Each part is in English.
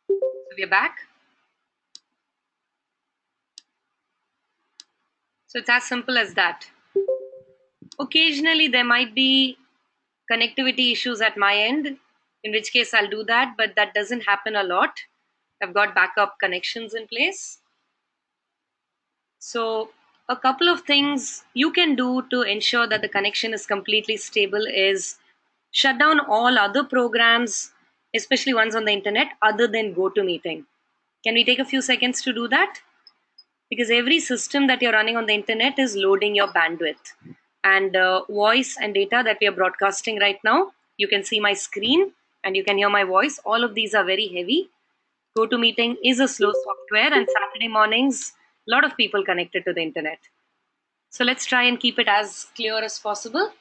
So we're back. So it's as simple as that. Occasionally, there might be connectivity issues at my end, in which case I'll do that, but that doesn't happen a lot. I've got backup connections in place. So, a couple of things you can do to ensure that the connection is completely stable is shut down all other programs, especially ones on the internet, other than GoToMeeting. Can we take a few seconds to do that? Because every system that you're running on the internet is loading your bandwidth. And voice and data that we are broadcasting right now, you can see my screen and you can hear my voice. All of these are very heavy. GoToMeeting is a slow software, and Saturday mornings, a lot of people connected to the internet. So let's try and keep it as clear as possible.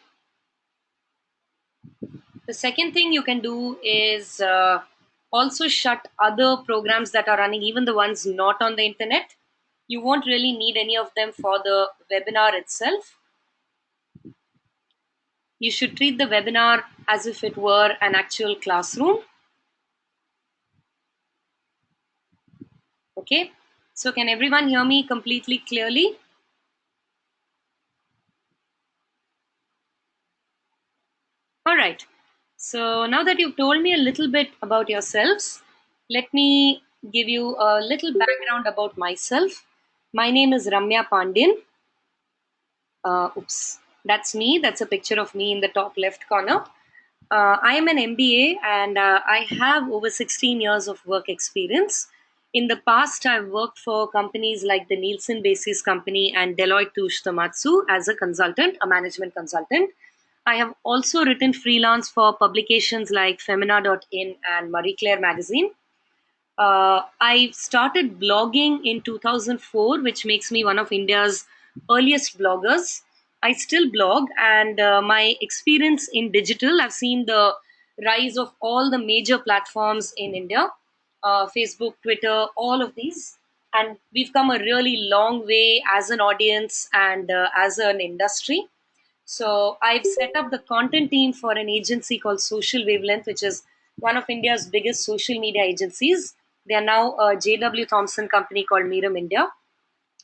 The second thing you can do is also shut other programs that are running, even the ones not on the internet. You won't really need any of them for the webinar itself. You should treat the webinar as if it were an actual classroom. Okay, so can everyone hear me completely clearly? All right. So now that you've told me a little bit about yourselves, let me give you a little background about myself. My name is Ramya Pandyan. Oops, that's me. That's a picture of me in the top left corner. I am an MBA and I have over 16 years of work experience. In the past, I've worked for companies like the Nielsen Basis Company and Deloitte Touche Tohmatsu as a consultant, a management consultant. I have also written freelance for publications like Femina.in and Marie Claire magazine. I started blogging in 2004, which makes me one of India's earliest bloggers. I still blog, and my experience in digital, I've seen the rise of all the major platforms in India, Facebook, Twitter, all of these. And we've come a really long way as an audience and as an industry. So I've set up the content team for an agency called Social Wavelength, which is one of India's biggest social media agencies. They are now a JW Thompson company called Miram India.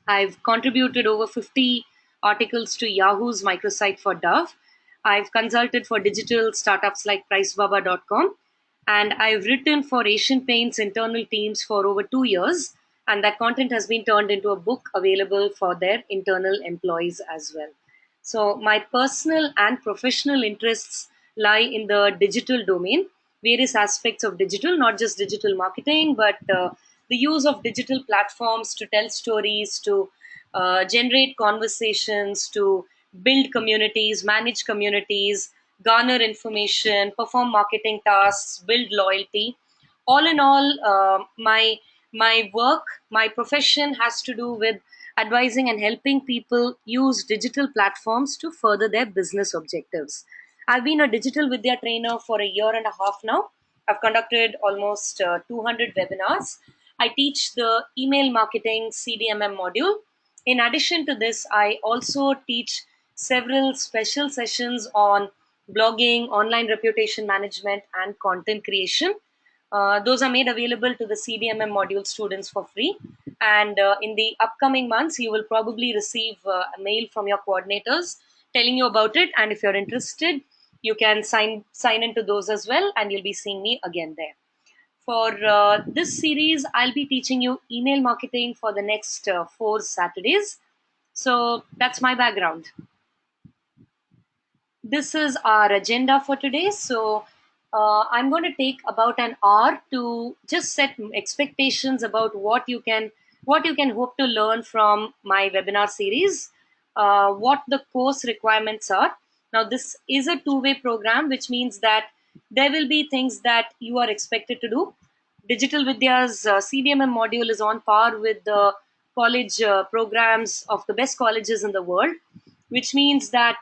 I've contributed over 50 articles to Yahoo's microsite for Dove. I've consulted for digital startups like PriceBaba.com. And I've written for Asian Paint's internal teams for over 2 years. And that content has been turned into a book available for their internal employees as well. So, my personal and professional interests lie in the digital domain, various aspects of digital, not just digital marketing, but the use of digital platforms to tell stories, to generate conversations, to build communities, manage communities, garner information, perform marketing tasks, build loyalty. All in all, my work, my profession has to do with advising and helping people use digital platforms to further their business objectives. I've been a digital Vidya trainer for a year and a half now. I've conducted almost 200 webinars. I teach the email marketing CDMM module. In addition to this, I also teach several special sessions on blogging, online reputation management, and content creation. Those are made available to the CDMM module students for free. And in the upcoming months, you will probably receive a mail from your coordinators telling you about it. And if you're interested, you can sign into those as well, and you'll be seeing me again there. For this series, I'll be teaching you email marketing for the next 4 Saturdays. So that's my background. This is our agenda for today. So I'm going to take about an hour to just set expectations about what you can hope to learn from my webinar series, what the course requirements are. Now this is a two-way program, which means that there will be things that you are expected to do. Digital Vidya's CDMM module is on par with the college programs of the best colleges in the world, which means that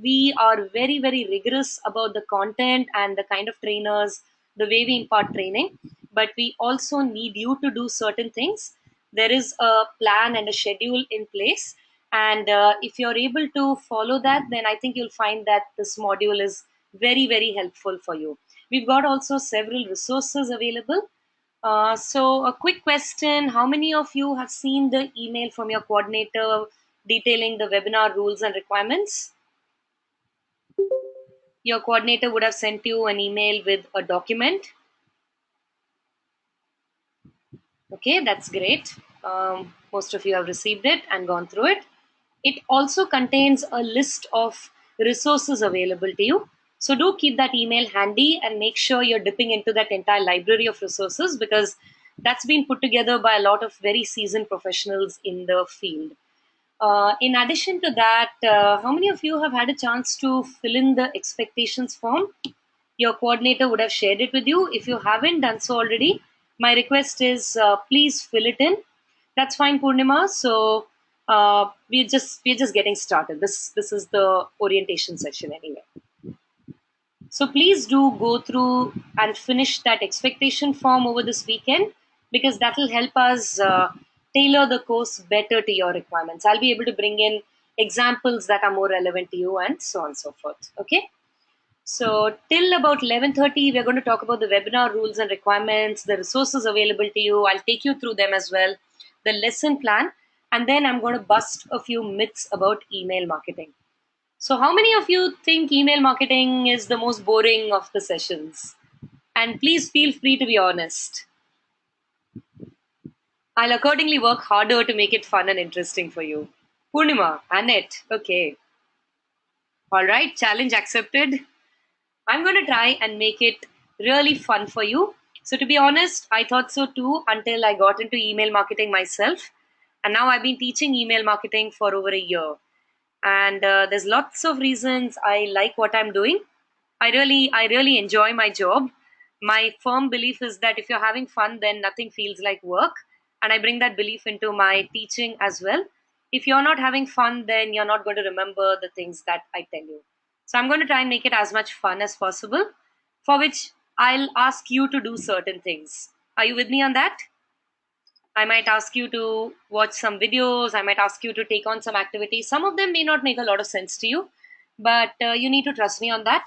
we are very, very rigorous about the content and the kind of trainers, the way we impart training. But we also need you to do certain things. There is a plan and a schedule in place. And if you're able to follow that, then I think you'll find that this module is very, very helpful for you. We've got also several resources available. So, a quick question: how many of you have seen the email from your coordinator detailing the webinar rules and requirements? Your coordinator would have sent you an email with a document. Okay, that's great. Most of you have received it and gone through it. It also contains a list of resources available to you. So do keep that email handy and make sure you're dipping into that entire library of resources, because that's been put together by a lot of very seasoned professionals in the field. In addition to that, how many of you have had a chance to fill in the expectations form? Your coordinator would have shared it with you. If you haven't done so already, my request is please fill it in. That's fine, Purnima. So we're just getting started. This is the orientation session anyway. So please do go through and finish that expectation form over this weekend, because that will help us tailor the course better to your requirements. I'll be able to bring in examples that are more relevant to you and so on and so forth. Okay. So till about 11:30, we're going to talk about the webinar rules and requirements, the resources available to you. I'll take you through them as well, the lesson plan, and then I'm going to bust a few myths about email marketing. So, how many of you think email marketing is the most boring of the sessions? And please feel free to be honest. I'll accordingly work harder to make it fun and interesting for you. Purnima, Annette, okay. All right, challenge accepted. I'm going to try and make it really fun for you. So, to be honest, I thought so too until I got into email marketing myself. And now I've been teaching email marketing for over a year. And there's lots of reasons I like what I'm doing. I really enjoy my job. My firm belief is that if you're having fun, then nothing feels like work. And I bring that belief into my teaching as well. If you're not having fun, then you're not going to remember the things that I tell you. So I'm going to try and make it as much fun as possible, for which I'll ask you to do certain things. Are you with me on that? I might ask you to watch some videos. I might ask you to take on some activities. Some of them may not make a lot of sense to you, but you need to trust me on that.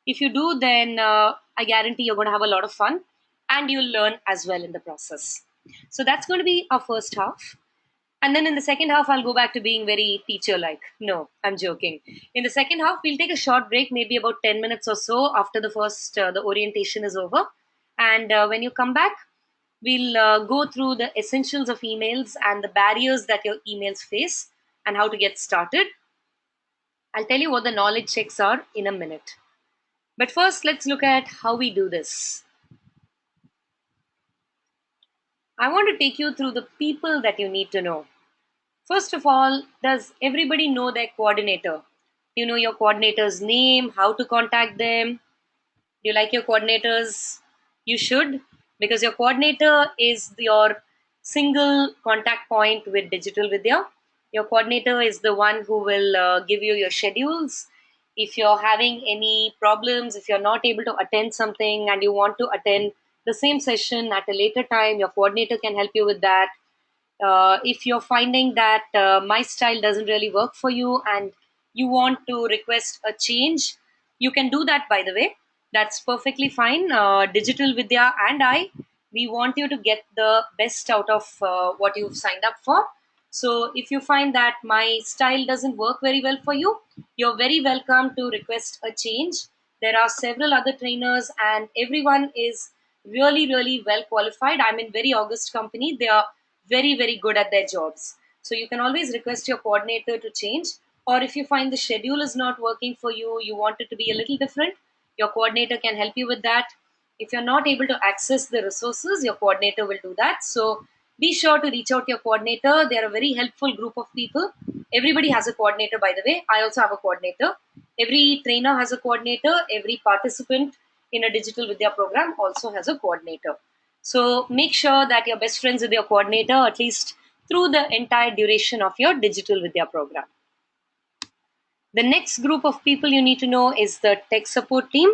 If you do, then I guarantee you're going to have a lot of fun and you'll learn as well in the process. So that's going to be our first half. And then in the second half, I'll go back to being very teacher like. No, I'm joking. In the second half, we'll take a short break, maybe about 10 minutes or so after the orientation is over. And when you come back, we'll go through the essentials of emails and the barriers that your emails face and how to get started. I'll tell you what the knowledge checks are in a minute. But first, let's look at how we do this. I want to take you through the people that you need to know. First of all, does everybody know their coordinator? You know your coordinator's name, how to contact them. Do you like your coordinators? You should, because your coordinator is your single contact point with Digital Vidya. Your coordinator is the one who will give you your schedules. If you're having any problems, if you're not able to attend something and you want to attend the same session at a later time, your coordinator can help you with that. If you're finding that my style doesn't really work for you and you want to request a change, you can do that, by the way. That's perfectly fine. Digital Vidya and we want you to get the best out of what you've signed up for. So if you find that my style doesn't work very well for you, you're very welcome to request a change. There are several other trainers and everyone is really, really well qualified. I'm in very august company. They are very, very good at their jobs. So you can always request your coordinator to change. Or if you find the schedule is not working for you, you want it to be a little different, your coordinator can help you with that. If you're not able to access the resources, your coordinator will do that. So be sure to reach out to your coordinator. They are a very helpful group of people. Everybody has a coordinator, by the way. I also have a coordinator. Every trainer has a coordinator. Every participant in a Digital Vidya program also has a coordinator. So make sure that you're best friends with your coordinator at least through the entire duration of your Digital Vidya program. The next group of people you need to know is the tech support team.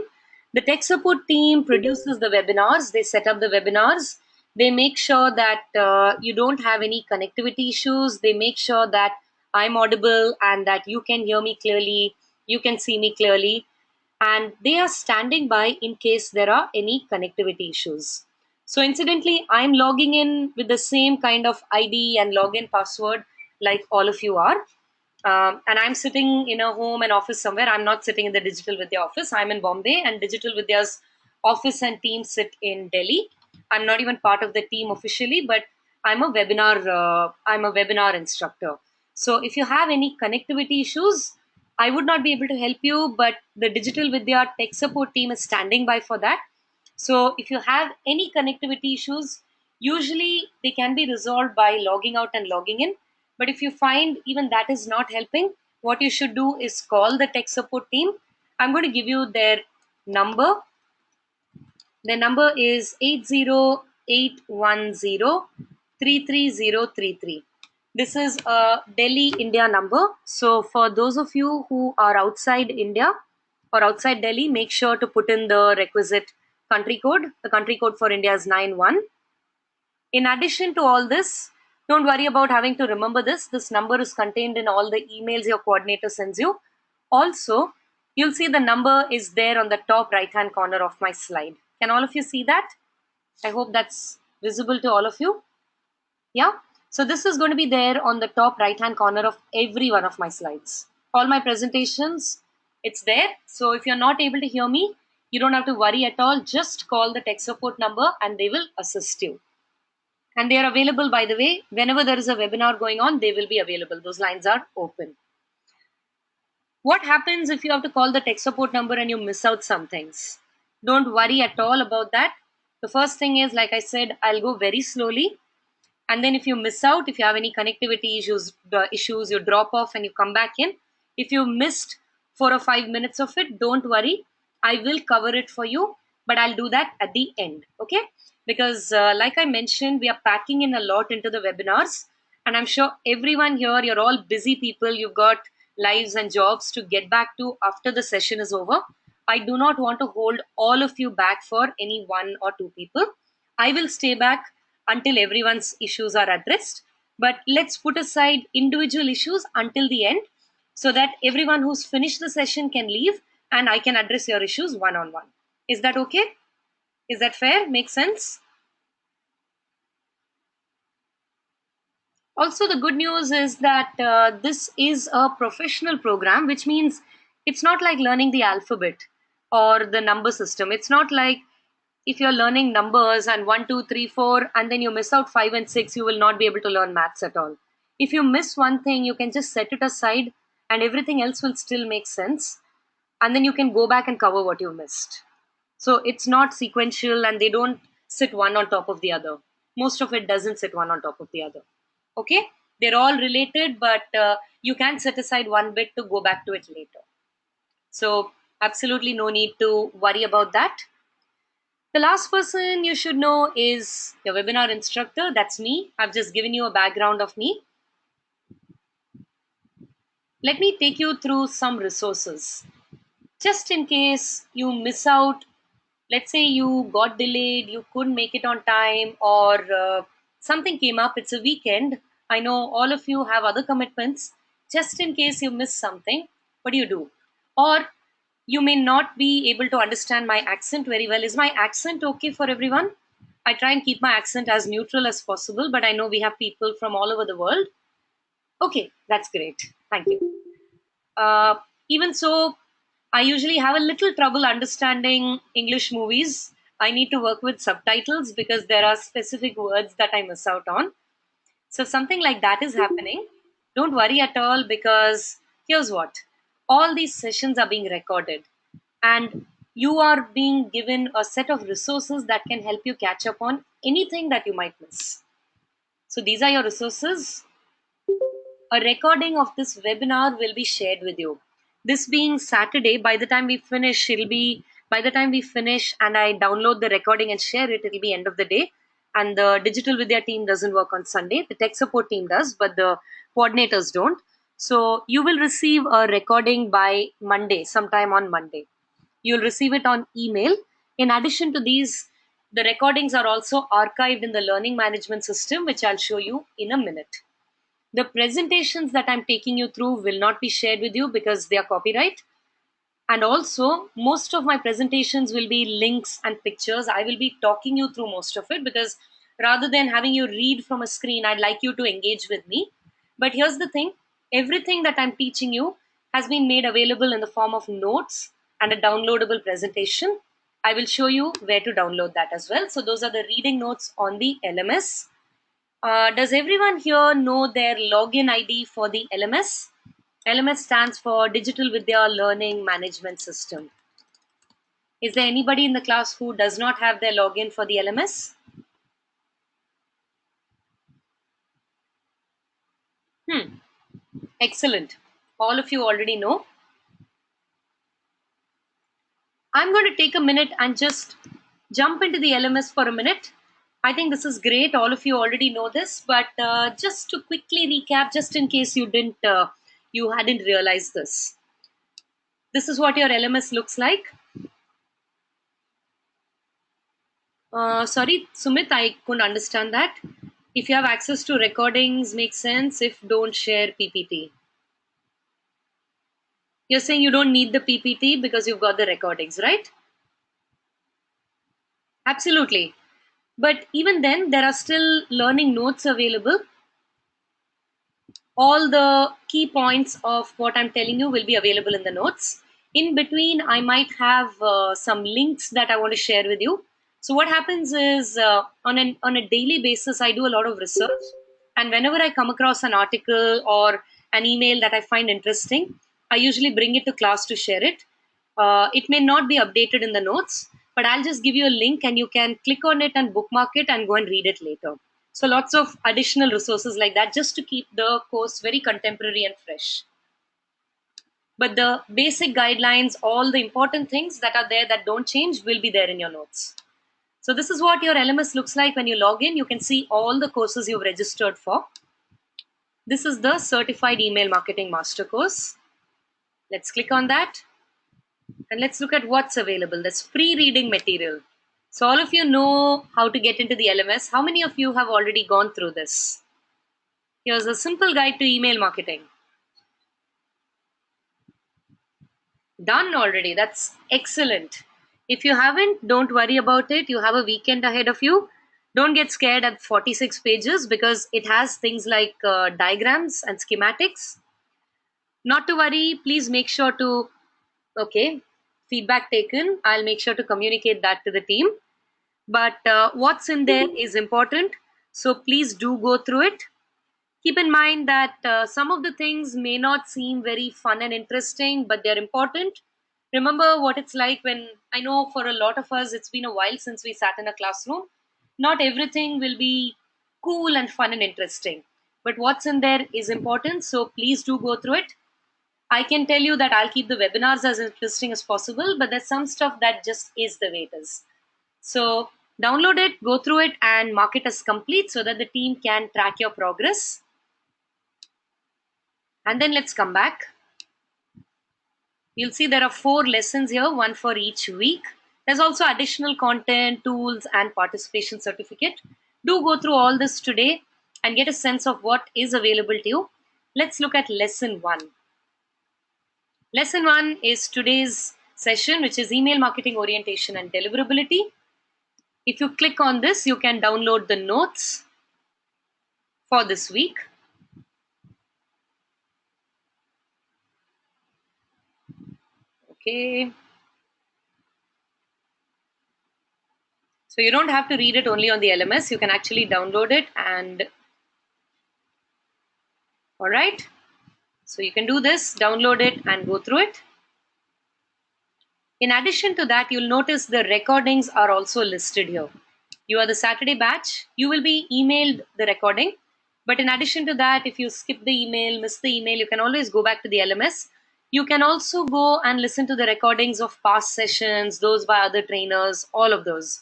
The tech support team produces the webinars, they set up the webinars, they make sure that you don't have any connectivity issues, they make sure that I'm audible and that you can hear me clearly, you can see me clearly. and they are standing by in case there are any connectivity issues. So, incidentally, I'm logging in with the same kind of ID and login password like all of you are. And I'm sitting in a home and office somewhere. I'm not sitting in the Digital Vidya office. I'm in Bombay, and Digital Vidya's office and team sit in Delhi. I'm not even part of the team officially, but I'm a webinar instructor. So if you have any connectivity issues, I would not be able to help you, but the Digital Vidya tech support team is standing by for that. So if you have any connectivity issues, usually they can be resolved by logging out and logging in. But if you find even that is not helping, what you should do is call the tech support team. I'm going to give you their number. Their number is 80810 33033. This is a Delhi, India number. So for those of you who are outside India or outside Delhi, make sure to put in the requisite country code. The country code for India is 91. In addition to all this, don't worry about having to remember this. This number is contained in all the emails your coordinator sends you. Also, you'll see the number is there on the top right hand corner of my slide. Can all of you see that? I hope that's visible to all of you. Yeah. So this is going to be there on the top right hand corner of every one of my slides. All my presentations, it's there. So if you're not able to hear me, you don't have to worry at all. Just call the tech support number and they will assist you. And they are available, by the way, whenever there is a webinar going on, they will be available. Those lines are open. What happens if you have to call the tech support number and you miss out some things? Don't worry at all about that. The first thing is, like I said, I'll go very slowly. And then if you miss out, if you have any connectivity issues, you drop off and you come back in. If you missed 4 or 5 minutes of it, don't worry. I will cover it for you, but I'll do that at the end. Okay? Because like I mentioned, we are packing in a lot into the webinars. And I'm sure everyone here, you're all busy people. You've got lives and jobs to get back to after the session is over. I do not want to hold all of you back for any 1 or 2 people. I will stay back until everyone's issues are addressed. But let's put aside individual issues until the end so that everyone who's finished the session can leave and I can address your issues one on one. Is that okay? Is that fair? Make sense? Also, the good news is that this is a professional program, which means it's not like learning the alphabet or the number system. It's not like if you're learning numbers and 1, 2, 3, 4, and then you miss out 5 and 6, you will not be able to learn maths at all. If you miss one thing, you can just set it aside and everything else will still make sense. And then you can go back and cover what you missed. So it's not sequential and they don't sit one on top of the other. Most of it doesn't sit one on top of the other. Okay? They're all related, but you can set aside one bit to go back to it later. So absolutely no need to worry about that. The last person you should know is your webinar instructor. That's me. I've just given you a background of me. Let me take you through some resources. Just in case you miss out, let's say you got delayed, you couldn't make it on time, or something came up, it's a weekend. I know all of you have other commitments. Just in case you miss something, what do? Or you may not be able to understand my accent very well. Is my accent okay for everyone? I try and keep my accent as neutral as possible, but I know we have people from all over the world. Okay, that's great. Thank you. Uh, Even so, I usually have a little trouble understanding English movies. I need to work with subtitles because there are specific words that I miss out on. So, something like that is happening. Don't worry at all because here's what, all these sessions are being recorded and you are being given a set of resources that can help you catch up on anything that you might miss. So, these are your resources. A recording of this webinar will be shared with you. This being Saturday, by the time we finish, and I download the recording and share it, it'll be end of the day. And the Digital Vidya team doesn't work on Sunday. The tech support team does, but the coordinators don't. So you will receive a recording by Monday, sometime on Monday. You'll receive it on email. In addition to these, the recordings are also archived in the learning management system, which I'll show you in a minute. The presentations that I'm taking you through will not be shared with you because they are copyright. And also, most of my presentations will be links and pictures. I will be talking you through most of it because rather than having you read from a screen, I'd like you to engage with me. But here's the thing, everything that I'm teaching you has been made available in the form of notes and a downloadable presentation. I will show you where to download that as well. So, those are the reading notes on the LMS. Does everyone here know their login ID for the LMS? LMS stands for Digital Vidya Learning Management System. Is there anybody in the class who does not have their login for the LMS? Hmm, excellent. All of you already know. I'm going to take a minute and just jump into the LMS for a minute. I think this is great. All of you already know this, but just to quickly recap, just in case you hadn't realized this. This is what your LMS looks like. Sorry, Sumit, I couldn't understand that. If you have access to recordings, makes sense. If don't, share PPT. You're saying you don't need the PPT because you've got the recordings, right? Absolutely. But even then, there are still learning notes available. All the key points of what I'm telling you will be available in the notes. In between, I might have some links that I want to share with you. So what happens is on a daily basis, I do a lot of research, and whenever I come across an article or an email that I find interesting, I usually bring it to class to share it. It may not be updated in the notes, but I'll just give you a link and you can click on it and bookmark it and go and read it later. So lots of additional resources like that just to keep the course very contemporary and fresh. But the basic guidelines, all the important things that are there that don't change will be there in your notes. So this is what your LMS looks like when you log in. You can see all the courses you've registered for. This is the Certified Email Marketing Master Course. Let's click on that and let's look at what's available. There's free reading material. So all of you know how to get into the LMS. How many of you have already gone through this? Here's a simple guide to email marketing. Done already. That's excellent. If you haven't, don't worry about it. You have a weekend ahead of you. Don't get scared at 46 pages because it has things like diagrams and schematics. Not to worry, please make sure to, okay, feedback taken. I'll make sure to communicate that to the team. But what's in there is important. So please do go through it. Keep in mind that some of the things may not seem very fun and interesting, but they're important. Remember what it's like when I know for a lot of us, it's been a while since we sat in a classroom. Not everything will be cool and fun and interesting, but what's in there is important. So please do go through it. I can tell you that I'll keep the webinars as interesting as possible, but there's some stuff that just is the way it is. So download it, go through it, and mark it as complete so that the team can track your progress. And then let's come back. You'll see there are 4 lessons here, one for each week. There's also additional content, tools, and participation certificate. Do go through all this today and get a sense of what is available to you. Let's look at lesson 1. Lesson 1 is today's session, which is email marketing orientation and deliverability. If you click on this, you can download the notes for this week. Okay. So you don't have to read it only on the LMS. You can actually download it and all right. So you can do this, download it and go through it. In addition to that, you'll notice the recordings are also listed here. You are the Saturday batch. You will be emailed the recording. But in addition to that, if you skip the email, miss the email, you can always go back to the LMS. You can also go and listen to the recordings of past sessions, those by other trainers, all of those.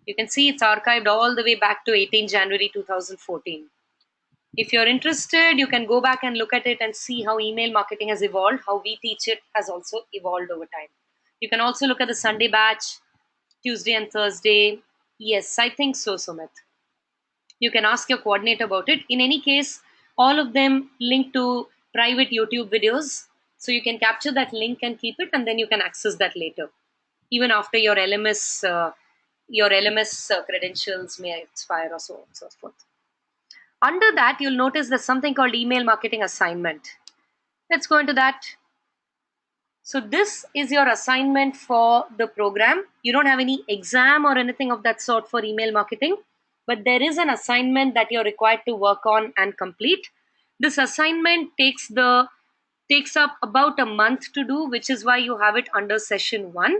You can see it's archived all the way back to 18 January 2014. If you're interested, you can go back and look at it and see how email marketing has evolved, how we teach it has also evolved over time. You can also look at the Sunday batch, Tuesday and Thursday. Yes, I think so, Sumit. You can ask your coordinator about it. In any case, all of them link to private YouTube videos. So you can capture that link and keep it, and then you can access that later, even after your LMS credentials may expire or so on and so forth. Under that, you'll notice there's something called email marketing assignment. Let's go into that. So this is your assignment for the program. You don't have any exam or anything of that sort for email marketing, but there is an assignment that you're required to work on and complete. This assignment takes up about a month to do, which is why you have it under session 1.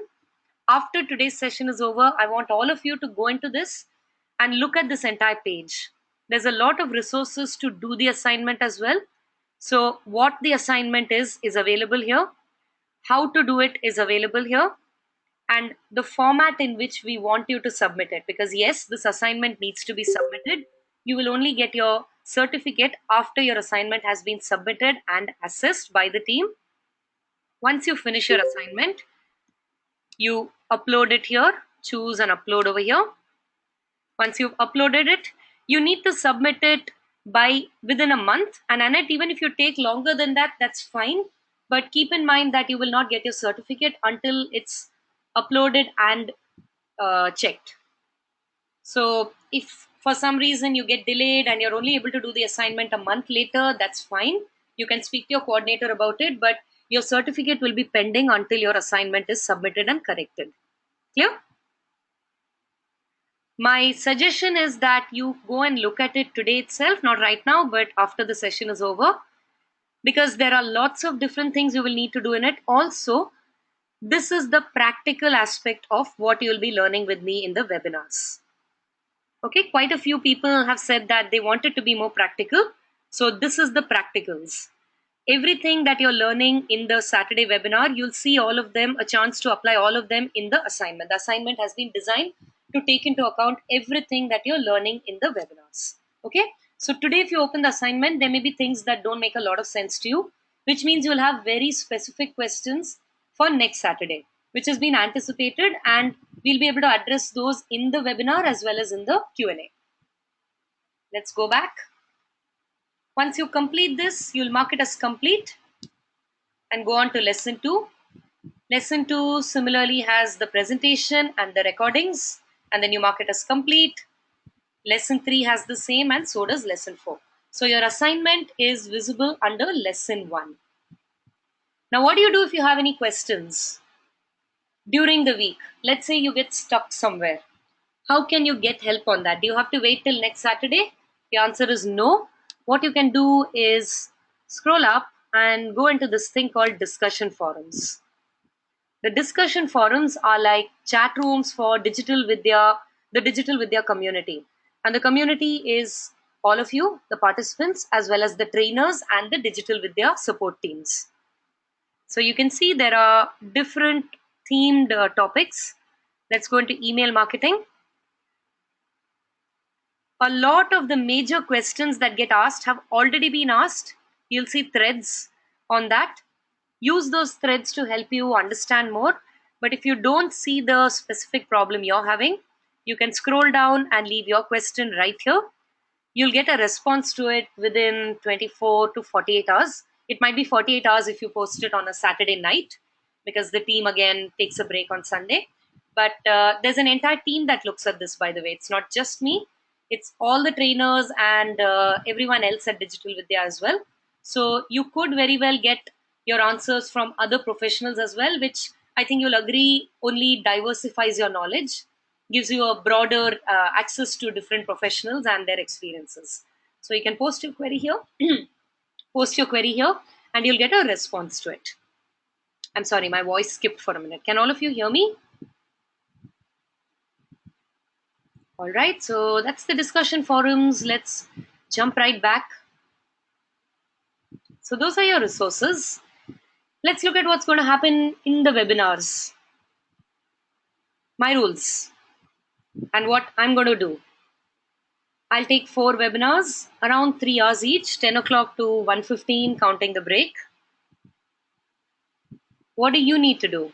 After today's session is over, I want all of you to go into this and look at this entire page. There's a lot of resources to do the assignment as well. So what the assignment is available here. How to do it is available here, and the format in which we want you to submit it, because yes, this assignment needs to be submitted. You will only get your certificate after your assignment has been submitted and assessed by the team. Once you finish your assignment, you upload it here, choose and upload over here. Once you've uploaded it, you need to submit it by within a month. And Annette, even if you take longer than that, that's fine. But keep in mind that you will not get your certificate until it's uploaded and checked. So if for some reason you get delayed and you're only able to do the assignment a month later, that's fine. You can speak to your coordinator about it, but your certificate will be pending until your assignment is submitted and corrected. Clear? My suggestion is that you go and look at it today itself, not right now, but after the session is over, because there are lots of different things you will need to do in it. Also, this is the practical aspect of what you'll be learning with me in the webinars. Okay, quite a few people have said that they want it to be more practical. So this is the practicals. Everything that you're learning in the Saturday webinar, you'll see all of them, a chance to apply all of them in the assignment. The assignment has been designed to take into account everything that you're learning in the webinars. Okay, so today if you open the assignment, there may be things that don't make a lot of sense to you, which means you'll have very specific questions for next Saturday, which has been anticipated, and we'll be able to address those in the webinar as well as in the Q&A. Let's go back. Once you complete this, you'll mark it as complete and go on to lesson 2. Lesson 2 similarly has the presentation and the recordings, and then you mark it as complete. Lesson 3 has the same, and so does lesson 4. So your assignment is visible under lesson 1. Now what do you do if you have any questions during the week? Let's say you get stuck somewhere. How can you get help on that? Do you have to wait till next Saturday? The answer is no. What you can do is scroll up and go into this thing called discussion forums. The discussion forums are like chat rooms for the Digital Vidya community. And the community is all of you, the participants, as well as the trainers and the Digital Vidya support teams. So you can see there are different themed topics. Let's go into email marketing. A lot of the major questions that get asked have already been asked. You'll see threads on that. Use those threads to help you understand more. But if you don't see the specific problem you're having, you can scroll down and leave your question right here. You'll get a response to it within 24 to 48 hours. It might be 48 hours if you post it on a Saturday night, because the team again takes a break on Sunday. But there's an entire team that looks at this, by the way. It's not just me. It's all the trainers and everyone else at Digital Vidya as well. So you could very well get your answers from other professionals as well, which I think you'll agree only diversifies your knowledge, gives you a broader access to different professionals and their experiences. So you can post your query here, and you'll get a response to it. I'm sorry, my voice skipped for a minute. Can all of you hear me? All right, so that's the discussion forums. Let's jump right back. So those are your resources. Let's look at what's going to happen in the webinars. My rules and what I'm going to do. I'll take 4 webinars, around 3 hours each, 10 o'clock to 1:15, counting the break. What do you need to do?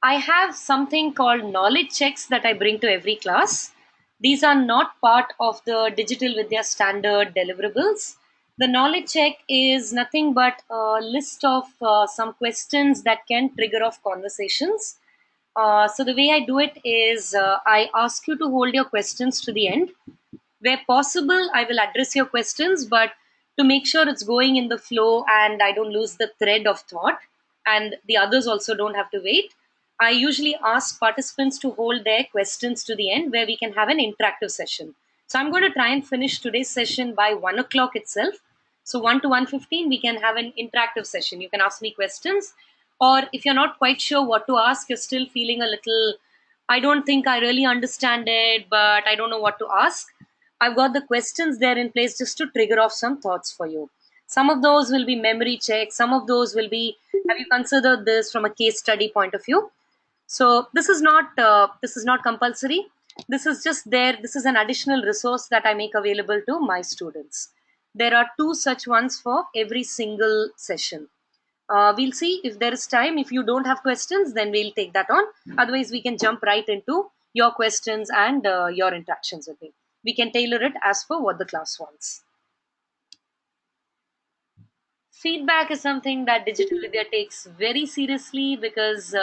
I have something called knowledge checks that I bring to every class. These are not part of the Digital Vidya standard deliverables. The knowledge check is nothing but a list of some questions that can trigger off conversations. So the way I do it is I ask you to hold your questions to the end. Where possible, I will address your questions, but to make sure it's going in the flow and I don't lose the thread of thought, and the others also don't have to wait, I usually ask participants to hold their questions to the end where we can have an interactive session. So I'm going to try and finish today's session by 1 o'clock itself. So 1 to 1:15, we can have an interactive session. You can ask me questions, or if you're not quite sure what to ask, you're still feeling a little, I don't think I really understand it, but I don't know what to ask. I've got the questions there in place just to trigger off some thoughts for you. Some of those will be memory checks, some of those will be, have you considered this from a case study point of view? So this is not compulsory. This is just there. This is an additional resource that I make available to my students. There are two such ones for every single session. We'll see if there is time. If you don't have questions, then we'll take that on. Otherwise, we can jump right into your questions and your interactions with me. We can tailor it as per what the class wants. Feedback is something that Digital Vidya takes very seriously because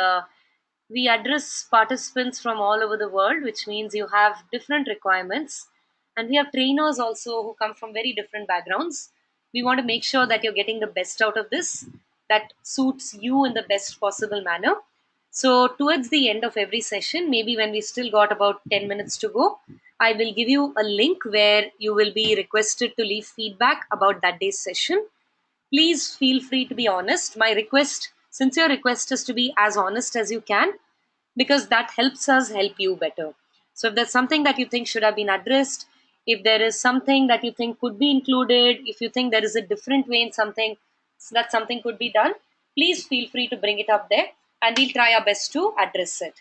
we address participants from all over the world, which means you have different requirements. And we have trainers also who come from very different backgrounds. We want to make sure that you're getting the best out of this, that suits you in the best possible manner. So, towards the end of every session, maybe when we still got about 10 minutes to go, I will give you a link where you will be requested to leave feedback about that day's session. Please feel free to be honest. My request, sincere request, is to be as honest as you can because that helps us help you better. So, if there's something that you think should have been addressed, if there is something that you think could be included, if you think there is a different way in something that something could be done, please feel free to bring it up there and we'll try our best to address it.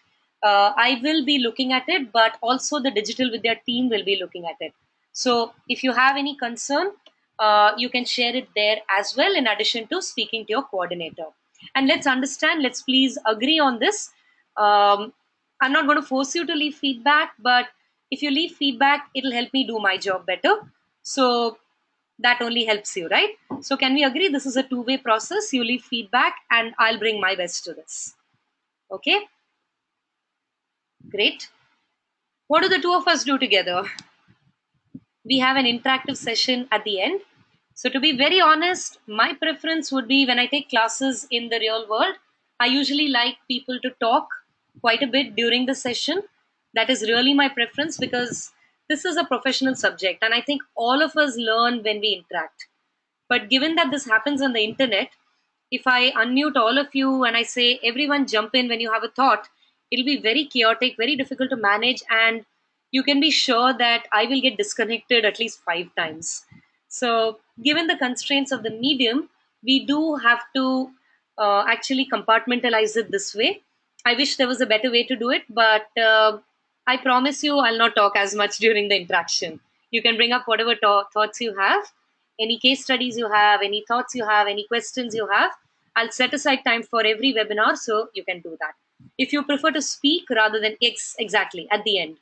I will be looking at it, but also the Digital Vidya team will be looking at it. So, if you have any concern, you can share it there as well, in addition to speaking to your coordinator. And let's understand, let's please agree on this. I'm not going to force you to leave feedback, but if you leave feedback, it'll help me do my job better. So that only helps you, right? So, can we agree this is a two-way process? You leave feedback, and I'll bring my best to this. Okay, great. What do the two of us do together? We have an interactive session at the end. So, to be very honest, my preference would be when I take classes in the real world, I usually like people to talk quite a bit during the session. That is really my preference because this is a professional subject, and I think all of us learn when we interact. But given that this happens on the internet, if I unmute all of you and I say, everyone jump in when you have a thought, it'll be very chaotic, very difficult to manage, and you can be sure that I will get disconnected at least 5 times. So, given the constraints of the medium, we do have to actually compartmentalize it this way. I wish there was a better way to do it, but I promise you I'll not talk as much during the interaction. You can bring up whatever thoughts you have, any case studies you have, any thoughts you have, any questions you have. I'll set aside time for every webinar so you can do that. If you prefer to speak rather than exactly at the end,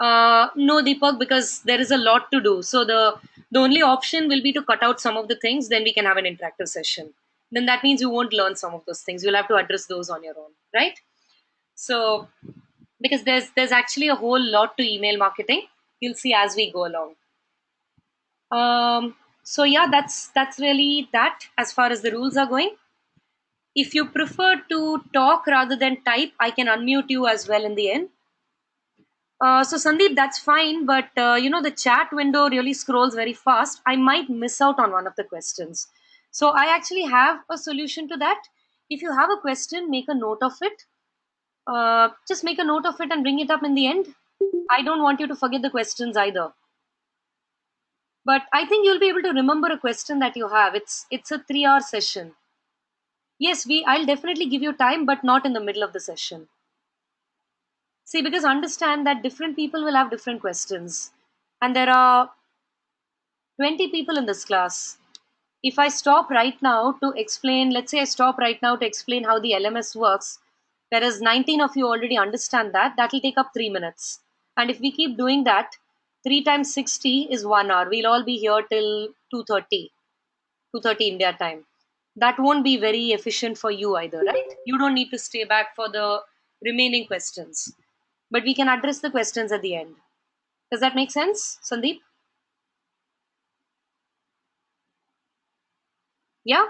no, Deepak, because there is a lot to do. So the only option will be to cut out some of the things. Then we can have an interactive session. Then that means you won't learn some of those things. You'll have to address those on your own, right? So because there's actually a whole lot to email marketing. You'll see as we go along. So yeah, that's really that as far as the rules are going. If you prefer to talk rather than type, I can unmute you as well in the end. So Sandeep, that's fine, but the chat window really scrolls very fast. I might miss out on one of the questions. So I actually have a solution to that. If you have a question, make a note of it. Just make a note of it and bring it up in the end. I don't want you to forget the questions either. But I think you'll be able to remember a question that you have. It's a 3 hour session. Yes, I'll definitely give you time, but not in the middle of the session. See, because understand that different people will have different questions. And there are 20 people in this class. If I stop right now to explain, let's say I stop right now to explain how the LMS works, whereas 19 of you already understand that, that will take up 3 minutes. And if we keep doing that, 3 times 60 is 1 hour. We'll all be here till 2:30, 2:30 India time. That won't be very efficient for you either, right? You don't need to stay back for the remaining questions, but we can address the questions at the end. Does that make sense, Sandeep? Yeah.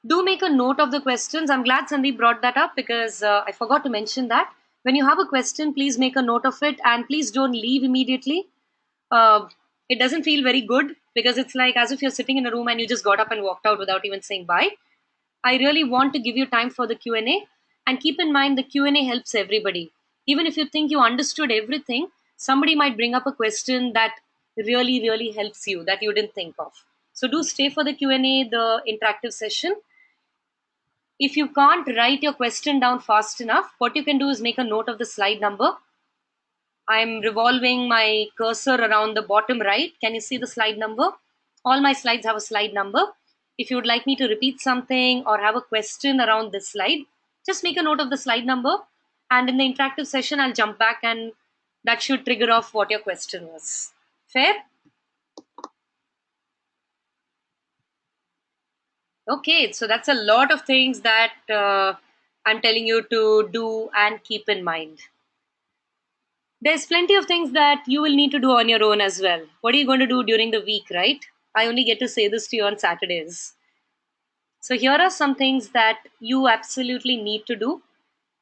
Do make a note of the questions. I'm glad Sandeep brought that up because I forgot to mention that. When you have a question, please make a note of it and please don't leave immediately. Uh, it doesn't feel very good because it's like as if you're sitting in a room and you just got up and walked out without even saying bye. I really want to give you time for the Q&A, and keep in mind the Q&A helps everybody. Even if you think you understood everything, somebody might bring up a question that really helps you that you didn't think of. So do stay for the Q&A, the interactive session. If you can't write your question down fast enough, what you can do is make a note of the slide number. I'm revolving my cursor around the bottom right. Can you see the slide number? All my slides have a slide number. If you would like me to repeat something or have a question around this slide, just make a note of the slide number. And in the interactive session, I'll jump back and that should trigger off what your question was. Fair? Okay, so that's a lot of things that I'm telling you to do and keep in mind. There's plenty of things that you will need to do on your own as well. What are you going to do during the week, right? I only get to say this to you on Saturdays. So, here are some things that you absolutely need to do.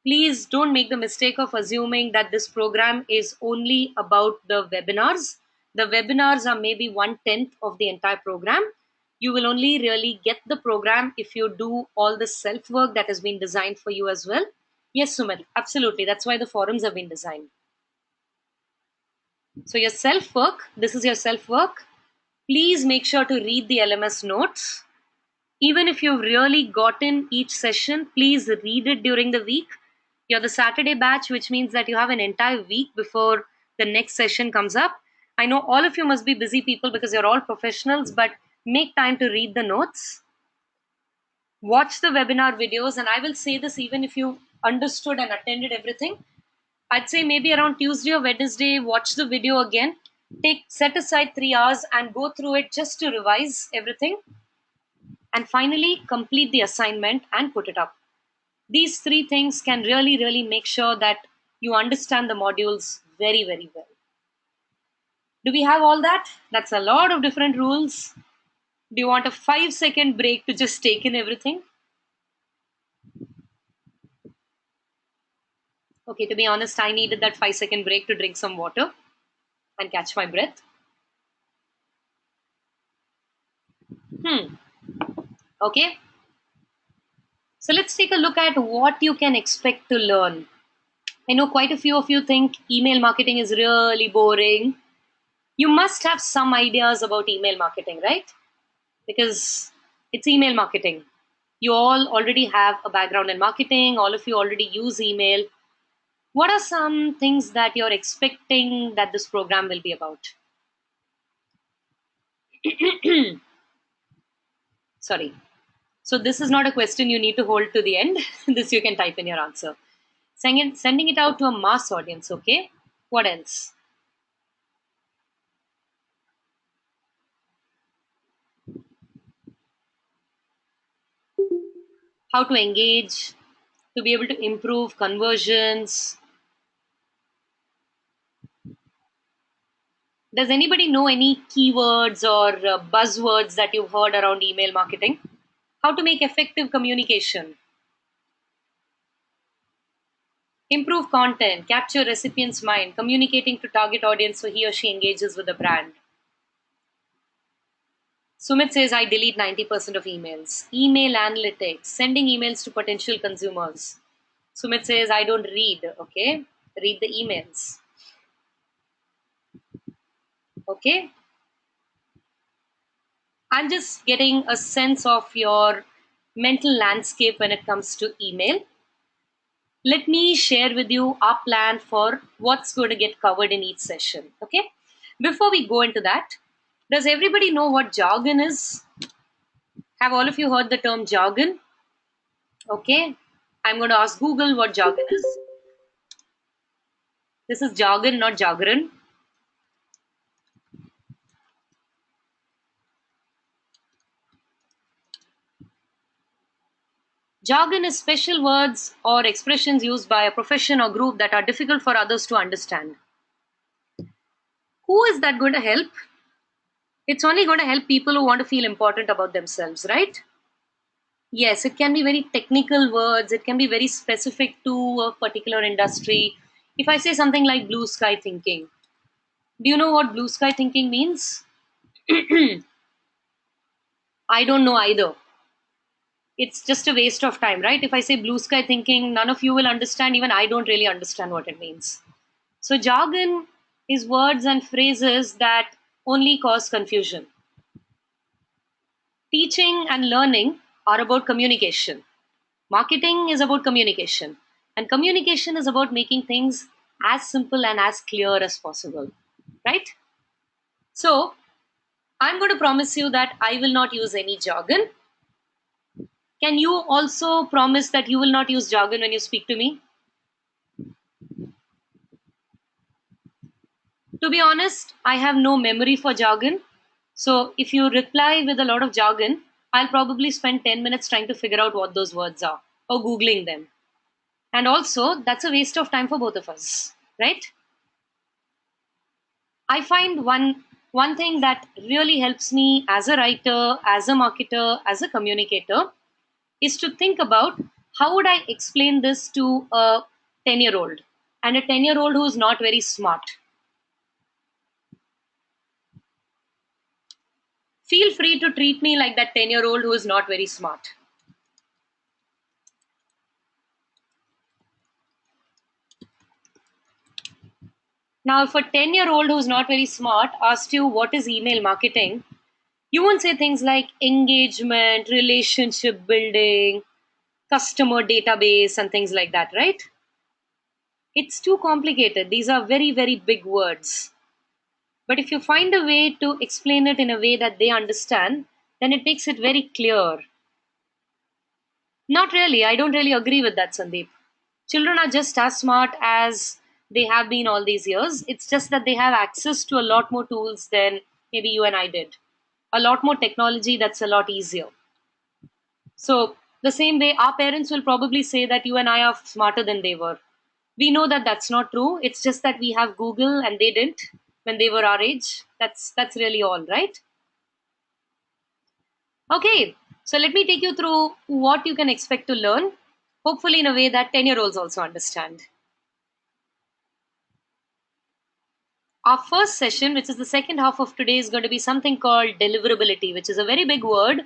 Please don't make the mistake of assuming that this program is only about the webinars. The webinars are maybe 1/10 of the entire program. You will only really get the program if you do all the self work that has been designed for you as well. Yes, Sumit, absolutely. That's why the forums have been designed. So, your self work, this is your self work. Please make sure to read the LMS notes. Even if you've really gotten each session, please read it during the week. You're the Saturday batch, which means that you have an entire week before the next session comes up. I know all of you must be busy people because you're all professionals, but make time to read the notes. Watch the webinar videos, and I will say this even if you understood and attended everything. I'd say maybe around Tuesday or Wednesday, watch the video again. Set aside 3 hours and go through it just to revise everything. And finally, complete the assignment and put it up. These three things can really make sure that you understand the modules very well. Do we have all that? That's a lot of different rules. Do you want a 5-second break to just take in everything? Okay, to be honest, I needed that 5-second break to drink some water and catch my breath. Okay, so let's take a look at what you can expect to learn. I know quite a few of you think email marketing is really boring. You must have some ideas about email marketing, right? Because it's email marketing. You all already have a background in marketing, all of you already use email. What are some things that you're expecting that this program will be about? Sorry. So, this is not a question you need to hold to the end. This you can type in your answer. Sending it out to a mass audience, okay? What else? How to engage, to be able to improve conversions. Does anybody know any keywords or buzzwords that you've heard around email marketing? How to make effective communication, improve content, capture recipient's mind, communicating to target audience so he or she engages with the brand. Sumit says, I delete 90% of emails. Email analytics, sending emails to potential consumers. Sumit says, I don't read. Okay, read the emails. Okay, I'm just getting a sense of your mental landscape when it comes to email. Let me share with you our plan for what's going to get covered in each session. Okay, before we go into that, does everybody know what jargon is? Have all of you heard the term jargon? Okay, I'm going to ask Google what jargon is. This is jargon, not jargon. Jargon is special words or expressions used by a profession or group that are difficult for others to understand. Who is that going to help? It's only going to help people who want to feel important about themselves, right? Yes, it can be very technical words, it can be very specific to a particular industry. If I say something like blue sky thinking, do you know what blue sky thinking means? I don't know either. It's just a waste of time, right? If I say blue sky thinking, none of you will understand, even I don't really understand what it means. So, jargon is words and phrases that only cause confusion. Teaching and learning are about communication. Marketing is about communication. And communication is about making things as simple and as clear as possible. Right? So, I'm going to promise you that I will not use any jargon. Can you also promise that you will not use jargon when you speak to me? To be honest, I have no memory for jargon. So if you reply with a lot of jargon, I'll probably spend 10 minutes trying to figure out what those words are or Googling them. And also, that's a waste of time for both of us, right? I find one thing that really helps me as a writer, as a marketer, as a communicator is to think about how would I explain this to a 10-year-old and a 10-year-old who is not very smart. Feel free to treat me like that 10-year-old who is not very smart. Now, if a 10-year-old who's not very smart asked you what is email marketing, you won't say things like engagement, relationship building, customer database, and things like that, right? It's too complicated. These are very, very big words. But if you find a way to explain it in a way that they understand, then it makes it very clear. Not really. I don't really agree with that, Sandeep. Children are just as smart as they have been all these years. It's just that they have access to a lot more tools than maybe you and I did. A lot more technology that's a lot easier. So, the same way, our parents will probably say that you and I are smarter than they were. We know that that's not true. It's just that we have Google and they didn't when they were our age. That's really all, right? Okay, so let me take you through what you can expect to learn, hopefully in a way that 10-year-olds also understand. Our first session, which is the second half of today, is going to be something called deliverability, which is a very big word,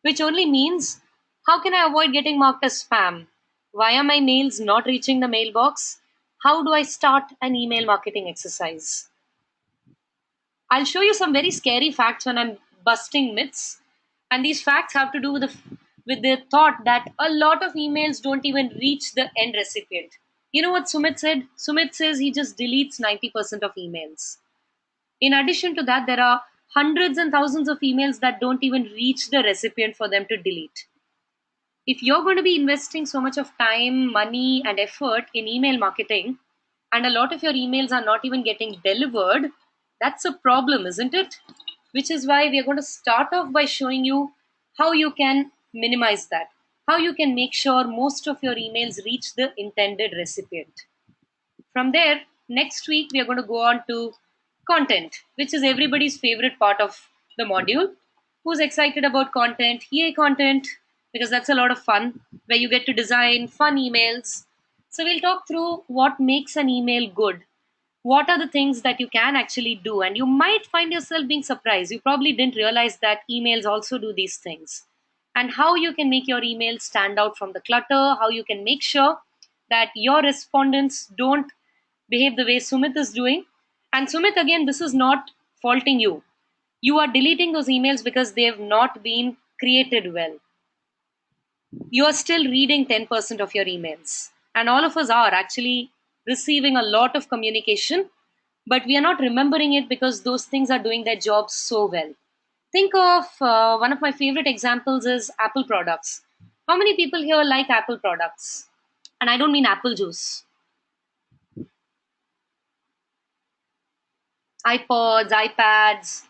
which only means how can I avoid getting marked as spam? Why are my mails not reaching the mailbox? How do I start an email marketing exercise? I'll show you some very scary facts when I'm busting myths. And these facts have to do with the thought that a lot of emails don't even reach the end recipient. You know what Sumit said? Sumit says he just deletes 90% of emails. In addition to that, there are hundreds and thousands of emails that don't even reach the recipient for them to delete. If you're going to be investing so much of time, money, and effort in email marketing, and a lot of your emails are not even getting delivered, that's a problem, isn't it? Which is why we are going to start off by showing you how you can minimize that, how you can make sure most of your emails reach the intended recipient. From there, next week we are going to go on to content, which is everybody's favorite part of the module. Who's excited about content? Yay, content, because that's a lot of fun where you get to design fun emails. So, we'll talk through what makes an email good. What are the things that you can actually do? And you might find yourself being surprised. You probably didn't realize that emails also do these things. And how you can make your emails stand out from the clutter, how you can make sure that your respondents don't behave the way Sumit is doing. And Sumit, again, this is not faulting you. You are deleting those emails because they have not been created well. You are still reading 10% of your emails. And all of us are actually receiving a lot of communication, but we are not remembering it because those things are doing their jobs so well. Think of one of my favorite examples is Apple products. How many people here like Apple products? And I don't mean apple juice. iPods, iPads,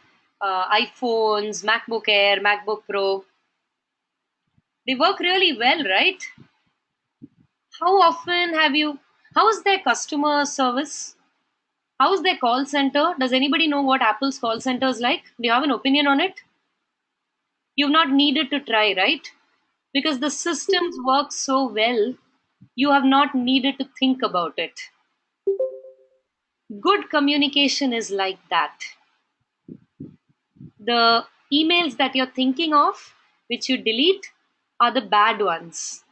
iPhones, MacBook Air, MacBook Pro. They work really well, right? How often have you, how is their customer service? How is their call center? Does anybody know what Apple's call center is like? Do you have an opinion on it? You've not needed to try, right? Because the systems work so well, you have not needed to think about it. Good communication is like that. The emails that you're thinking of, which you delete, are the bad ones.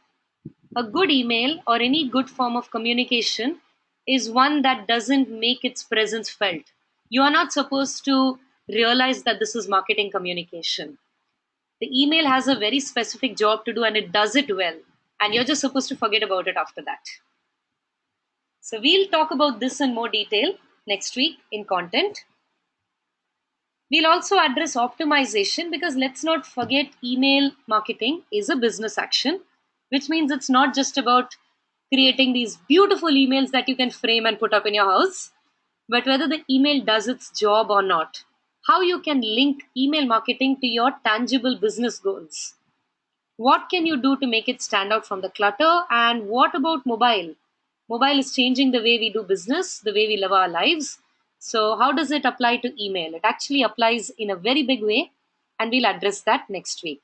A good email or any good form of communication is one that doesn't make its presence felt. You are not supposed to realize that this is marketing communication. The email has a very specific job to do and it does it well. And you're just supposed to forget about it after that. So we'll talk about this in more detail next week in content. We'll also address optimization because let's not forget email marketing is a business action, which means it's not just about creating these beautiful emails that you can frame and put up in your house, but whether the email does its job or not. How you can link email marketing to your tangible business goals. What can you do to make it stand out from the clutter? And what about mobile? Mobile is changing the way we do business, the way we live our lives. So, how does it apply to email? It actually applies in a very big way, and we'll address that next week.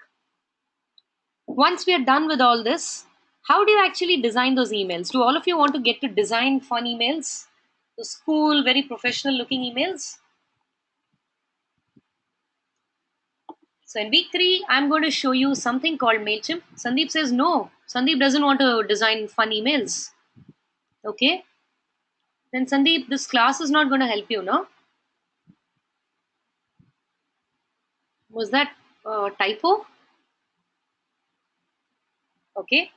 Once we are done with all this, how do you actually design those emails? Do all of you want to get to design fun emails? Those cool, very professional looking emails? So in week 3, I'm going to show you something called MailChimp. Sandeep says no. Sandeep doesn't want to design fun emails. Okay. Then Sandeep, this class is not going to help you, no? Was that typo? Okay.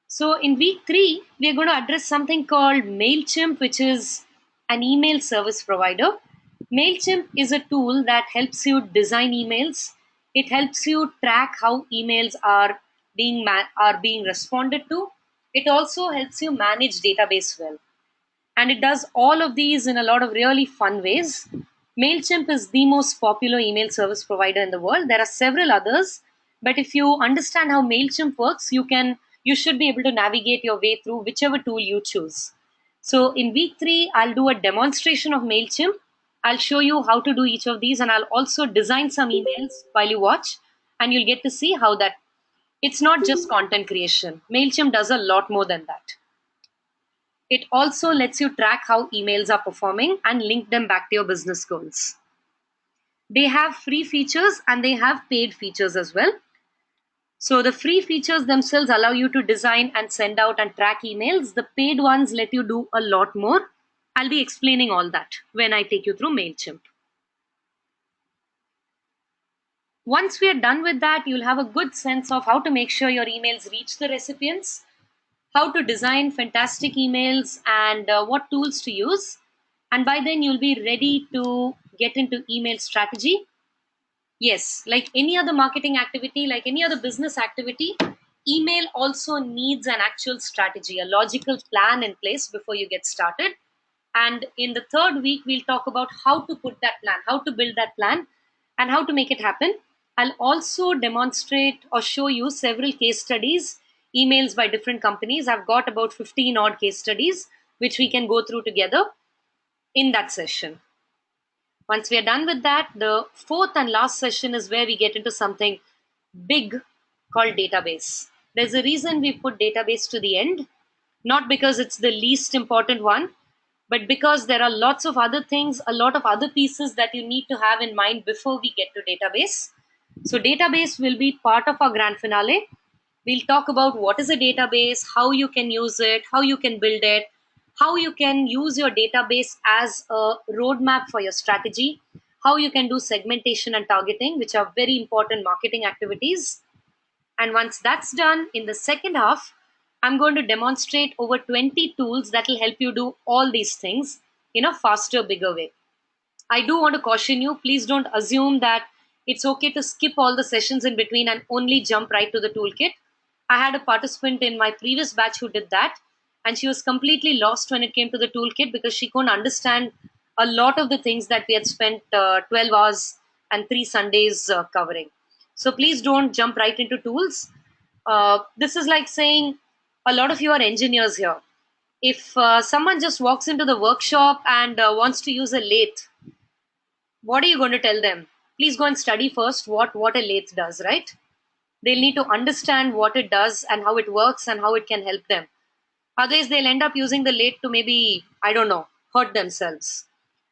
So in week 3, we are going to address something called MailChimp, which is an email service provider. MailChimp is a tool that helps you design emails. It helps you track how emails are being responded to. It also helps you manage database well. And it does all of these in a lot of really fun ways. MailChimp is the most popular email service provider in the world. There are several others, but if you understand how MailChimp works, you should be able to navigate your way through whichever tool you choose. So in week 3, I'll do a demonstration of MailChimp. I'll show you how to do each of these, and I'll also design some emails while you watch, and you'll get to see how that it's not just content creation. MailChimp does a lot more than that. It also lets you track how emails are performing and link them back to your business goals. They have free features and they have paid features as well. So the free features themselves allow you to design and send out and track emails. The paid ones let you do a lot more. I'll be explaining all that when I take you through MailChimp. Once we are done with that, you'll have a good sense of how to make sure your emails reach the recipients, how to design fantastic emails, and what tools to use. And by then, you'll be ready to get into email strategy. Yes, like any other marketing activity, like any other business activity, email also needs an actual strategy, a logical plan in place before you get started. And in the third week, we'll talk about how to put that plan, how to build that plan, and how to make it happen. I'll also demonstrate or show you several case studies, emails by different companies. I've got about 15 odd case studies, which we can go through together in that session. Once we are done with that, the fourth and last session is where we get into something big called database. There's a reason we put database to the end, not because it's the least important one, but because there are lots of other things, a lot of other pieces that you need to have in mind before we get to database. So database will be part of our grand finale. We'll talk about what is a database, how you can use it, how you can build it, how you can use your database as a roadmap for your strategy, how you can do segmentation and targeting, which are very important marketing activities. And once that's done, in the second half, I'm going to demonstrate over 20 tools that will help you do all these things in a faster, bigger way. I do want to caution you, please don't assume that it's okay to skip all the sessions in between and only jump right to the toolkit. I had a participant in my previous batch who did that, and she was completely lost when it came to the toolkit because she couldn't understand a lot of the things that we had spent 12 hours and 3 Sundays covering. So please don't jump right into tools. This is like saying a lot of you are engineers here. If someone just walks into the workshop and wants to use a lathe, what are you going to tell them? Please go and study first what a lathe does, right? They'll need to understand what it does and how it works and how it can help them. Otherwise, they'll end up using the lathe to maybe, I don't know, hurt themselves.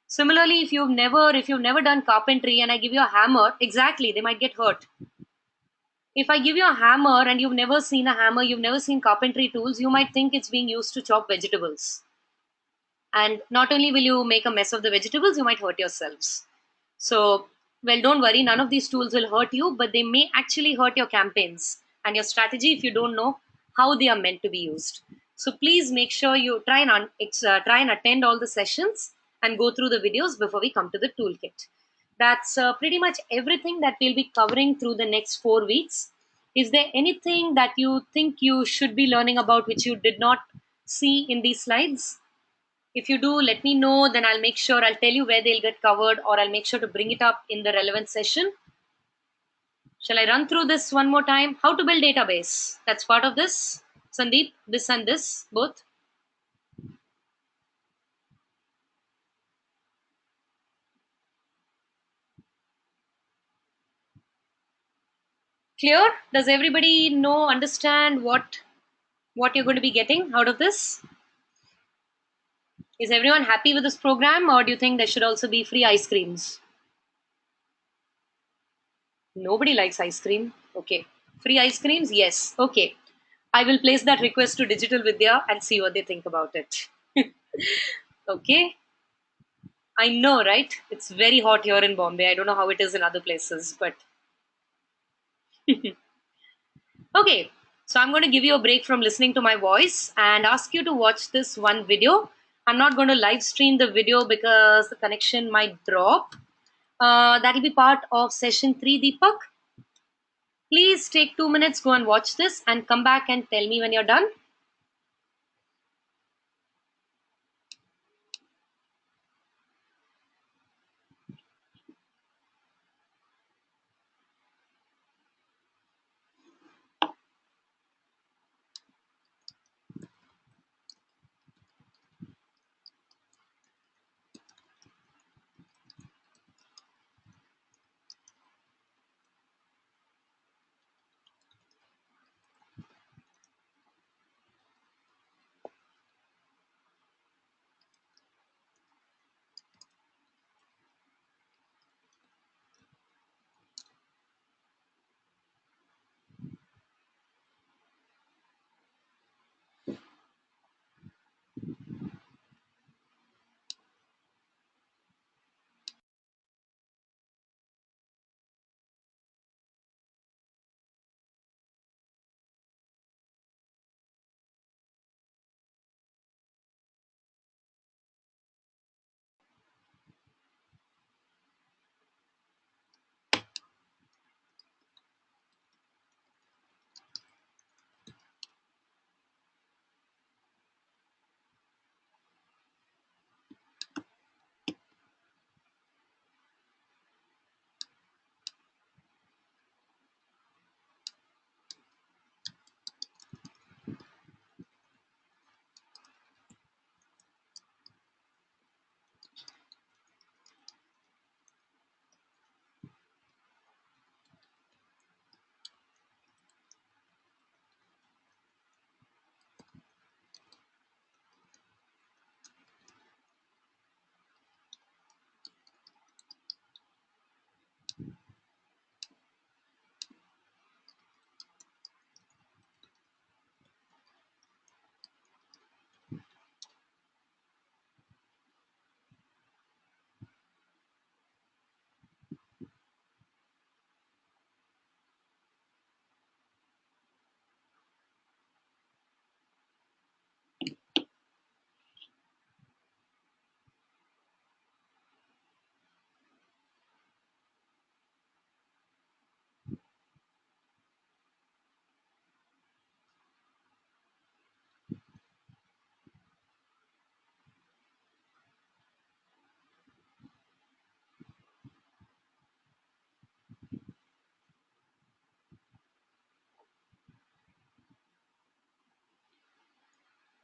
Similarly, if you've never done carpentry and I give you a hammer, exactly, they might get hurt. If I give you a hammer and you've never seen a hammer, you've never seen carpentry tools, you might think it's being used to chop vegetables. And not only will you make a mess of the vegetables, you might hurt yourselves. So, well, don't worry, none of these tools will hurt you, but they may actually hurt your campaigns and your strategy if you don't know how they are meant to be used. So, please make sure you try and attend all the sessions and go through the videos before we come to the toolkit. That's pretty much everything that we'll be covering through the next 4 weeks. Is there anything that you think you should be learning about which you did not see in these slides? If you do, let me know. Then I'll make sure I'll tell you where they'll get covered, or I'll make sure to bring it up in the relevant session. Shall I run through this one more time? How to build database. That's part of this. Sandeep, this and this, both. Clear? Does everybody know, understand what you're going to be getting out of this? Is everyone happy with this program, or do you think there should also be free ice creams? Nobody likes ice cream. Okay. Free ice creams? Yes. Okay. I will place that request to Digital Vidya and see what they think about it. Okay. I know, right? It's very hot here in Bombay. I don't know how it is in other places, but okay. So I'm going to give you a break from listening to my voice and ask you to watch this one video. I'm not going to live stream the video because the connection might drop. That'll be part of session 3, Deepak. Please take 2 minutes, go and watch this, and come back and tell me when you're done.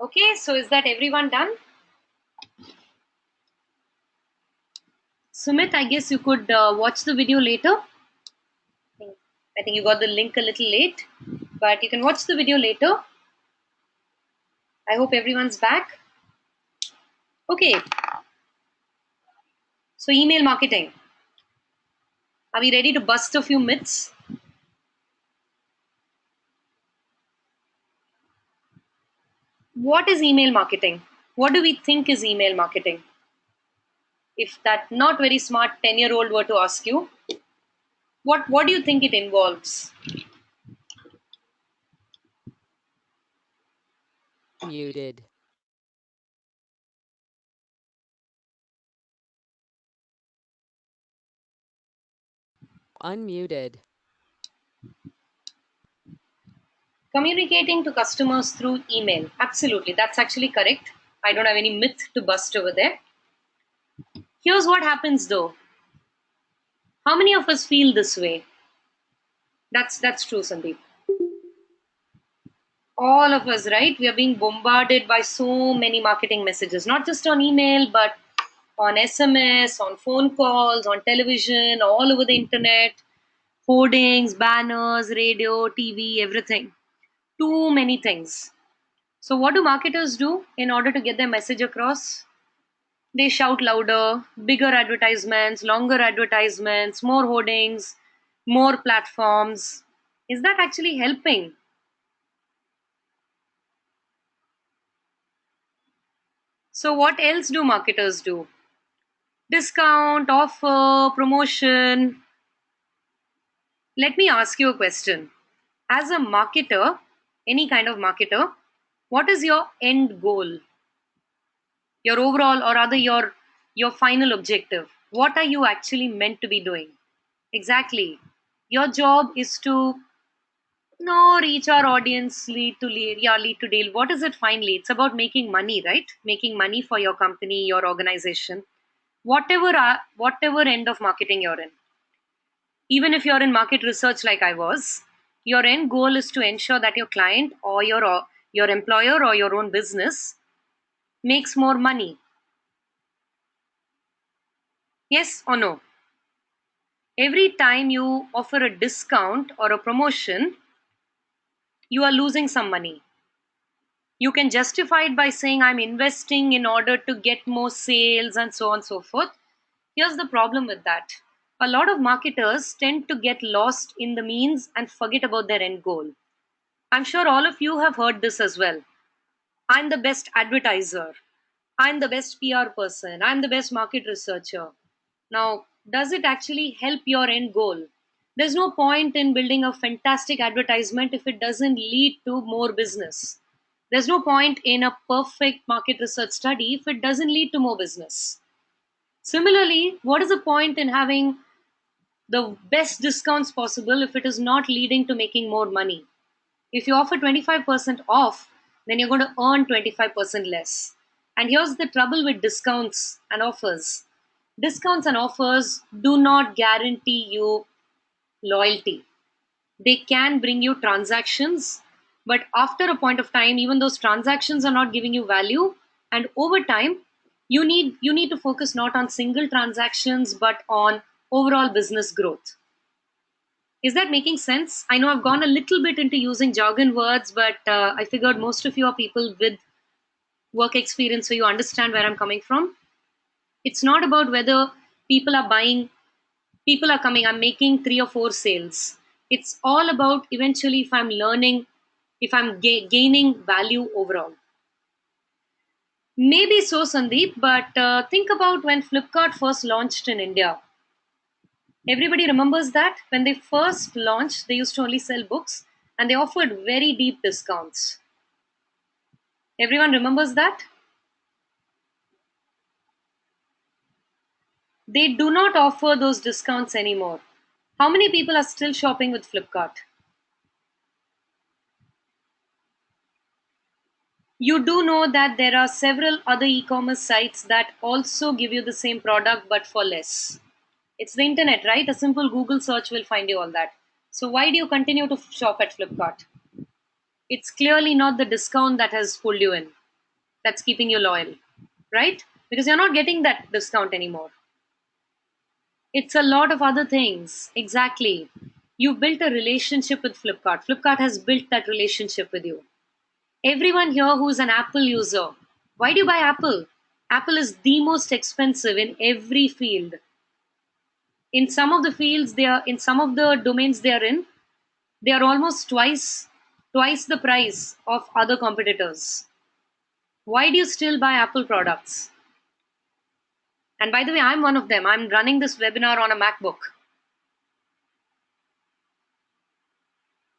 Okay, so is that everyone done? Sumit, I guess you could watch the video later. think I think you got the link a little late, but you can watch the video later. I hope everyone's back. Okay, so email marketing. Are we ready to bust a few myths? What is email marketing? What do we think is email marketing? If that not very smart 10-year-old were to ask you, what do you think it involves? Muted. Unmuted. Communicating to customers through email. Absolutely, that's actually correct. I don't have any myth to bust over there. Here's what happens though. How many of us feel this way? That's true, Sandeep. All of us, right? We are being bombarded by so many marketing messages, not just on email, but on SMS, on phone calls, on television, all over the internet, hoardings, banners, radio, TV, everything. Too many things. So, what do marketers do in order to get their message across? They shout louder, bigger advertisements, longer advertisements, more hoardings, more platforms. Is that actually helping? So, what else do marketers do? Discount, offer, promotion. Let me ask you a question. As a marketer, any kind of marketer, what is your end goal? Your overall or rather your final objective. What are you actually meant to be doing? Exactly. Your job is to no reach our audience, lead to deal. What is it finally? It's about making money, right? Making money for your company, your organization, whatever end of marketing you're in. Even if you're in market research like I was, your end goal is to ensure that your client or your employer or your own business makes more money. Yes or no? Every time you offer a discount or a promotion, you are losing some money. You can justify it by saying I'm investing in order to get more sales and so on and so forth. Here's the problem with that. A lot of marketers tend to get lost in the means and forget about their end goal. I'm sure all of you have heard this as well. I'm the best advertiser. I'm the best PR person. I'm the best market researcher. Now, does it actually help your end goal? There's no point in building a fantastic advertisement if it doesn't lead to more business. There's no point in a perfect market research study if it doesn't lead to more business. Similarly, what is the point in having the best discounts possible if it is not leading to making more money? If you offer 25% off, then you're going to earn 25% less. And here's the trouble with discounts and offers. Discounts and offers do not guarantee you loyalty. They can bring you transactions, but after a point of time, even those transactions are not giving you value. And over time, you need to focus not on single transactions but on overall business growth. Is that making sense? I know I've gone a little bit into using jargon words, but I figured most of you are people with work experience, so you understand where I'm coming from. It's not about whether people are buying, people are coming, I'm making three or four sales. It's all about eventually if I'm learning, if I'm gaining value overall. Maybe so, Sandeep, but think about when Flipkart first launched in India. Everybody remembers that when they first launched, they used to only sell books and they offered very deep discounts. Everyone remembers that? They do not offer those discounts anymore. How many people are still shopping with Flipkart? You do know that there are several other e commerce sites that also give you the same product but for less. It's the internet, right? A simple Google search will find you all that. So, why do you continue to shop at Flipkart? It's clearly not the discount that has pulled you in. that's keeping you loyal, right? Because you're not getting that discount anymore. It's a lot of other things. Exactly. You built a relationship with Flipkart. Flipkart has built that relationship with you. Everyone here who's an Apple user, why do you buy Apple? Apple is the most expensive in every field. In some of the fields they are in some of the domains they are in, they are almost twice the price of other competitors. Why do you still buy Apple products? And by the way, I'm one of them. I'm running this webinar on a MacBook.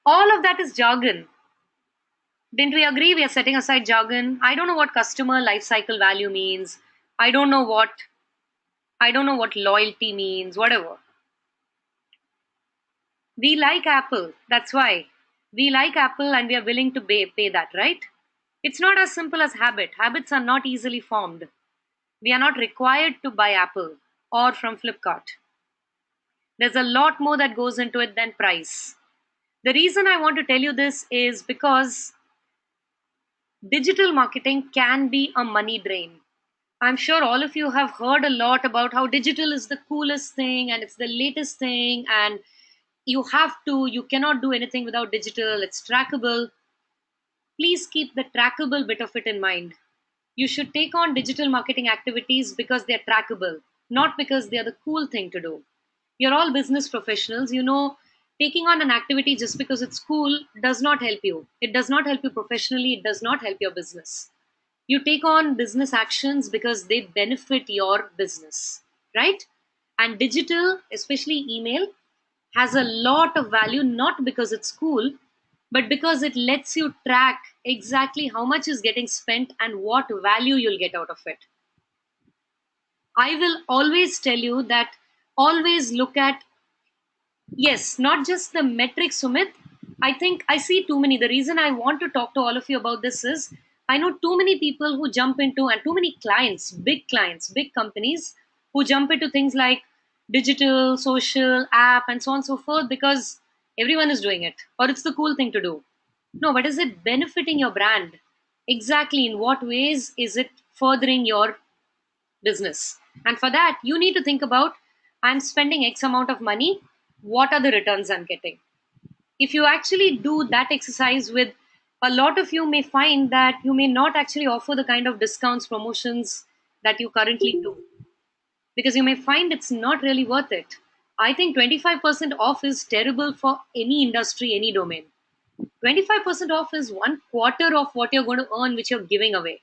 All of that is jargon. Didn't we agree we are setting aside jargon? I don't know what customer life cycle value means. I don't know what I don't know what loyalty means, whatever. We like Apple. That's why. We like Apple and we are willing to pay that, right? It's not as simple as habit. Habits are not easily formed. We are not required to buy Apple or from Flipkart. There's a lot more that goes into it than price. The reason I want to tell you this is because digital marketing can be a money drain. I'm sure all of you have heard a lot about how digital is the coolest thing and it's the latest thing, and you cannot do anything without digital, it's trackable. Please keep the trackable bit of it in mind. You should take on digital marketing activities because they're trackable, not because they're the cool thing to do. You're all business professionals. You know, taking on an activity just because it's cool does not help you. It does not help you professionally, it does not help your business. You take on business actions because they benefit your business, right? And digital, especially email, has a lot of value not because it's cool, but because it lets you track exactly how much is getting spent and what value you'll get out of it. I will always tell you that always look at, yes, not just the metrics, Sumit. I think I see too many. The reason I want to talk to all of you about this is I know too many people who jump into, and too many clients, big companies who jump into things like digital, social, app, and so on and so forth because everyone is doing it or it's the cool thing to do. No, but is it benefiting your brand? Exactly in what ways is it furthering your business? And for that, you need to think about, I'm spending X amount of money. What are the returns I'm getting? If you actually do that exercise with a lot of you, may find that you may not actually offer the kind of discounts, promotions that you currently do because you may find it's not really worth it. I think 25% off is terrible for any industry, any domain. 25% off is one quarter of what you're going to earn, which you're giving away.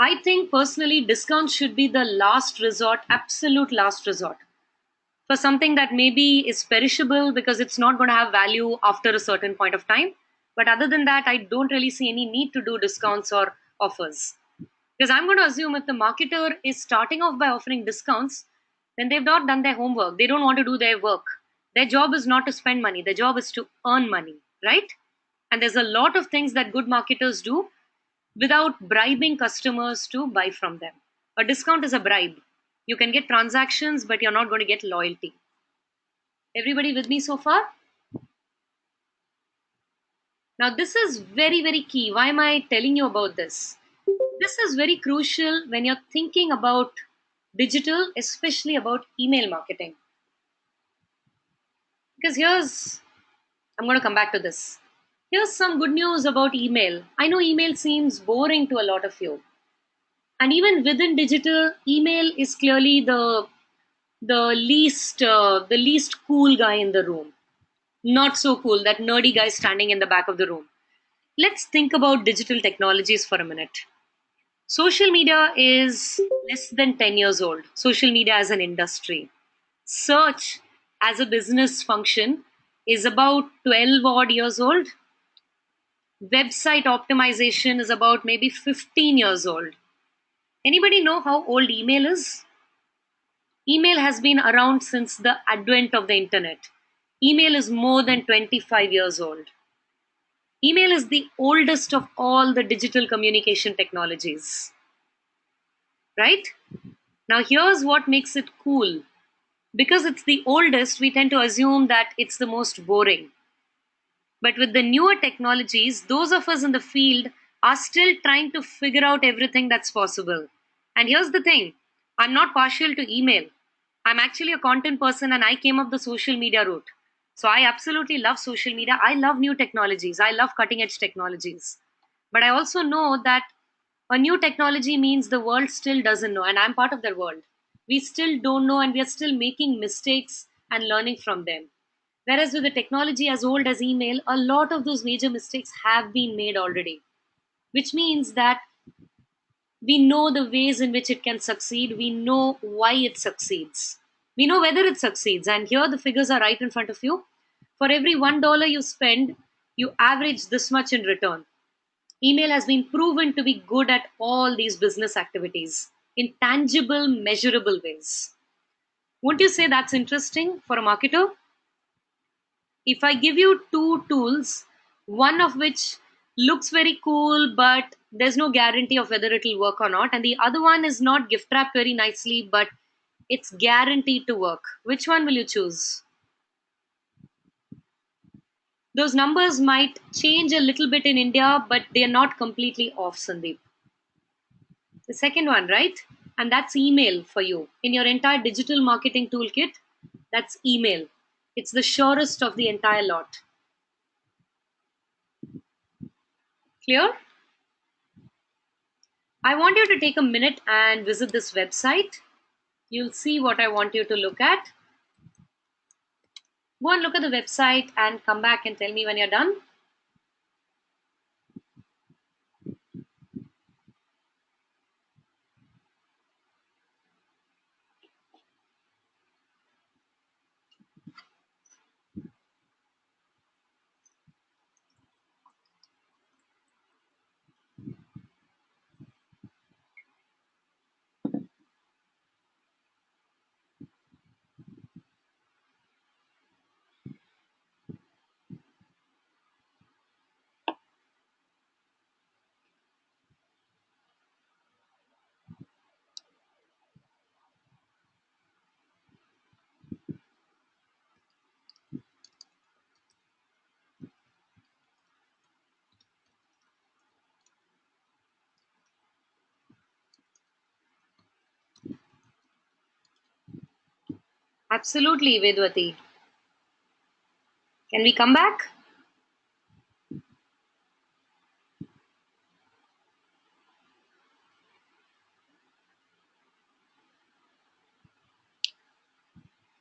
I think personally, discounts should be the last resort, absolute last resort, for something that maybe is perishable because it's not going to have value after a certain point of time. But other than that, I don't really see any need to do discounts or offers. Because I'm going to assume if the marketer is starting off by offering discounts, then they've not done their homework. They don't want to do their work. Their job is not to spend money, their job is to earn money, right? And there's a lot of things that good marketers do without bribing customers to buy from them. A discount is a bribe. You can get transactions, but you're not going to get loyalty. Everybody with me so far? Now, this is very, very key. Why am I telling you about this? This is very crucial when you're thinking about digital, especially about email marketing. Because I'm going to come back to this. Here's some good news about email. I know email seems boring to a lot of you. And even within digital, email is clearly the least cool guy in the room. Not so cool, that nerdy guy standing in the back of the room. Let's think about digital technologies for a minute. Social media is less than 10 years old. Social media as an industry. Search as a business function is about 12 odd years old. Website optimization is about maybe 15 years old. Anybody know how old email is? Email has been around since the advent of the internet. Email is more than 25 years old. Email is the oldest of all the digital communication technologies. Right? Now, here's what makes it cool. Because it's the oldest, we tend to assume that it's the most boring. But with the newer technologies, those of us in the field are still trying to figure out everything that's possible. And here's the thing, I'm not partial to email. I'm actually a content person and I came up the social media route. So I absolutely love social media. I love new technologies. I love cutting edge technologies. But I also know that a new technology means the world still doesn't know, and I'm part of that world. We still don't know, and we are still making mistakes and learning from them. Whereas with the technology as old as email, a lot of those major mistakes have been made already, which means that we know the ways in which it can succeed, we know why it succeeds, we know whether it succeeds, and here the figures are right in front of you. For every $1 you spend, you average this much in return. Email has been proven to be good at all these business activities in tangible, measurable ways. Won't you say that's interesting for a marketer? If I give you two tools, one of which looks very cool, but there's no guarantee of whether it'll work or not, and the other one is not gift wrapped very nicely, but it's guaranteed to work, which one will you choose? Those numbers might change a little bit in India, but they're not completely off, Sandeep. The second one, right? And that's email for you. In your entire digital marketing toolkit, that's email. It's the surest of the entire lot. Clear? I want you to take a minute and visit this website. You'll see what I want you to look at. Go and look at the website and come back and tell me when you're done. Absolutely, Vedwati. Can we come back?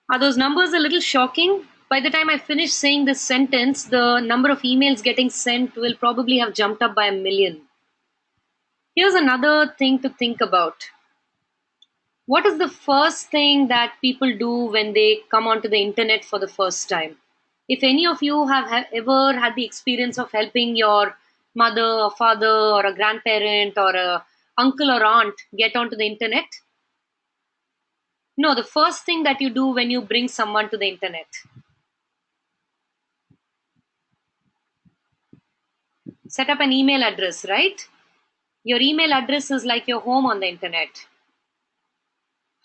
Are those numbers a little shocking? By the time I finish saying this sentence, the number of emails getting sent will probably have jumped up by a million. Here's another thing to think about. What is the first thing that people do when they come onto the internet for the first time? If any of you have ever had the experience of helping your mother or father or a grandparent or a uncle or aunt get onto the internet, no, the first thing that you do when you bring someone to the internet, set up an email address, right? Your email address is like your home on the internet.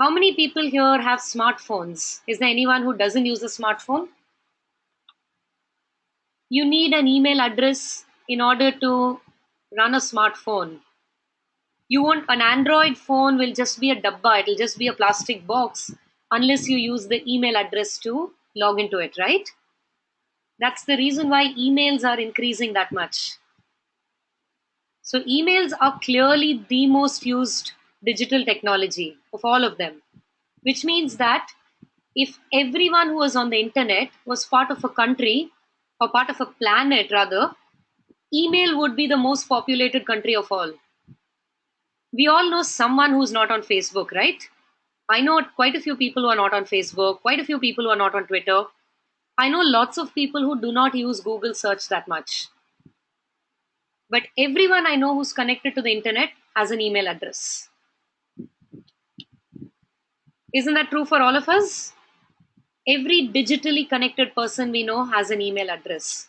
How many people here have smartphones? Is there anyone who doesn't use a smartphone? You need an email address in order to run a smartphone. You won't, an Android phone will just be a dabba, it'll just be a plastic box unless you use the email address to log into it, right? That's the reason why emails are increasing that much. So, emails are clearly the most used digital technology of all of them, which means that if everyone who was on the internet was part of a country or part of a planet rather, email would be the most populated country of all. We all know someone who's not on Facebook, right? I know quite a few people who are not on Facebook, quite a few people who are not on Twitter. I know lots of people who do not use Google search that much. But everyone I know who's connected to the internet has an email address. Isn't that true for all of us? Every digitally connected person we know has an email address,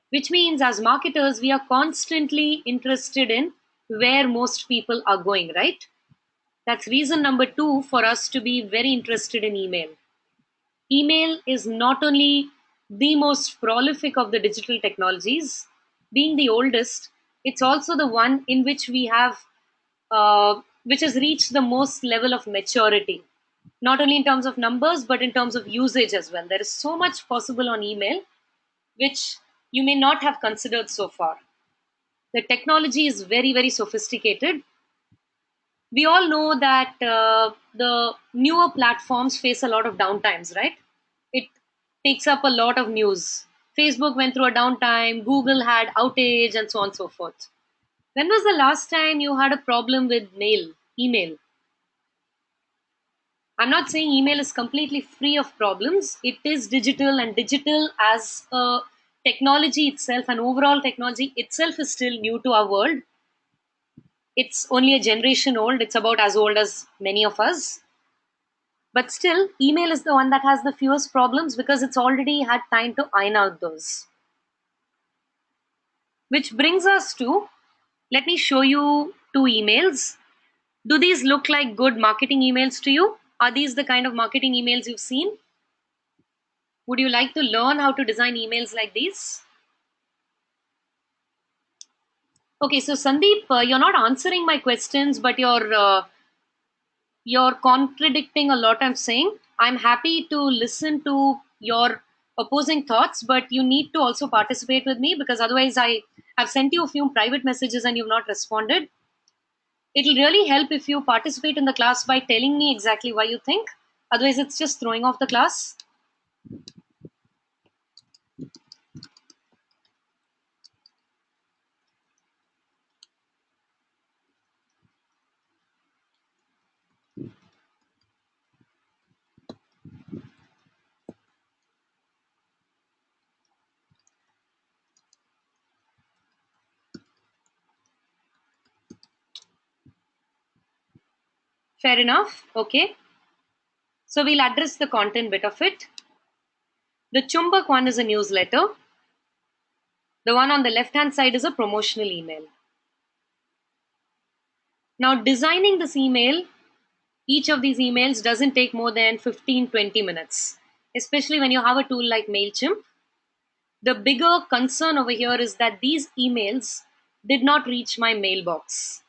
which means as marketers, we are constantly interested in where most people are going, right? That's reason number two for us to be very interested in email. Email is not only the most prolific of the digital technologies, being the oldest, It's also the one in which which has reached the most level of maturity, not only in terms of numbers, but in terms of usage as well. There is so much possible on email, which you may not have considered so far. The technology is very, very sophisticated. We all know that the newer platforms face a lot of downtimes, right? It takes up a lot of news. Facebook went through a downtime, Google had outage, and so on and so forth. When was the last time you had a problem with email? I'm not saying email is completely free of problems. It is digital, and digital as a technology itself, and overall technology itself, is still new to our world. It's only a generation old, it's about as old as many of us. But still, email is the one that has the fewest problems because it's already had time to iron out those. Which brings us to, let me show you two emails. Do these look like good marketing emails to you? Are these the kind of marketing emails you've seen? Would you like to learn how to design emails like these? Okay, so Sandeep, you're not answering my questions, but you're contradicting a lot. I'm saying I'm happy to listen to your opposing thoughts, but you need to also participate with me because otherwise I have sent you a few private messages and you've not responded. It'll really help if you participate in the class by telling me exactly why you think. Otherwise, it's just throwing off the class. Fair enough. Okay. So we'll address the content bit of it. The Chumbak one is a newsletter. The one on the left hand side is a promotional email. Now, designing this email, each of these emails doesn't take more than 15-20 minutes, especially when you have a tool like MailChimp. The bigger concern over here is that these emails did not reach my mailbox.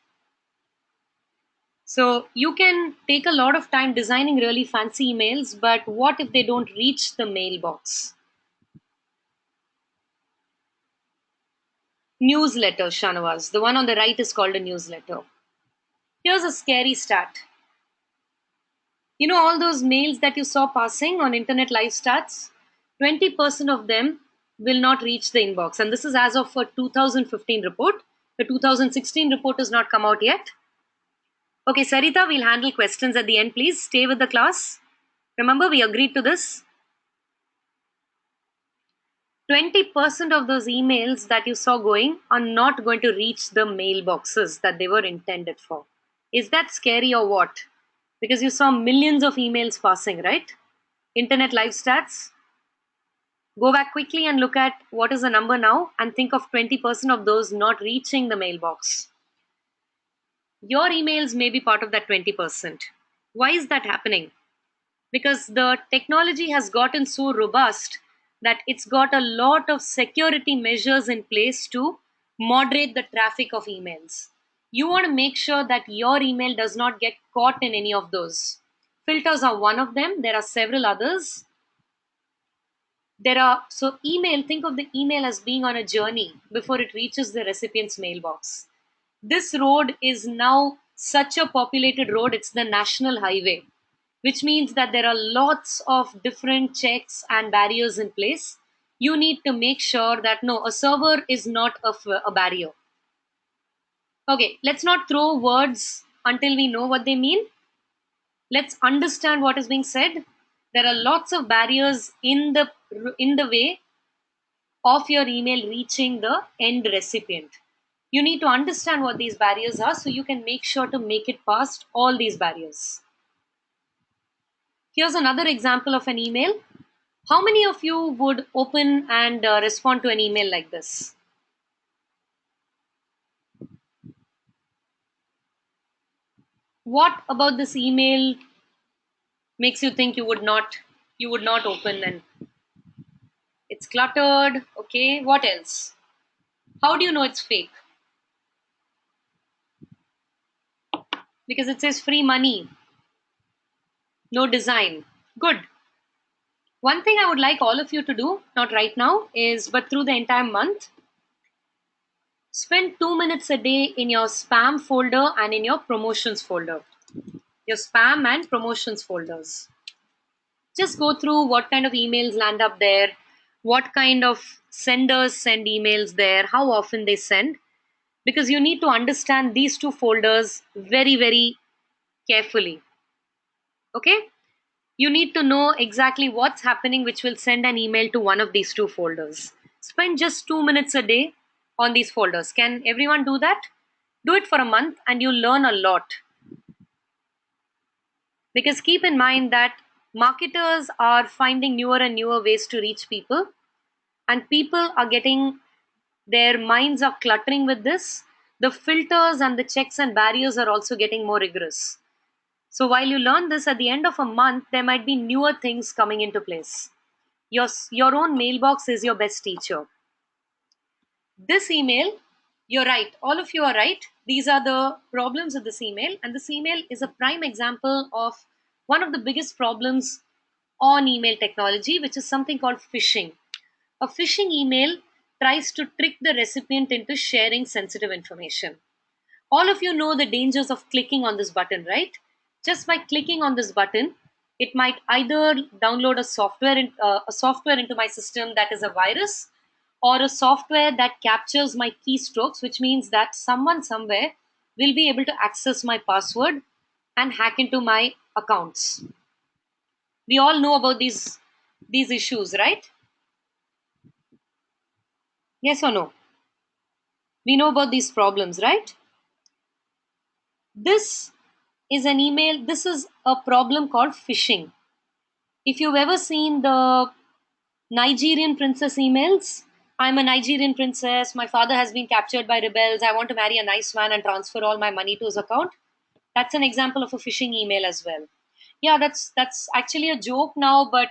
So you can take a lot of time designing really fancy emails, but what if they don't reach the mailbox? Newsletter, Shanavas. The one on the right is called a newsletter. Here's a scary stat. You know all those mails that you saw passing on internet live stats? 20% of them will not reach the inbox. And this is as of a 2015 report. The 2016 report has not come out yet. Okay, Sarita, we'll handle questions at the end. Please stay with the class. Remember, we agreed to this. 20% of those emails that you saw going are not going to reach the mailboxes that they were intended for. Is that scary or what? Because you saw millions of emails passing, right? Internet live stats. Go back quickly and look at what is the number now and think of 20% of those not reaching the mailbox. Your emails may be part of that 20%. Why is that happening? Because the technology has gotten so robust that it's got a lot of security measures in place to moderate the traffic of emails. You want to make sure that your email does not get caught in any of those. Filters are one of them, there are several others. So email, think of the email as being on a journey before it reaches the recipient's mailbox. This road is now such a populated road, it's the national highway, which means that there are lots of different checks and barriers in place. You need to make sure that no, a server is not a barrier. Okay, let's not throw words until we know what they mean. Let's understand what is being said. There are lots of barriers in the way of your email reaching the end recipient. You need to understand what these barriers are so you can make sure to make it past all these barriers. Here's another example of an email. How many of you would open and respond to an email like this? What about this email makes you think you would not open, and it's cluttered? Okay, what else? How do you know it's fake? because it says free money, no design. Good. One thing I would like all of you to do, not right now, is but through the entire month, spend 2 minutes a day in your spam folder and in your promotions folder. Your spam and promotions folders. Just go through what kind of emails land up there, what kind of senders send emails there, how often they send, because you need to understand these two folders very, very carefully. Okay? You need to know exactly what's happening, which will send an email to one of these two folders. Spend just 2 minutes a day on these folders. Can everyone do that? Do it for a month and you'll learn a lot. Because keep in mind that marketers are finding newer and newer ways to reach people, and people are getting their minds are cluttering with this. The filters and the checks and barriers are also getting more rigorous. So while you learn this, at the end of a month, there might be newer things coming into place. Your own mailbox is your best teacher. This email, you're right. All of you are right. These are the problems with this email. And this email is a prime example of one of the biggest problems on email technology, which is something called phishing. A phishing email tries to trick the recipient into sharing sensitive information. All of you know the dangers of clicking on this button, right? Just by clicking on this button, it might either download a software into my system that is a virus, or a software that captures my keystrokes, which means that someone somewhere will be able to access my password and hack into my accounts. We all know about these issues, right? Yes or no? We know about these problems, right? This this is a problem called phishing. If you've ever seen the Nigerian princess emails, I'm a Nigerian princess, my father has been captured by rebels, I want to marry a nice man and transfer all my money to his account. That's an example of a phishing email as well. Yeah, that's actually a joke now, but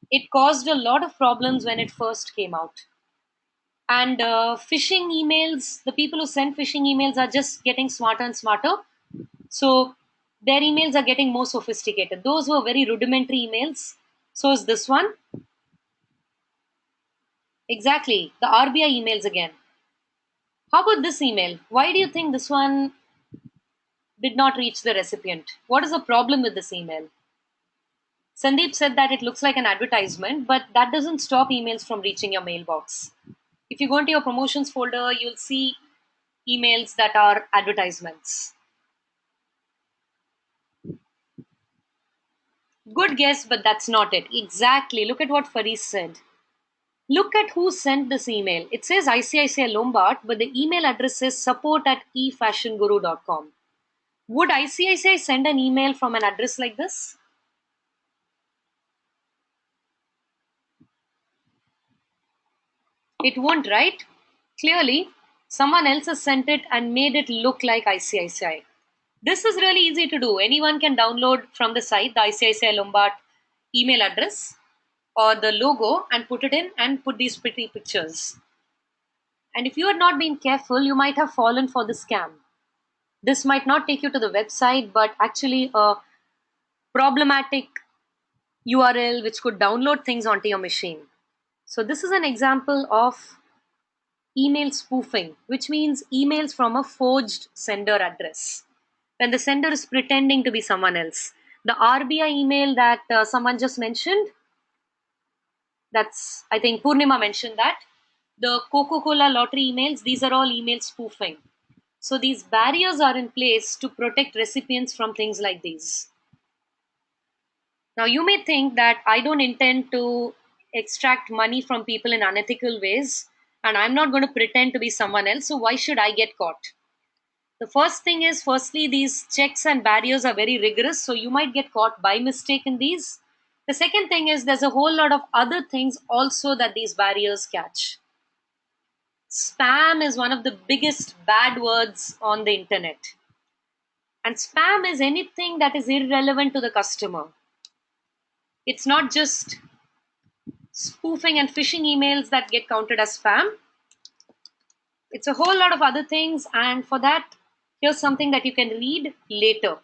it caused a lot of problems when it first came out. And phishing emails, the people who send phishing emails are just getting smarter and smarter. So their emails are getting more sophisticated. Those were very rudimentary emails. So is this one. Exactly. The RBI emails again. How about this email? Why do you think this one did not reach the recipient? What is the problem with this email? Sandeep said that it looks like an advertisement, but that doesn't stop emails from reaching your mailbox. If you go into your promotions folder, you'll see emails that are advertisements. Good guess, but that's not it. Exactly. Look at what Faris said. Look at who sent this email. It says ICICI Lombard, but the email address says support@efashionguru.com. Would ICICI send an email from an address like this? It won't, right? Clearly, someone else has sent it and made it look like ICICI. This is really easy to do. Anyone can download from the site the ICICI Lombard email address or the logo and put it in and put these pretty pictures. And if you had not been careful, you might have fallen for the scam. This might not take you to the website, but actually a problematic URL which could download things onto your machine. So, this is an example of email spoofing, which means emails from a forged sender address. When the sender is pretending to be someone else. The RBI email that someone just mentioned, that's, I think Purnima mentioned that. The Coca Cola lottery emails, these are all email spoofing. So, these barriers are in place to protect recipients from things like these. Now, you may think that I don't intend to extract money from people in unethical ways, and I'm not going to pretend to be someone else, so why should I get caught? The first thing is, firstly, these checks and barriers are very rigorous, so you might get caught by mistake in these. The second thing is, there's a whole lot of other things also that these barriers catch. Spam is one of the biggest bad words on the internet. And spam is anything that is irrelevant to the customer. It's not just spoofing and phishing emails that get counted as spam. It's a whole lot of other things, and for that, Here's something that you can read later.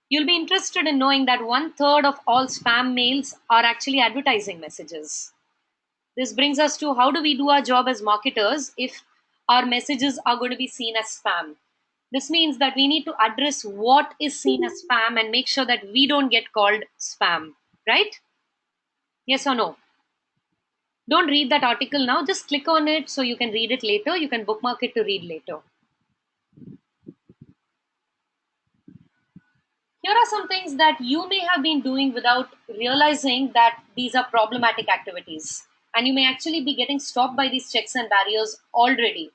You'll be interested in knowing that one third of all spam mails are actually advertising messages. This brings us to how do we do our job as marketers if our messages are going to be seen as spam? This means that we need to address what is seen as spam and make sure that we don't get called spam, right? Yes or no? Don't read that article now, just click on it so you can read it later. You can bookmark it to read later. Here are some things that you may have been doing without realizing that these are problematic activities. And you may actually be getting stopped by these checks and barriers already.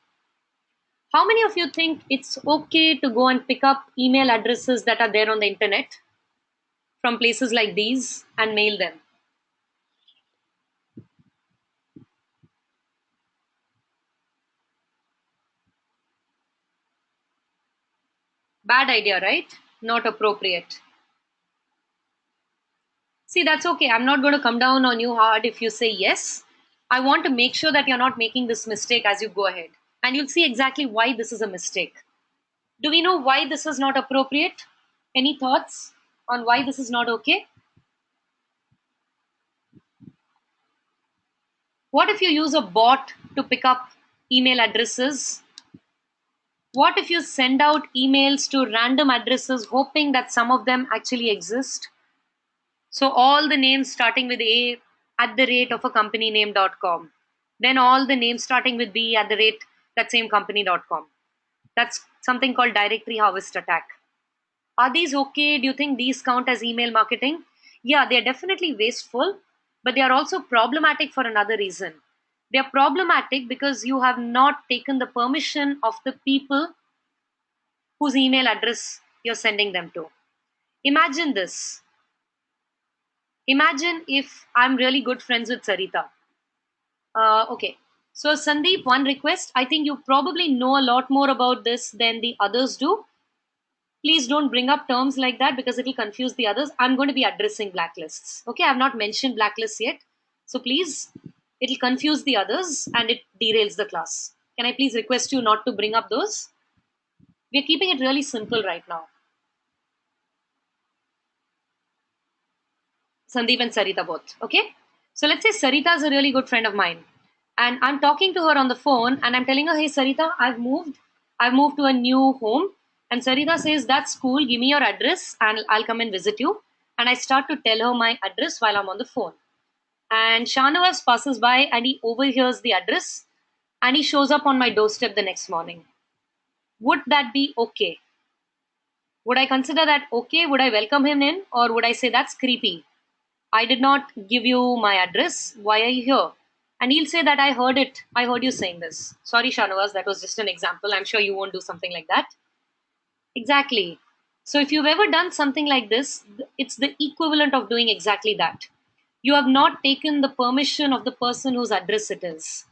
How many of you think it's okay to go and pick up email addresses that are there on the internet from places like these and mail them? Bad idea, right? Not appropriate. See, that's okay. I'm not going to come down on you hard if you say yes. I want to make sure that you're not making this mistake as you go ahead. And you'll see exactly why this is a mistake. Do we know why this is not appropriate? Any thoughts on why this is not okay? What if you use a bot to pick up email addresses? What if you send out emails to random addresses hoping that some of them actually exist? So all the names starting with A at the rate of a company name.com. Then all the names starting with B at the rate that same company.com. That's something called directory harvest attack. Are these okay? Do you think these count as email marketing? Yeah, they're definitely wasteful, but they are also problematic for another reason. They are problematic because you have not taken the permission of the people whose email address you're sending them to. Imagine this. Imagine if I'm really good friends with Sarita. Okay. So, Sandeep, one request. I think you probably know a lot more about this than the others do. Please don't bring up terms like that because it'll confuse the others. I'm going to be addressing blacklists. Okay, I've not mentioned blacklists yet. So please, it'll confuse the others and it derails the class. Can I please request you not to bring up those? We're keeping it really simple right now. Sandeep and Sarita both. Okay? So let's say Sarita is a really good friend of mine. And I'm talking to her on the phone and I'm telling her, hey Sarita, I've moved. I've moved to a new home. And Sarita says, that's cool, give me your address and I'll come and visit you. And I start to tell her my address while I'm on the phone. And Shanavas passes by and he overhears the address and he shows up on my doorstep the next morning. Would that be okay? Would I consider that okay? Would I welcome him in? Or would I say that's creepy? I did not give you my address. Why are you here? And he'll say that I heard it. I heard you saying this. Sorry, Shanavas, that was just an example. I'm sure you won't do something like that. Exactly. So if you've ever done something like this, it's the equivalent of doing exactly that. You have not taken the permission of the person whose address it is.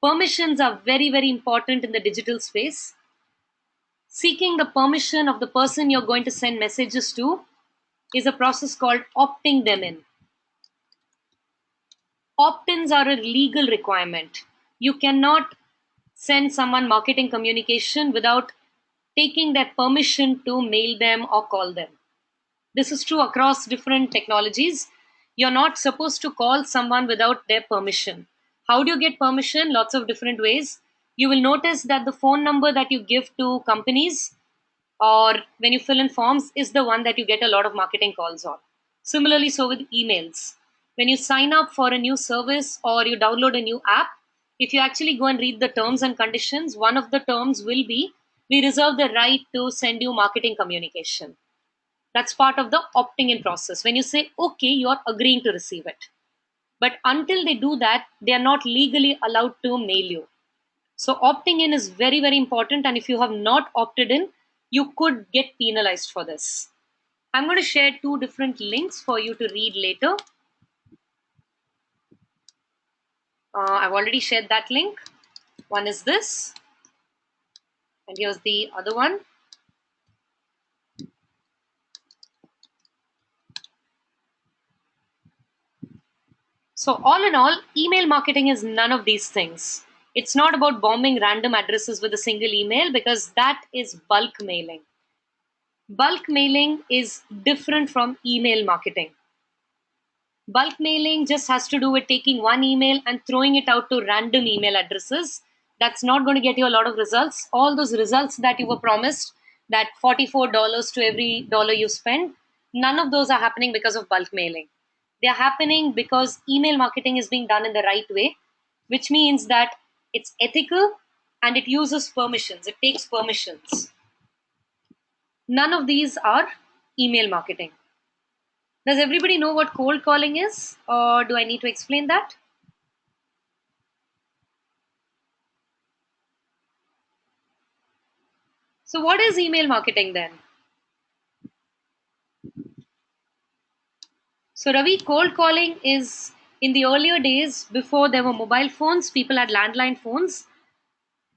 Permissions are very, very important in the digital space. Seeking the permission of the person you're going to send messages to is a process called opting them in. Opt-ins are a legal requirement. You cannot send someone marketing communication without taking their permission to mail them or call them. This is true across different technologies. You're not supposed to call someone without their permission. How do you get permission? Lots of different ways. You will notice that the phone number that you give to companies or when you fill in forms is the one that you get a lot of marketing calls on. Similarly, so with emails. When you sign up for a new service or you download a new app, if you actually go and read the terms and conditions, one of the terms will be we reserve the right to send you marketing communication. That's part of the opting in process. When you say okay, you're agreeing to receive it. But until they do that, they are not legally allowed to mail you. So opting in is very, very important. And if you have not opted in, you could get penalized for this. I'm going to share two different links for you to read later. I've already shared that link. One is this, and here's the other one. So, all in all, email marketing is none of these things. It's not about bombing random addresses with a single email because that is bulk mailing. Bulk mailing is different from email marketing. Bulk mailing just has to do with taking one email and throwing it out to random email addresses. That's not going to get you a lot of results. All those results that you were promised, that $44 to every dollar you spend, none of those are happening because of bulk mailing. They are happening because email marketing is being done in the right way, which means that it's ethical and it uses permissions, it takes permissions. None of these are email marketing. Does everybody know what cold calling is, or do I need to explain that? So, what is email marketing then? So, Ravi, cold calling is in the earlier days before there were mobile phones, people had landline phones.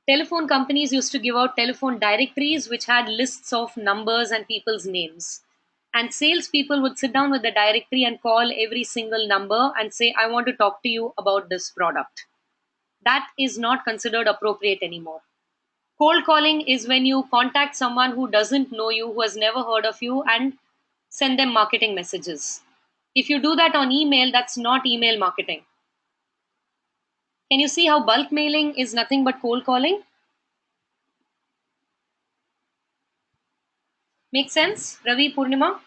Telephone companies used to give out telephone directories which had lists of numbers and people's names. And salespeople would sit down with the directory and call every single number and say, I want to talk to you about this product. That is not considered appropriate anymore. Cold calling is when you contact someone who doesn't know you, who has never heard of you, and send them marketing messages. If you do that on email, that's not email marketing. Can you see how bulk mailing is nothing but cold calling? Make sense, Ravi, Purnima?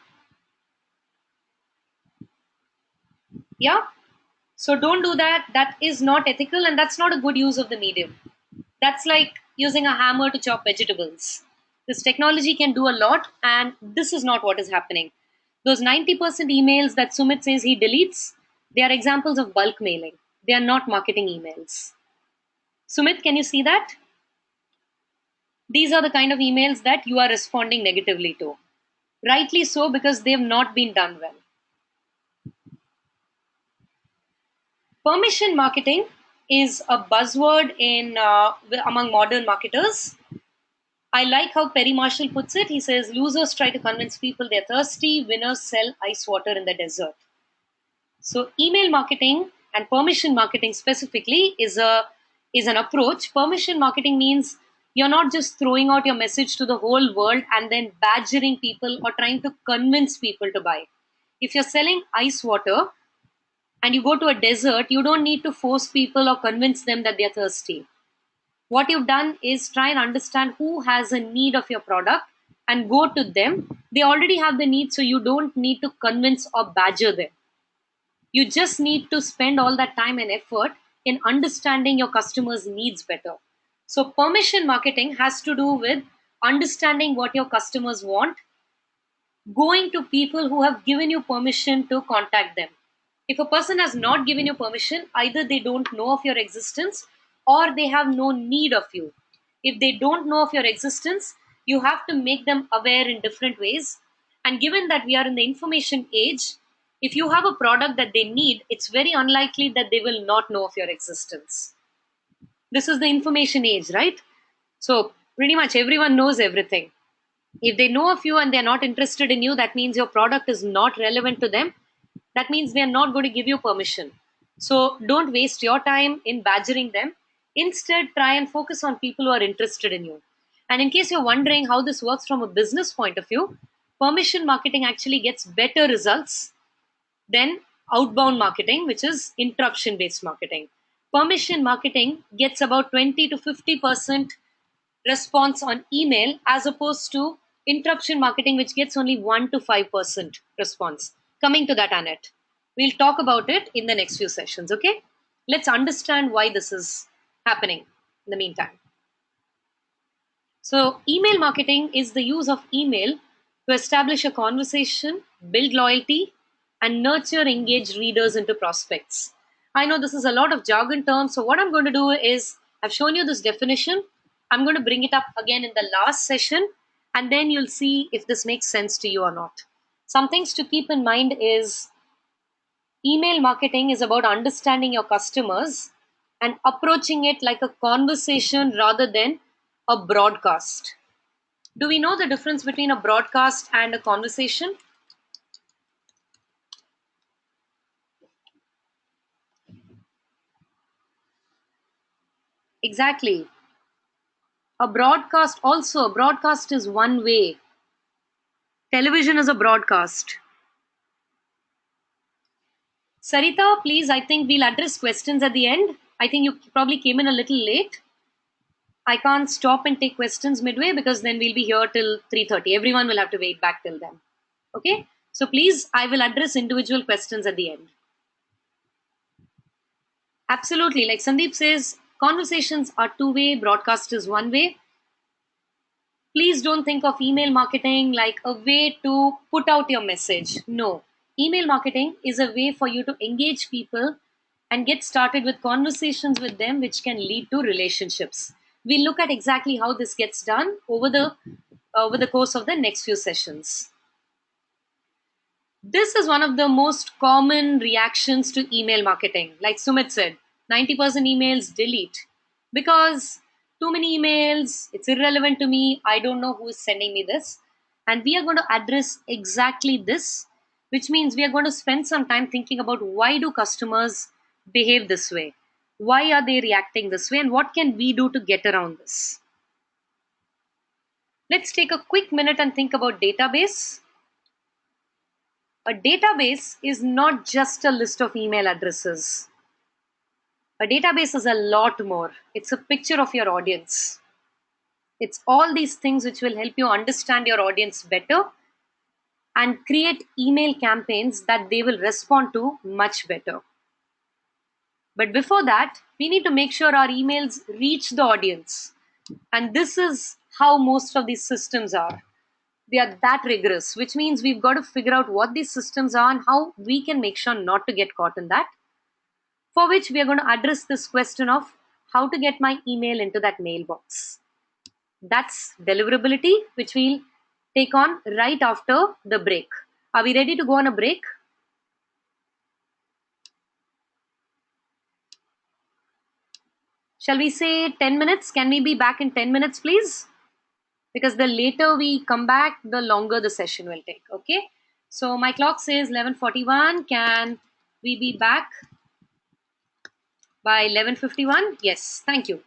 Yeah? So don't do that. That is not ethical and that's not a good use of the medium. That's like using a hammer to chop vegetables. This technology can do a lot, and this is not what is happening. Those 90% emails that Sumit says he deletes, they are examples of bulk mailing. They are not marketing emails. Sumit, can you see that? These are the kind of emails that you are responding negatively to. Rightly so, because they have not been done well. Permission marketing is a buzzword in among modern marketers. I like how Perry Marshall puts it. He says, losers try to convince people they're thirsty, winners sell ice water in the desert. So, email marketing and permission marketing specifically is an approach. Permission marketing means you're not just throwing out your message to the whole world and then badgering people or trying to convince people to buy. If you're selling ice water and you go to a desert, you don't need to force people or convince them that they're thirsty. What you've done is try and understand who has a need of your product and go to them. They already have the need, so you don't need to convince or badger them. You just need to spend all that time and effort in understanding your customers' needs better. So, permission marketing has to do with understanding what your customers want, going to people who have given you permission to contact them. If a person has not given you permission, either they don't know of your existence or they have no need of you. If they don't know of your existence, you have to make them aware in different ways. And given that we are in the information age, if you have a product that they need, it's very unlikely that they will not know of your existence. This is the information age, right? So, pretty much everyone knows everything. If they know of you and they're not interested in you, that means your product is not relevant to them. That means they're not going to give you permission. So don't waste your time in badgering them. Instead, try and focus on people who are interested in you. And in case you're wondering how this works from a business point of view, permission marketing actually gets better results than outbound marketing, which is interruption based marketing. Permission marketing gets about 20 to 50% response on email as opposed to interruption marketing, which gets only 1 to 5% response. Coming to that, Annette, we'll talk about it in the next few sessions. Okay, let's understand why this is happening in the meantime. So, email marketing is the use of email to establish a conversation, build loyalty, and nurture engaged readers into prospects. I know this is a lot of jargon terms, so what I'm going to do is I've shown you this definition. I'm going to bring it up again in the last session, and then you'll see if this makes sense to you or not. Some things to keep in mind is email marketing is about understanding your customers and approaching it like a conversation rather than a broadcast. Do we know the difference between a broadcast and a conversation? Exactly. A broadcast is one way. Television is a broadcast. Sarita, please, I think we'll address questions at the end. I think you probably came in a little late. I can't stop and take questions midway because then we'll be here till 3:30. Everyone will have to wait back till then. Okay? So please, I will address individual questions at the end. Absolutely. Like Sandeep says, conversations are two-way, broadcast is one way. Please don't think of email marketing like a way to put out your message. No. Email marketing is a way for you to engage people and get started with conversations with them, which can lead to relationships. We'll look at exactly how this gets done over the course of the next few sessions. This is one of the most common reactions to email marketing. Like Sumit said, 90% emails delete because too many emails, it's irrelevant to me, I don't know who is sending me this. And we are going to address exactly this, which means we are going to spend some time thinking about why do customers behave this way? Why are they reacting this way? And what can we do to get around this? Let's take a quick minute and think about database. A database is not just a list of email addresses. A database is a lot more. It's a picture of your audience. It's all these things which will help you understand your audience better and create email campaigns that they will respond to much better. But before that, we need to make sure our emails reach the audience. And this is how most of these systems are. They are that rigorous, which means we've got to figure out what these systems are and how we can make sure not to get caught in that. For which we are going to address this question of how to get my email into that mailbox. That's deliverability, which we'll take on right after the break. Are we ready to go on a break? Shall we say 10 minutes? Can we be back in 10 minutes, please? Because the later we come back, the longer the session will take. Okay. So my clock says 11:41. Can we be back by 11:51? Yes. Thank you.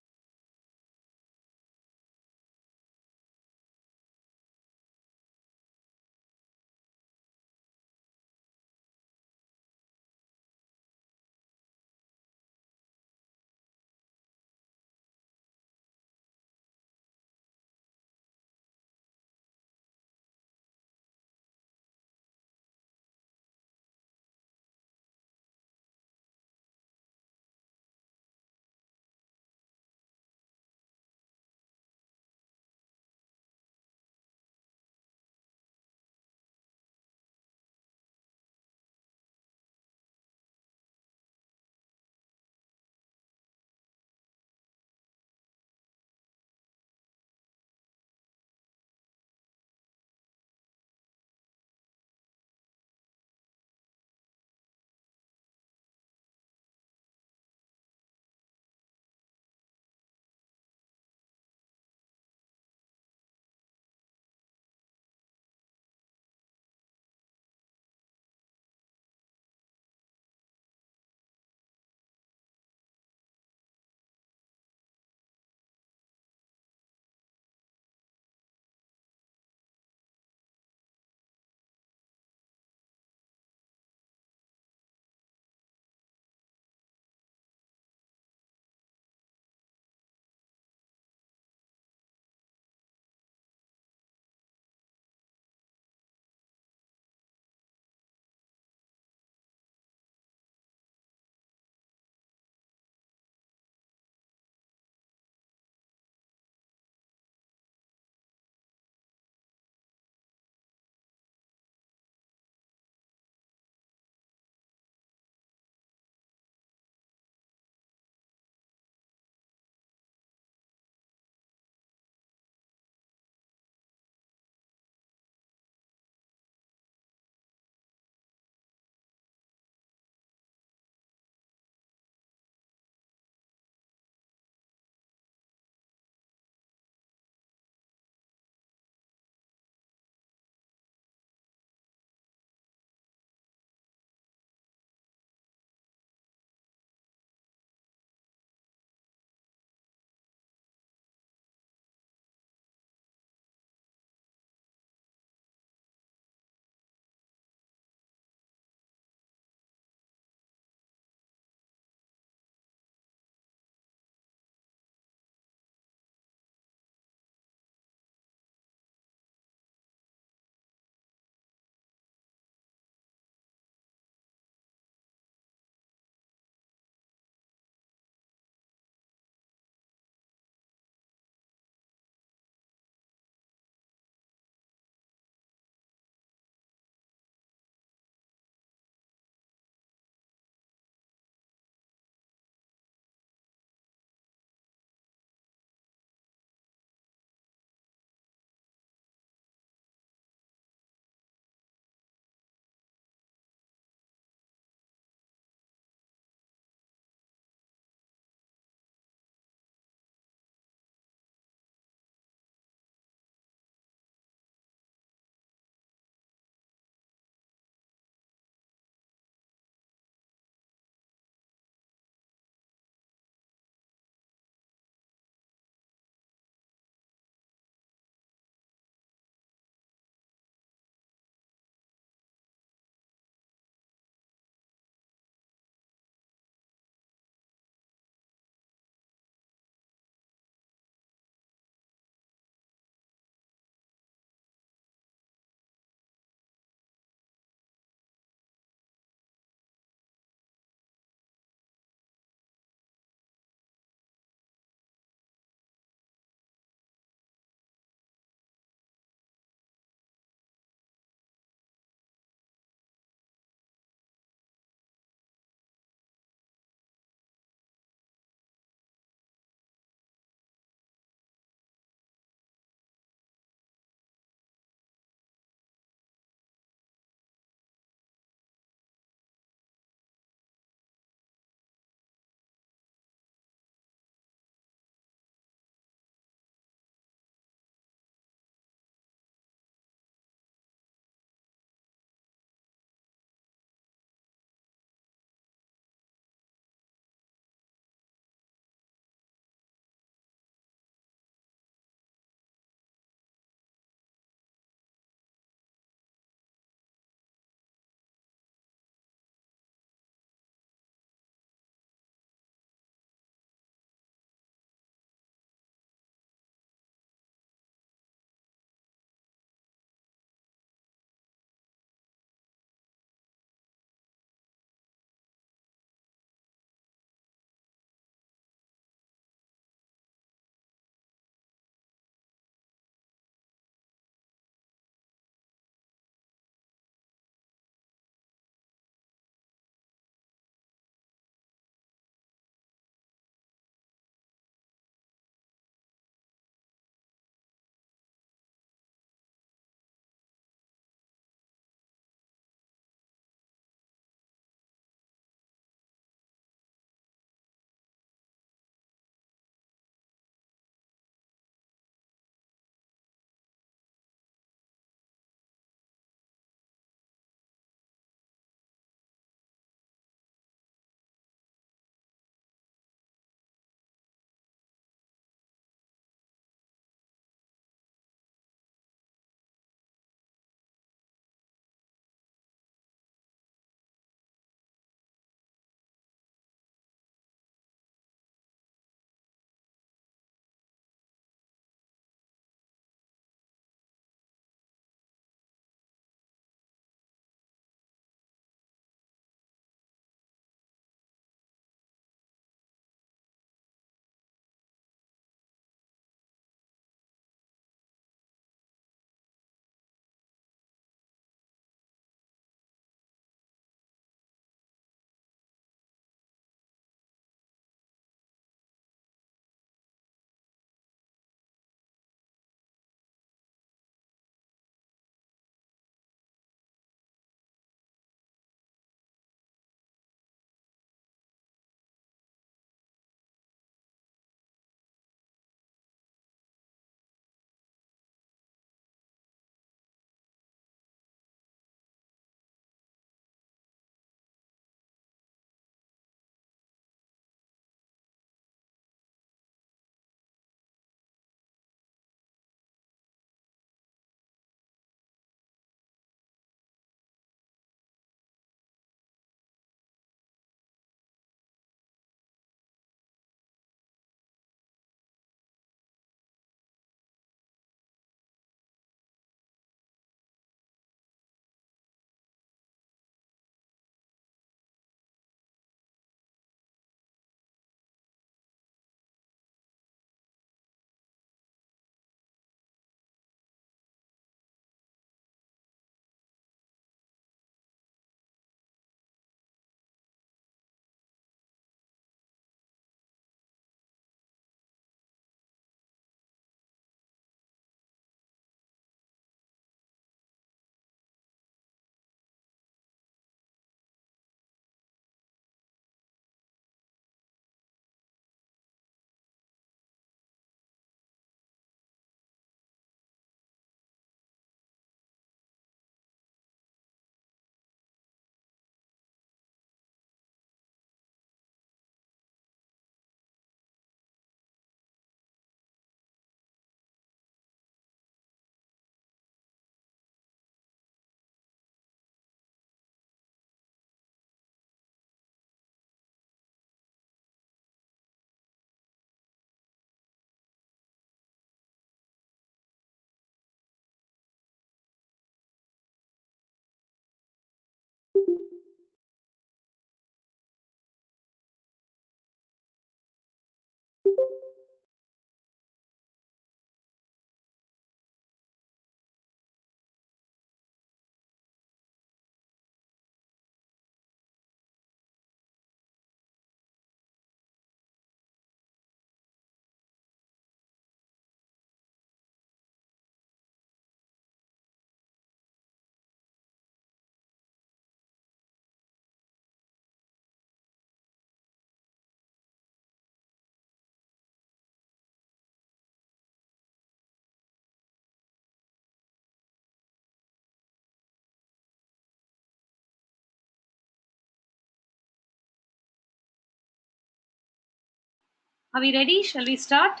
Are we ready? Shall we start?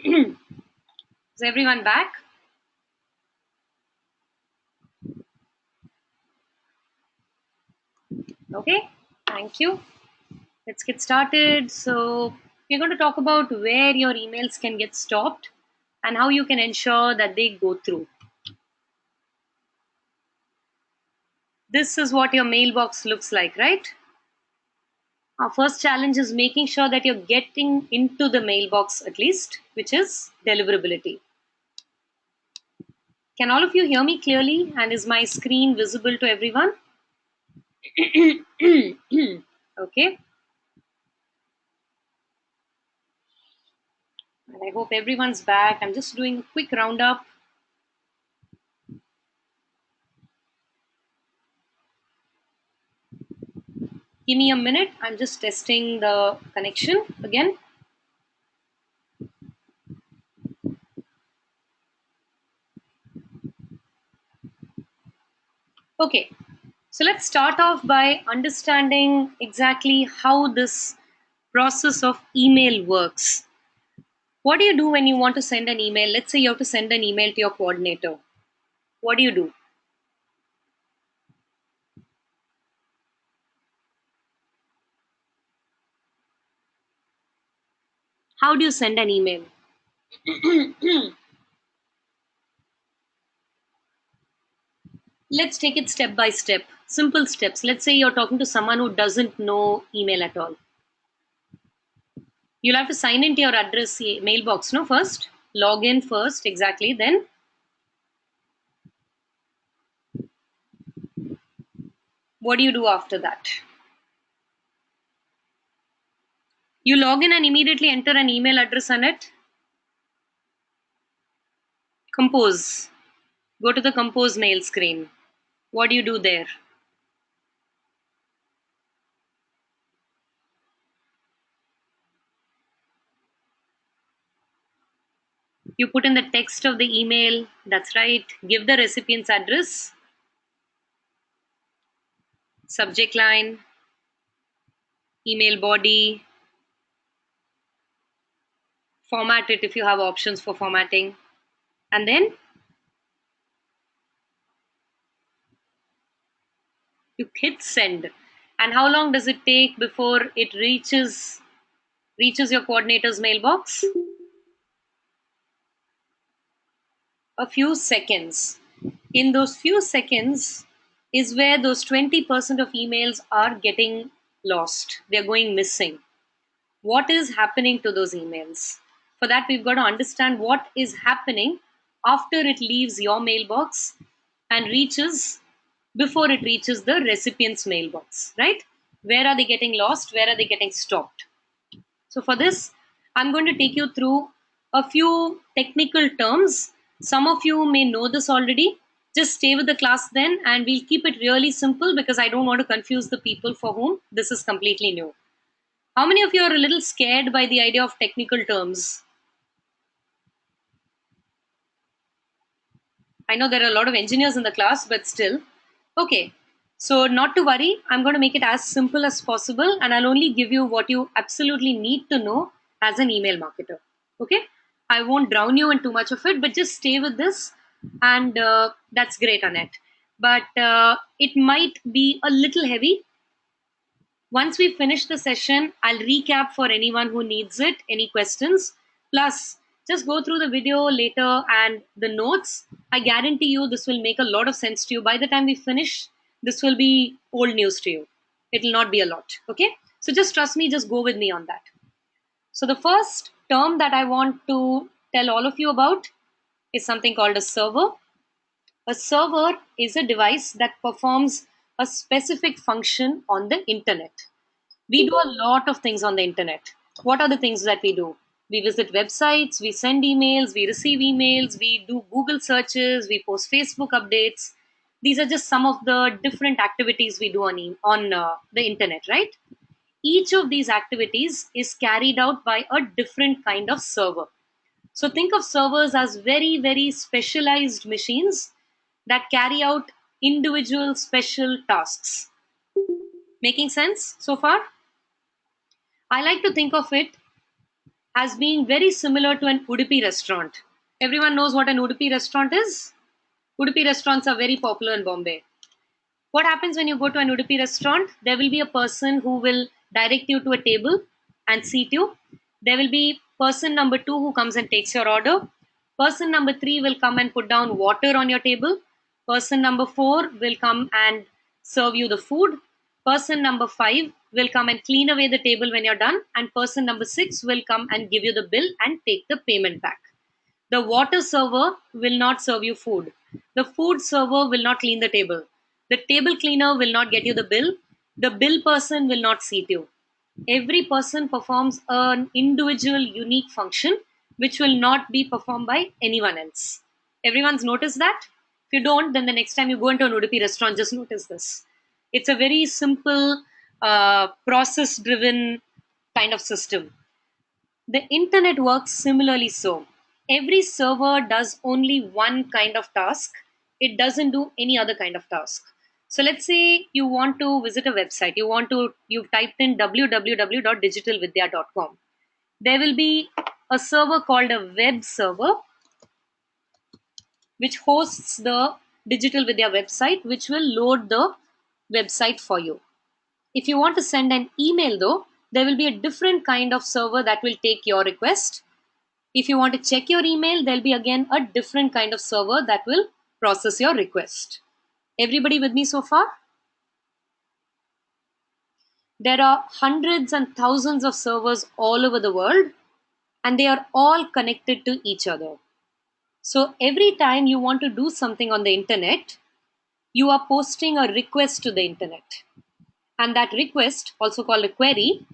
Is everyone back? Okay, thank you. Let's get started. So, we're going to talk about where your emails can get stopped and how you can ensure that they go through. This is what your mailbox looks like, right? Our first challenge is making sure that you're getting into the mailbox at least, which is deliverability. Can all of you hear me clearly? And is my screen visible to everyone? Okay. And I hope everyone's back. I'm just doing a quick roundup. Give me a minute. I'm just testing the connection again. Okay. So let's start off by understanding exactly how this process of email works. What do you do when you want to send an email? Let's say you have to send an email to your coordinator. What do you do? How do you send an email? Let's take it step by step. Simple steps. Let's say you're talking to someone who doesn't know email at all. You'll have to sign into your address mailbox, no? First, log in first, exactly. Then, what do you do after that? You log in and immediately enter an email address on it. Compose. Go to the compose mail screen. What do you do there? You put in the text of the email. That's right. Give the recipient's address, subject line, email body, format it if you have options for formatting, and then you hit send. And how long does it take before it reaches your coordinator's mailbox? A few seconds. In those few seconds is where those 20% of emails are getting lost. They're going missing. What is happening to those emails? For that, we've got to understand what is happening after it leaves your mailbox and reaches before it reaches the recipient's mailbox, right? Where are they getting lost? Where are they getting stopped? So, for this, I'm going to take you through a few technical terms. Some of you may know this already. Just stay with the class then, and we'll keep it really simple because I don't want to confuse the people for whom this is completely new. How many of you are a little scared by the idea of technical terms? I know there are a lot of engineers in the class, but still. Okay, so not to worry, I'm going to make it as simple as possible and I'll only give you what you absolutely need to know as an email marketer. Okay, I won't drown you in too much of it, but just stay with this and that's great, Annette. But it might be a little heavy. Once we finish the session, I'll recap for anyone who needs it, any questions. Plus, just go through the video later and the notes. I guarantee you this will make a lot of sense to you. By the time we finish, this will be old news to you. It will not be a lot. Okay? So just trust me, just go with me on that. So, the first term that I want to tell all of you about is something called a server. A server is a device that performs a specific function on the internet. We do a lot of things on the internet. What are the things that we do? We visit websites, we send emails, we receive emails, we do Google searches, we post Facebook updates. These are just some of the different activities we do on the internet, right? Each of these activities is carried out by a different kind of server. So think of servers as very, very specialized machines that carry out individual special tasks. Making sense so far? I like to think of it as being very similar to an Udupi restaurant. Everyone knows what an Udupi restaurant is? Udupi restaurants are very popular in Bombay. What happens when you go to an Udupi restaurant? There will be a person who will direct you to a table and seat you. There will be person number two who comes and takes your order. Person number three will come and put down water on your table. Person number four will come and serve you the food. Person number five will come and clean away the table when you're done. And person number six will come and give you the bill and take the payment back. The water server will not serve you food. The food server will not clean the table. The table cleaner will not get you the bill. The bill person will not seat you. Every person performs an individual, unique function which will not be performed by anyone else. Everyone's noticed that? If you don't, then the next time you go into an Udupi restaurant, just notice this. It's a very simple, process driven kind of system. The internet works similarly so. Every server does only one kind of task. It doesn't do any other kind of task. So let's say you want to visit a website. You've typed in www.digitalvidya.com. There will be a server called a web server which hosts the Digital Vidya website, which will load the website for you. If you want to send an email though, there will be a different kind of server that will take your request. If you want to check your email, there'll be again a different kind of server that will process your request. Everybody with me so far? There are hundreds and thousands of servers all over the world, and they are all connected to each other. So every time you want to do something on the internet, you are posting a request to the internet. And that request, also called a query,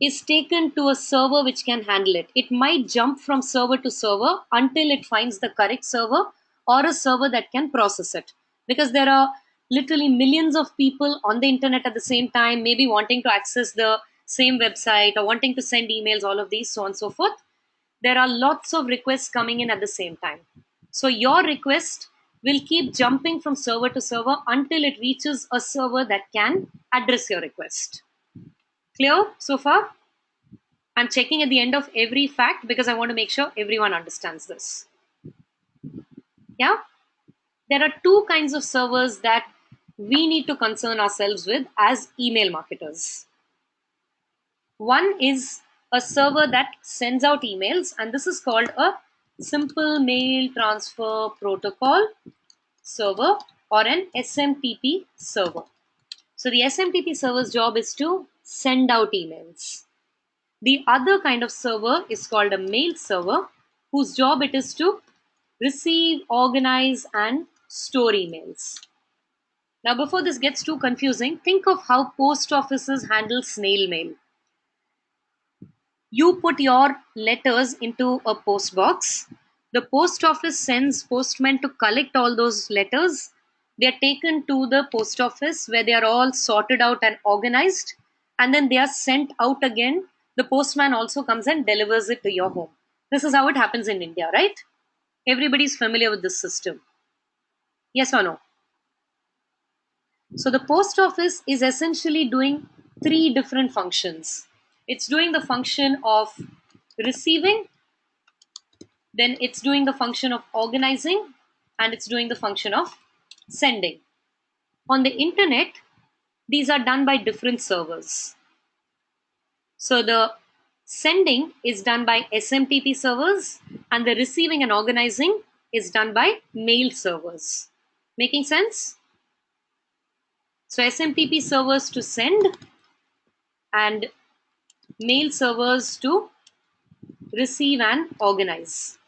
is taken to a server which can handle it. It might jump from server to server until it finds the correct server or a server that can process it. Because there are literally millions of people on the internet at the same time, maybe wanting to access the same website or wanting to send emails, all of these, so on and so forth. There are lots of requests coming in at the same time. So your request will keep jumping from server to server until it reaches a server that can address your request. Clear so far? I'm checking at the end of every fact because I want to make sure everyone understands this. Yeah? There are two kinds of servers that we need to concern ourselves with as email marketers. One is a server that sends out emails, and this is called a simple mail transfer protocol server or an SMTP server. So the SMTP server's job is to send out emails. The other kind of server is called a mail server, whose job it is to receive, organize, and store emails. Now, before this gets too confusing, think of how post offices handle snail mail. You put your letters into a post box. The post office sends postmen to collect all those letters. They are taken to the post office where they are all sorted out and organized, and then they are sent out again. The postman also comes and delivers it to your home. This is how it happens in India, right? Everybody's familiar with this system. Yes or no? So the post office is essentially doing three different functions. It's doing the function of receiving, then it's doing the function of organizing, and it's doing the function of sending. On the internet, these are done by different servers. So the sending is done by SMTP servers, and the receiving and organizing is done by mail servers. Making sense? So SMTP servers to send and mail servers to receive and organize.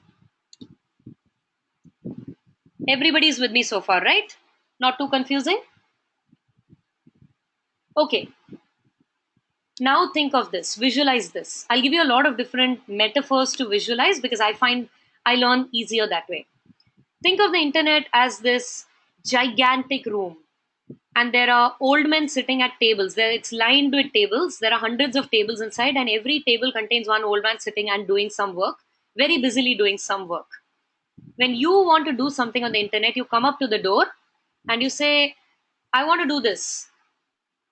Everybody's with me so far, right? Not too confusing? Okay. Now think of this, visualize this. I'll give you a lot of different metaphors to visualize because I find I learn easier that way. Think of the internet as this gigantic room, and there are old men sitting at tables. It's lined with tables. There are hundreds of tables inside, and every table contains one old man sitting and doing some work, very busily doing some work. When you want to do something on the internet, you come up to the door and you say, I want to do this.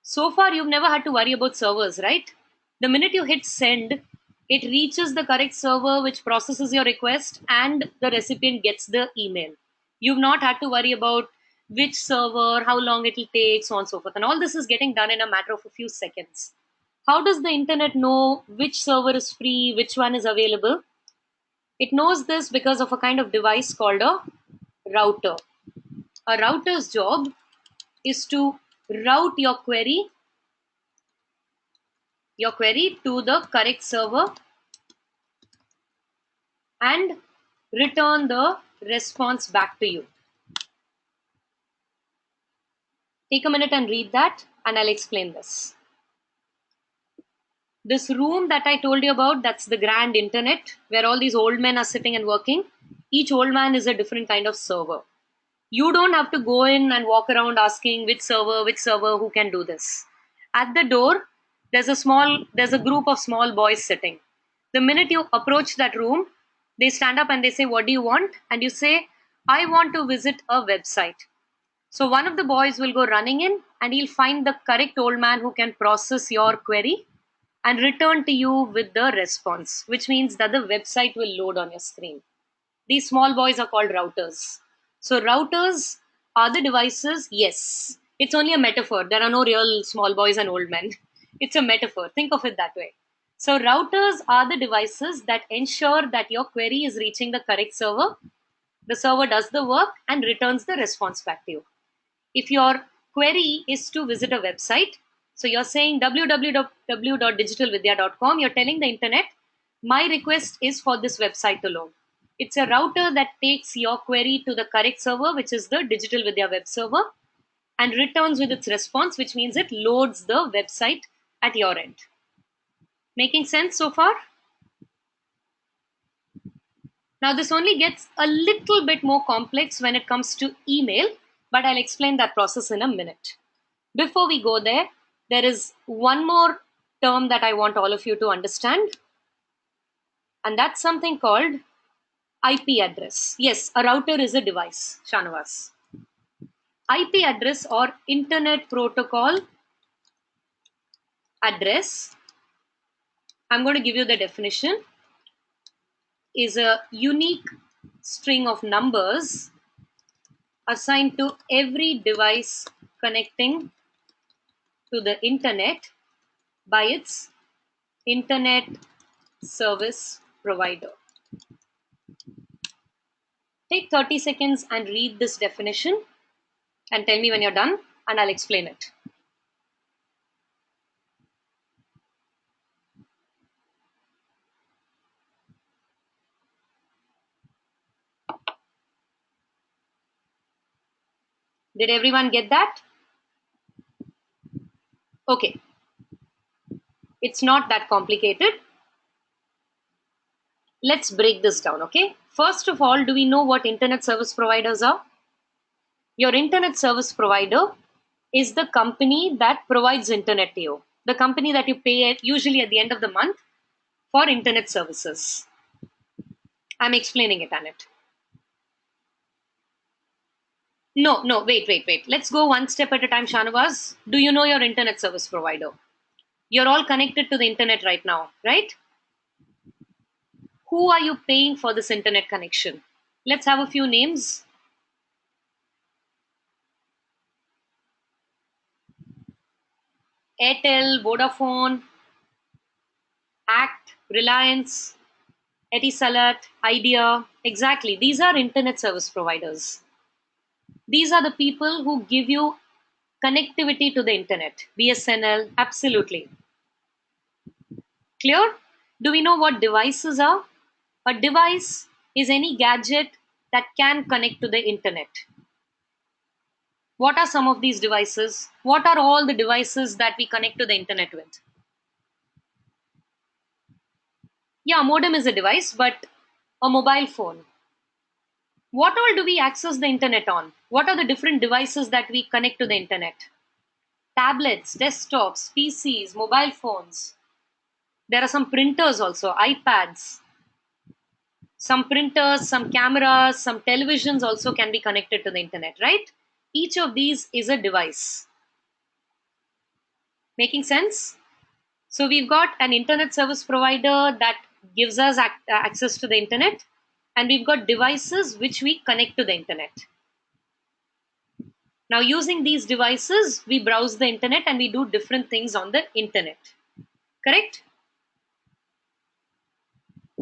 So far, you've never had to worry about servers, right? The minute you hit send, It reaches the correct server, which processes your request, and the recipient gets the email. You've not had to worry about which server, how long it will take, so on and so forth. And all this is getting done in a matter of a few seconds. How does the internet know which server is free, which one is available? It knows this because of a kind of device called a router. A router's job is to route your query to the correct server and return the response back to you. Take a minute and read that, and I'll explain this. This room that I told you about, that's the grand internet where all these old men are sitting and working. Each old man is a different kind of server. You don't have to go in and walk around asking which server, who can do this. At the door, there's a group of small boys sitting. The minute you approach that room, they stand up and they say, "What do you want?" And you say, "I want to visit a website." So one of the boys will go running in and he'll find the correct old man who can process your query and return to you with the response, which means that the website will load on your screen. These small boys are called routers. So routers are the devices, yes. It's only a metaphor. There are no real small boys and old men. It's a metaphor. Think of it that way. So routers are the devices that ensure that your query is reaching the correct server. The server does the work and returns the response back to you. If your query is to visit a website, so you're saying www.digitalvidya.com, you're telling the internet, my request is for this website to load. It's a router that takes your query to the correct server, which is the Digital Vidya web server, and returns with its response, which means it loads the website at your end. Making sense so far? Now, this only gets a little bit more complex when it comes to email, but I'll explain that process in a minute. Before we go there, there is one more term that I want all of you to understand, and that's something called IP address. Yes, a router is a device, Shanavas. IP address or Internet Protocol address, I'm going to give you the definition, is a unique string of numbers assigned to every device connecting to the internet by its internet service provider. Take 30 seconds and read this definition and tell me when you're done and I'll explain it. Did everyone get that? Okay. It's not that complicated. Let's break this down, okay? First of all, do we know what internet service providers are? Your internet service provider is the company that provides internet to you. The company that you pay usually at the end of the month for internet services. I'm explaining it, Annette. No, wait. Let's go one step at a time, Shanavas. Do you know your internet service provider? You're all connected to the internet right now, right? Who are you paying for this internet connection? Let's have a few names. Airtel, Vodafone, Act, Reliance, Etisalat, Idea. Exactly. These are internet service providers. These are the people who give you connectivity to the internet. BSNL, absolutely. Clear? Do we know what devices are? A device is any gadget that can connect to the internet. What are some of these devices? What are all the devices that we connect to the internet with? Yeah, modem is a device, but a mobile phone. What all do we access the internet on? What are the different devices that we connect to the internet? Tablets, desktops, PCs, mobile phones. There are some printers also, iPads. Some printers, some cameras, some televisions also can be connected to the internet, right? Each of these is a device. Making sense? So we've got an internet service provider that gives us access to the internet, and we've got devices which we connect to the internet. Now, using these devices, we browse the internet and we do different things on the internet. Correct?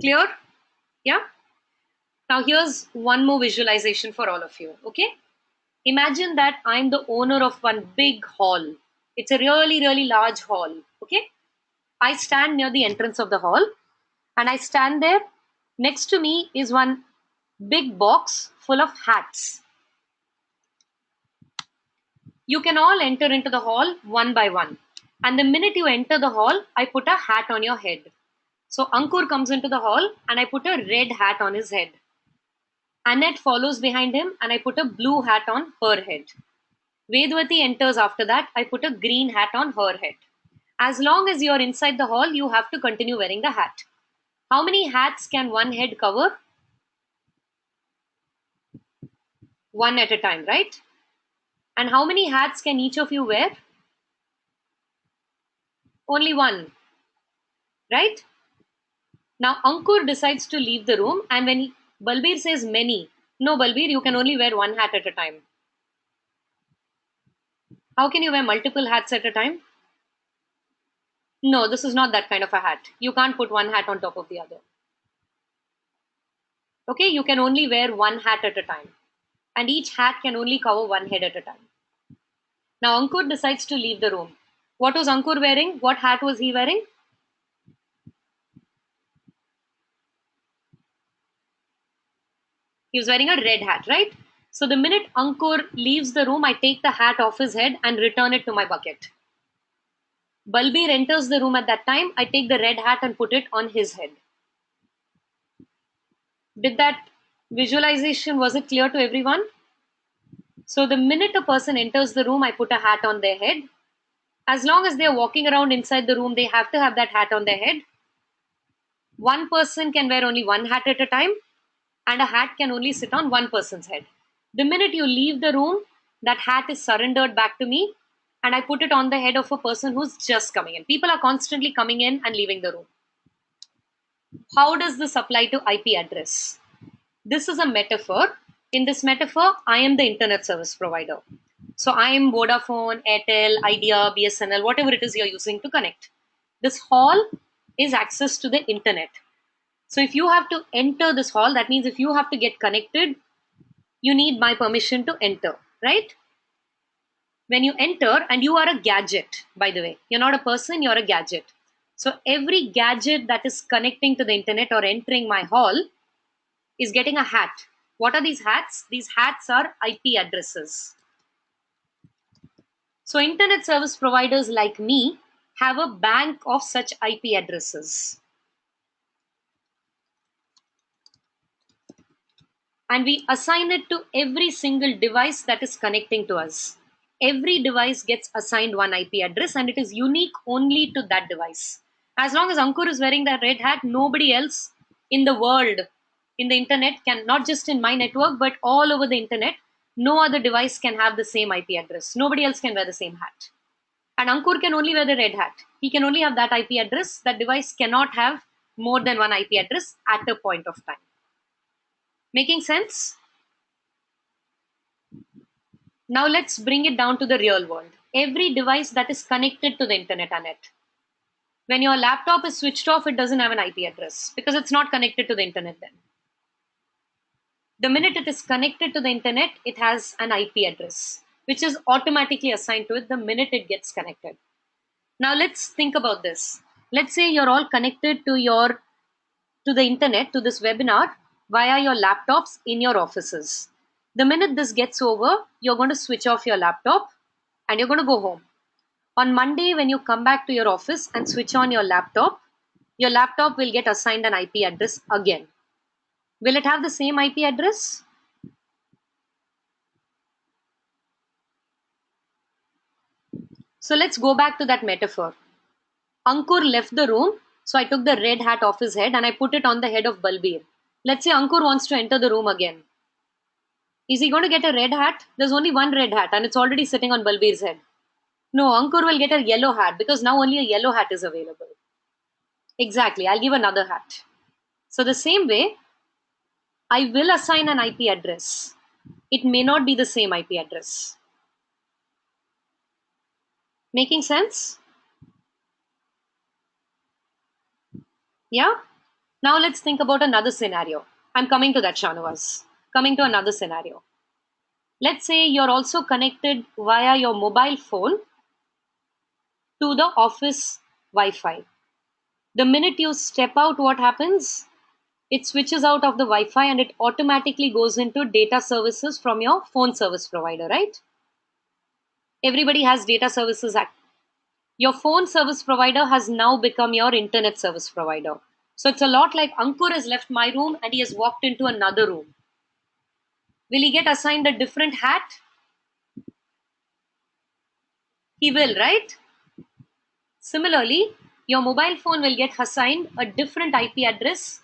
Clear? Yeah? Now, here's one more visualization for all of you. Okay? Imagine that I'm the owner of one big hall. It's a really, really large hall. Okay? I stand near the entrance of the hall and I stand there. Next to me is one big box full of hats. You can all enter into the hall one by one. And the minute you enter the hall, I put a hat on your head. So Ankur comes into the hall and I put a red hat on his head. Annette follows behind him and I put a blue hat on her head. Vedvati enters after that. I put a green hat on her head. As long as you're inside the hall, you have to continue wearing the hat. How many hats can one head cover? One at a time, right? And how many hats can each of you wear? Only one, right? Now Ankur decides to leave the room, and when Balbir says many, no Balbir, you can only wear one hat at a time. How can you wear multiple hats at a time? No, this is not that kind of a hat. You can't put one hat on top of the other. Okay, you can only wear one hat at a time. And each hat can only cover one head at a time. Now Ankur decides to leave the room. What was Ankur wearing? What hat was he wearing? He was wearing a red hat, right? So the minute Ankur leaves the room, I take the hat off his head and return it to my bucket. Balbir enters the room at that time. I take the red hat and put it on his head. Did that visualization, was it clear to everyone? So the minute a person enters the room, I put a hat on their head. As long as they're walking around inside the room, they have to have that hat on their head. One person can wear only one hat at a time, and a hat can only sit on one person's head. The minute you leave the room, that hat is surrendered back to me, and I put it on the head of a person who's just coming in. People are constantly coming in and leaving the room. How does this apply to IP address? This is a metaphor. In this metaphor, I am the internet service provider. So I am Vodafone, Airtel, Idea, BSNL, whatever it is you're using to connect. This hall is access to the internet. So if you have to enter this hall, that means if you have to get connected, you need my permission to enter, right? When you enter, and you are a gadget, by the way, you're not a person, you're a gadget. So every gadget that is connecting to the internet or entering my hall is getting a hat. What are these hats? These hats are IP addresses. So internet service providers like me have a bank of such IP addresses. And we assign it to every single device that is connecting to us. Every device gets assigned one IP address and it is unique only to that device. As long as Ankur is wearing that red hat, nobody else in the world, in the internet, can, not just in my network, but all over the internet, no other device can have the same IP address. Nobody else can wear the same hat. And Ankur can only wear the red hat. He can only have that IP address. That device cannot have more than one IP address at a point of time. Making sense? Now let's bring it down to the real world. Every device that is connected to the internet, Annette. When your laptop is switched off, it doesn't have an IP address because it's not connected to the internet then. The minute it is connected to the internet, it has an IP address, which is automatically assigned to it the minute it gets connected. Now let's think about this. Let's say you're all connected to the internet, to this webinar, via your laptops in your offices. The minute this gets over, you're going to switch off your laptop and you're going to go home. On Monday, when you come back to your office and switch on your laptop will get assigned an IP address again. Will it have the same IP address? So let's go back to that metaphor. Ankur left the room, so I took the red hat off his head and I put it on the head of Balbir. Let's say Ankur wants to enter the room again. Is he going to get a red hat? There's only one red hat and it's already sitting on Balbir's head. No, Ankur will get a yellow hat because now only a yellow hat is available. Exactly. I'll give another hat. So the same way, I will assign an IP address. It may not be the same IP address. Making sense? Yeah? Now let's think about another scenario. I'm coming to that, Shanavas. Coming to another scenario. Let's say you're also connected via your mobile phone to the office Wi Fi. The minute you step out, what happens? It switches out of the Wi Fi and it automatically goes into data services from your phone service provider, right? Everybody has data services. Your phone service provider has now become your internet service provider. So it's a lot like Ankur has left my room and he has walked into another room. Will he get assigned a different hat? He will, right? Similarly, your mobile phone will get assigned a different IP address,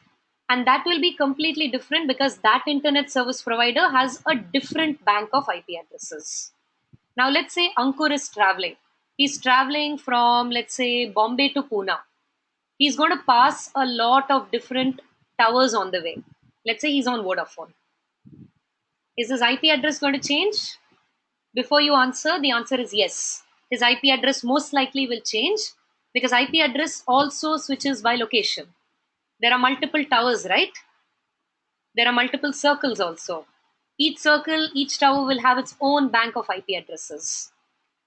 and that will be completely different because that internet service provider has a different bank of IP addresses. Now, let's say Ankur is traveling. He's traveling from, let's say, Bombay to Pune. He's going to pass a lot of different towers on the way. Let's say he's on Vodafone. Is his IP address going to change? Before you answer, the answer is yes. His IP address most likely will change because IP address also switches by location. There are multiple towers, right? There are multiple circles also. Each circle, each tower will have its own bank of IP addresses.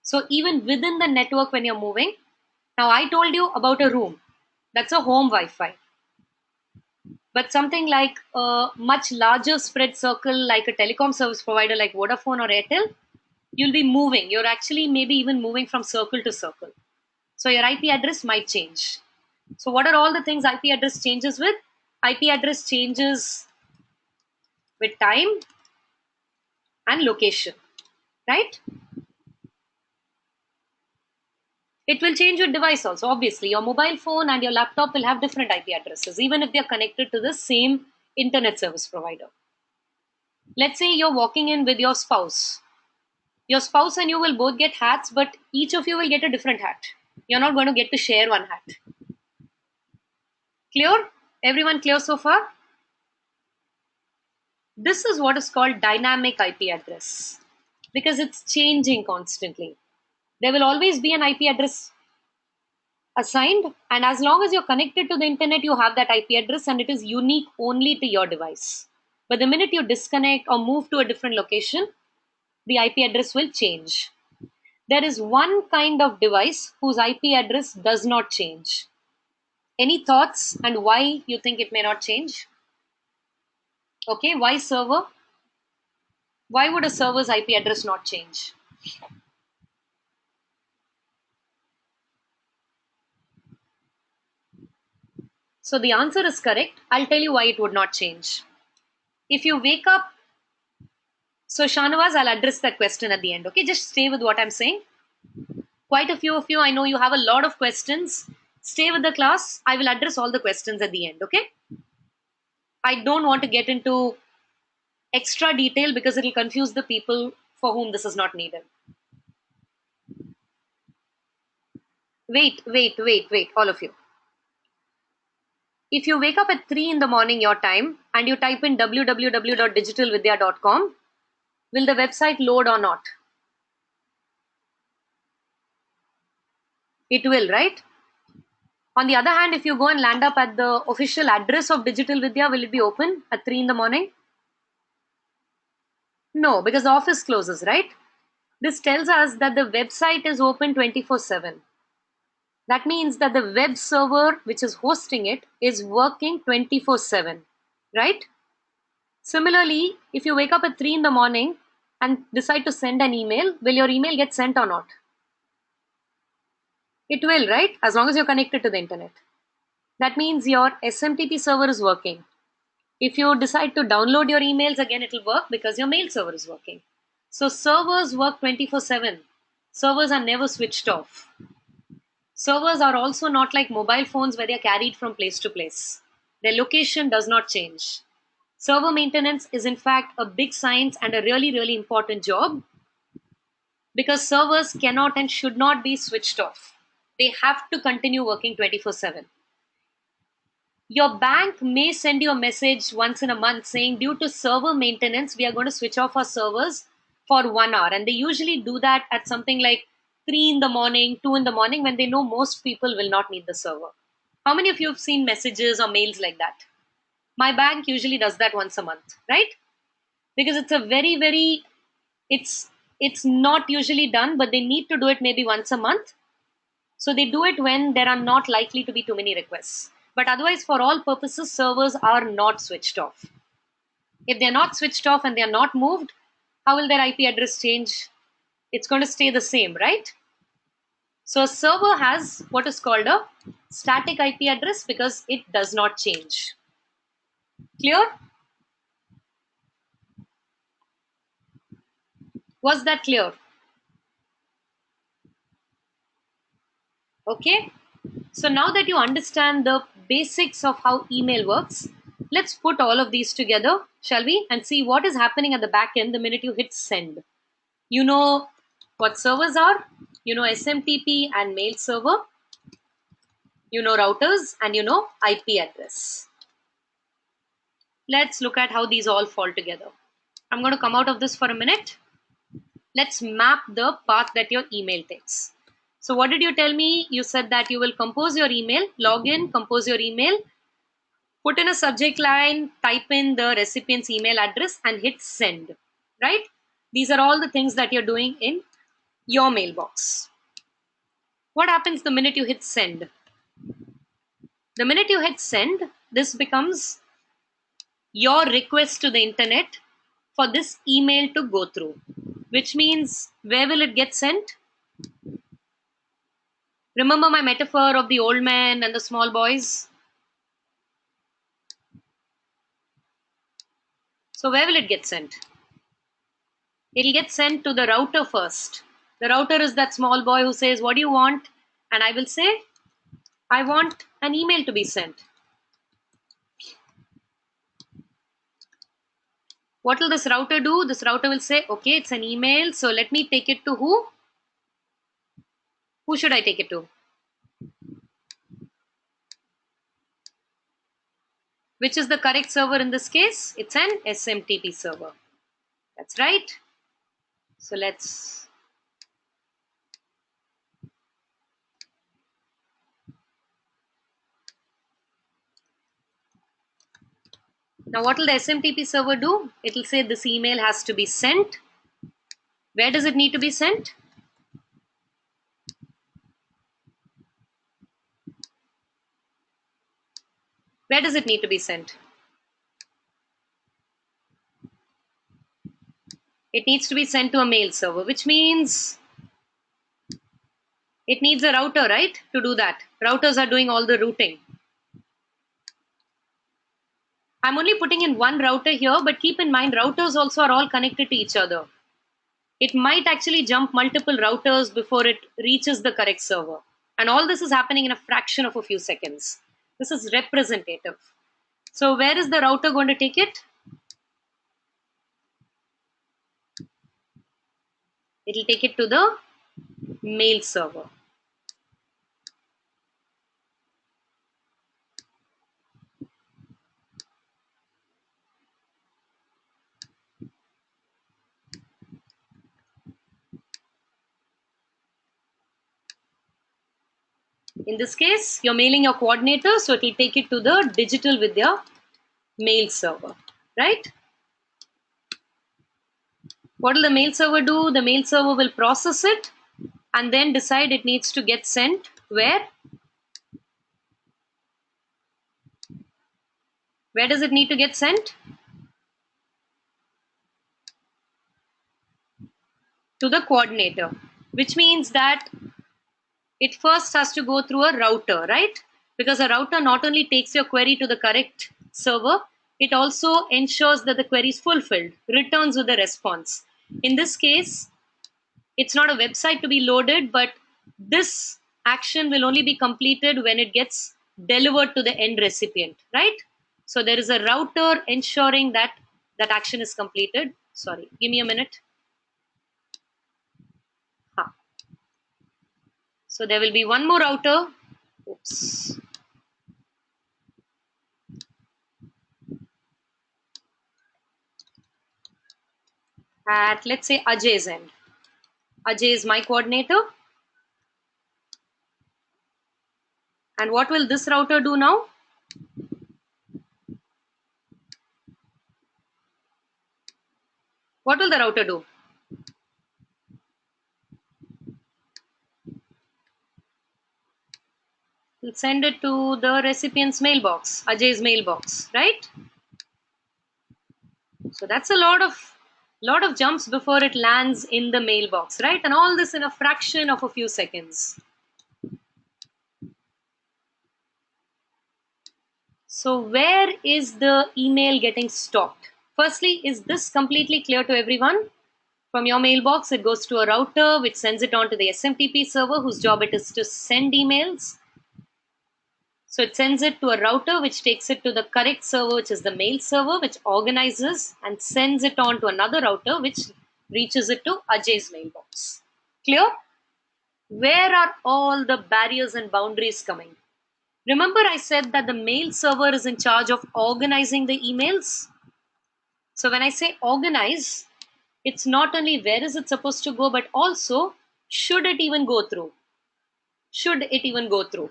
So even within the network when you're moving, now I told you about a room. That's a home Wi-Fi. But something like a much larger spread circle, like a telecom service provider like Vodafone or Airtel, you'll be moving. You're actually maybe even moving from circle to circle. So your IP address might change. So what are all the things IP address changes with? IP address changes with time and location, right? It will change your device also. Obviously, your mobile phone and your laptop will have different IP addresses, even if they're connected to the same internet service provider. Let's say you're walking in with your spouse. Your spouse and you will both get hats, but each of you will get a different hat. You're not going to get to share one hat. Clear? Everyone clear so far? This is what is called dynamic IP address because it's changing constantly. There will always be an IP address assigned, and as long as you're connected to the internet, you have that IP address and it is unique only to your device. But the minute you disconnect or move to a different location, the IP address will change. There is one kind of device whose IP address does not change. Any thoughts and why you think it may not change? Okay, why server? Why would a server's IP address not change? So the answer is correct. I'll tell you why it would not change. If you wake up, so Shanawaz, I'll address that question at the end. Okay, just stay with what I'm saying. Quite a few of you, I know you have a lot of questions. Stay with the class. I will address all the questions at the end. Okay. I don't want to get into extra detail because it will confuse the people for whom this is not needed. Wait, all of you. If you wake up at 3 in the morning your time and you type in www.digitalvidya.com, will the website load or not? It will, right? On the other hand, if you go and land up at the official address of Digital Vidya, will it be open at 3 in the morning? No, because the office closes, right? This tells us that the website is open 24/7. That means that the web server which is hosting it is working 24/7, right? Similarly, if you wake up at 3 in the morning and decide to send an email, will your email get sent or not? It will, right? As long as you're connected to the internet. That means your SMTP server is working. If you decide to download your emails, again, it will work because your mail server is working. So servers work 24/7. Servers are never switched off. Servers are also not like mobile phones where they are carried from place to place. Their location does not change. Server maintenance is in fact a big science and a really, really important job because servers cannot and should not be switched off. They have to continue working 24/7. Your bank may send you a message once in a month saying, due to server maintenance, we are going to switch off our servers for 1 hour. And they usually do that at something like 3 in the morning, 2 in the morning, when they know most people will not need the server. How many of you have seen messages or mails like that? My bank usually does that once a month, right? Because it's a very, it's it's not usually done, but they need to do it maybe once a month. So they do it when there are not likely to be too many requests. But otherwise, for all purposes, servers are not switched off. If they're not switched off and they're not moved, how will their IP address change? It's going to stay the same, right? So a server has what is called a static IP address because it does not change. Clear? Was that clear? Okay. So now that you understand the basics of how email works, let's put all of these together, shall we? And see what is happening at the back end the minute you hit send. You know what servers are, you know SMTP and mail server, you know routers, and you know IP address. Let's look at how these all fall together. I'm going to come out of this for a minute. Let's map the path that your email takes. So what did you tell me? You said that you will compose your email, log in, compose your email, put in a subject line, type in the recipient's email address and hit send, right? These are all the things that you're doing in your mailbox. What happens the minute you hit send? The minute you hit send, this becomes your request to the internet for this email to go through, which means where will it get sent? Remember my metaphor of the old man and the small boys? So where will it get sent? It'll get sent to the router first. The router is that small boy who says, what do you want? And I will say, I want an email to be sent. What will this router do? This router will say, okay, it's an email. So let me take it to who? Who should I take it to? Which is the correct server in this case? It's an SMTP server. That's right. So let's now what will the SMTP server do? It will say this email has to be sent. Where does it need to be sent? Where does it need to be sent? It needs to be sent to a mail server, which means it needs a router, right? To do that. Routers are doing all the routing. I'm only putting in one router here, but keep in mind routers also are all connected to each other. It might actually jump multiple routers before it reaches the correct server. And all this is happening in a fraction of a few seconds. This is representative. So where is the router going to take it? It'll take it to the mail server. In this case, you're mailing your coordinator, so it will take it to the digital with your mail server, right? What will the mail server do? The mail server will process it and then decide it needs to get sent where? Where does it need to get sent? To the coordinator, which means that it first has to go through a router, right? Because a router not only takes your query to the correct server, it also ensures that the query is fulfilled, returns with a response. In this case, it's not a website to be loaded, but this action will only be completed when it gets delivered to the end recipient, right? So there is a router ensuring that that action is completed. Sorry, give me a minute. So there will be one more router. Oops. At, let's say, Ajay's end. Ajay is my coordinator. And what will this router do now? What will the router do? We'll send it to the recipient's mailbox, Ajay's mailbox, right? So that's a lot of jumps before it lands in the mailbox, right? And all this in a fraction of a few seconds. So where is the email getting stopped? Firstly, is this completely clear to everyone? From your mailbox, it goes to a router which sends it on to the SMTP server whose job it is to send emails. So it sends it to a router which takes it to the correct server, which is the mail server, which organizes and sends it on to another router which reaches it to Ajay's mailbox. Clear? Where are all the barriers and boundaries coming? Remember, I said that the mail server is in charge of organizing the emails. So when I say organize, it's not only where is it supposed to go, but also should it even go through? Should it even go through?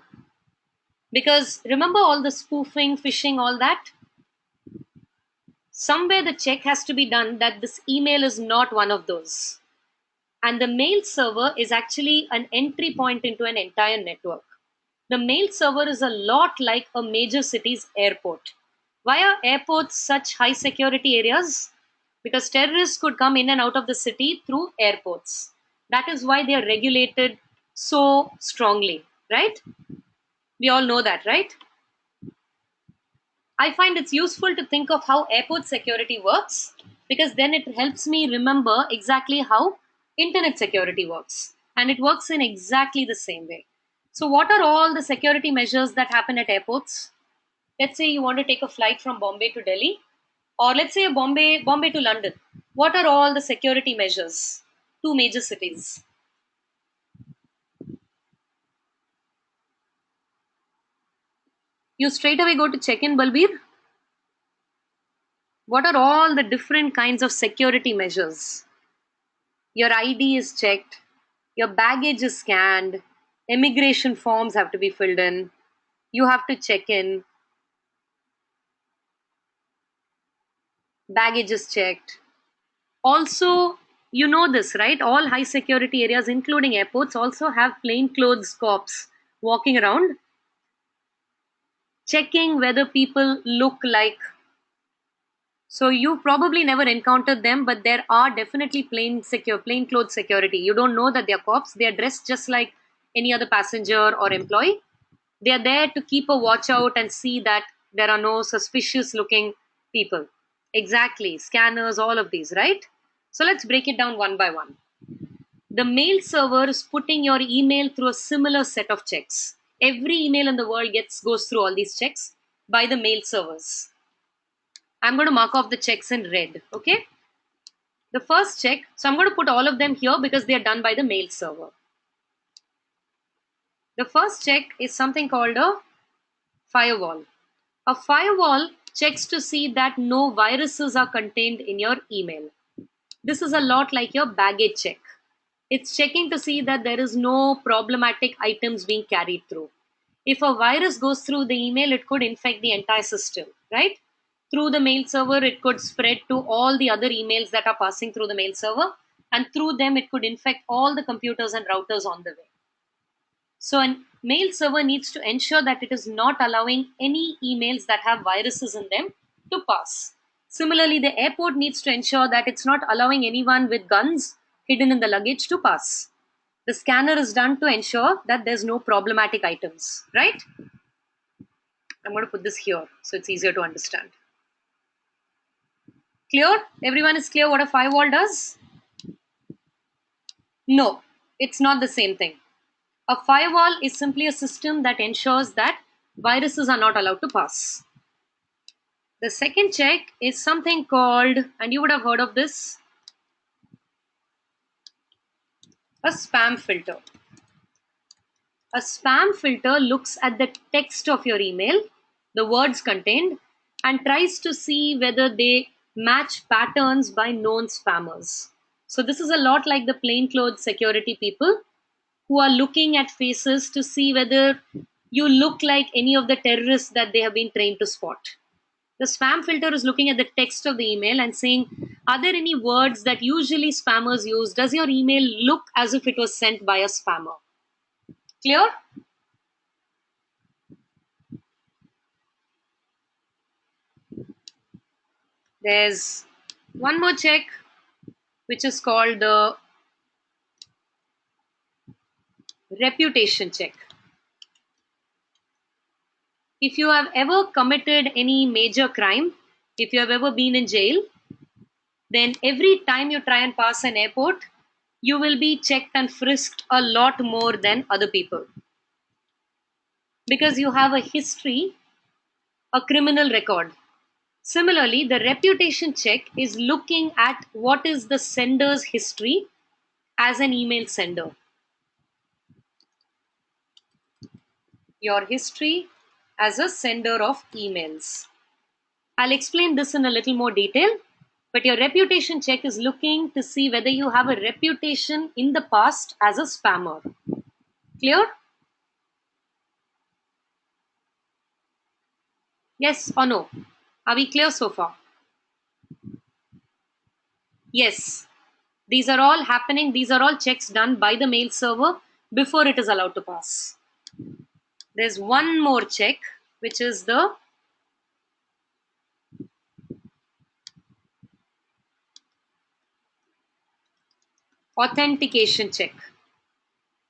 Because remember all the spoofing, phishing, all that? Somewhere the check has to be done that this email is not one of those. And the mail server is actually an entry point into an entire network. The mail server is a lot like a major city's airport. Why are airports such high security areas? Because terrorists could come in and out of the city through airports. That is why they are regulated so strongly, right? We all know that, right? I find it's useful to think of how airport security works because then it helps me remember exactly how internet security works. And it works in exactly the same way. So, what are all the security measures that happen at airports? Let's say you want to take a flight from Bombay to Delhi, or let's say Bombay to London. What are all the security measures? Two major cities. You straight away go to check in, Balbir. What are all the different kinds of security measures? Your ID is checked, your baggage is scanned, immigration forms have to be filled in, you have to check in, baggage is checked. Also, you know this, right? All high security areas, including airports, also have plainclothes cops walking around checking whether people look like. So you probably never encountered them, but there are definitely plainclothes security. You don't know that they're cops. They are dressed just like any other passenger or employee. They are there to keep a watch out and see that there are no suspicious looking people. Exactly, scanners, all of these, right? So let's break it down one by one. The mail server is putting your email through a similar set of checks. Every email in the world goes through all these checks by the mail servers. I'm going to mark off the checks in red, okay? The first check, so I'm going to put all of them here because they are done by the mail server. The first check is something called a firewall. A firewall checks to see that no viruses are contained in your email. This is a lot like your baggage check. It's checking to see that there is no problematic items being carried through. If a virus goes through the email, it could infect the entire system, right? Through the mail server, it could spread to all the other emails that are passing through the mail server, and through them, it could infect all the computers and routers on the way. So, a mail server needs to ensure that it is not allowing any emails that have viruses in them to pass. Similarly, the airport needs to ensure that it's not allowing anyone with guns hidden in the luggage to pass. The scanner is done to ensure that there's no problematic items, right? I'm going to put this here so it's easier to understand. Clear? Everyone is clear what a firewall does? No, it's not the same thing. A firewall is simply a system that ensures that viruses are not allowed to pass. The second check is something called, and you would have heard of this, a spam filter. A spam filter looks at the text of your email, the words contained, and tries to see whether they match patterns by known spammers. So, this is a lot like the plainclothes security people who are looking at faces to see whether you look like any of the terrorists that they have been trained to spot. The spam filter is looking at the text of the email and saying, are there any words that usually spammers use? Does your email look as if it was sent by a spammer? Clear? There's one more check, which is called the reputation check. If you have ever committed any major crime, if you have ever been in jail, then every time you try and pass an airport, you will be checked and frisked a lot more than other people because you have a history, a criminal record. Similarly, the reputation check is looking at what is the sender's history as an email sender. Your history as a sender of emails. I'll explain this in a little more detail, but your reputation check is looking to see whether you have a reputation in the past as a spammer. Clear? Yes or no? Are we clear so far? Yes. These are all happening, these are all checks done by the mail server before it is allowed to pass. There's one more check, which is the authentication check.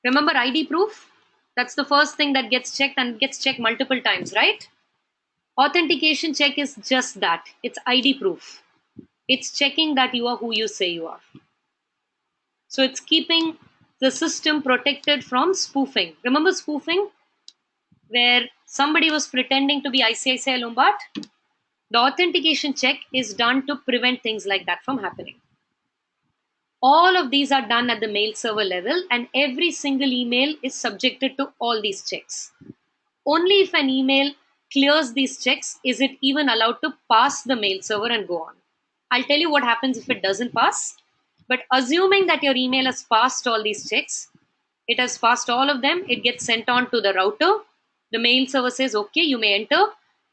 Remember ID proof? That's the first thing that gets checked and gets checked multiple times, right? Authentication check is just that. It's ID proof. It's checking that you are who you say you are. So it's keeping the system protected from spoofing. Remember spoofing? Where somebody was pretending to be ICICI Lombard? The authentication check is done to prevent things like that from happening. All of these are done at the mail server level, and every single email is subjected to all these checks. Only if an email clears these checks is it even allowed to pass the mail server and go on. I'll tell you what happens if it doesn't pass. But assuming that your email has passed all these checks, it has passed all of them, it gets sent on to the router. The mail server says, okay, you may enter.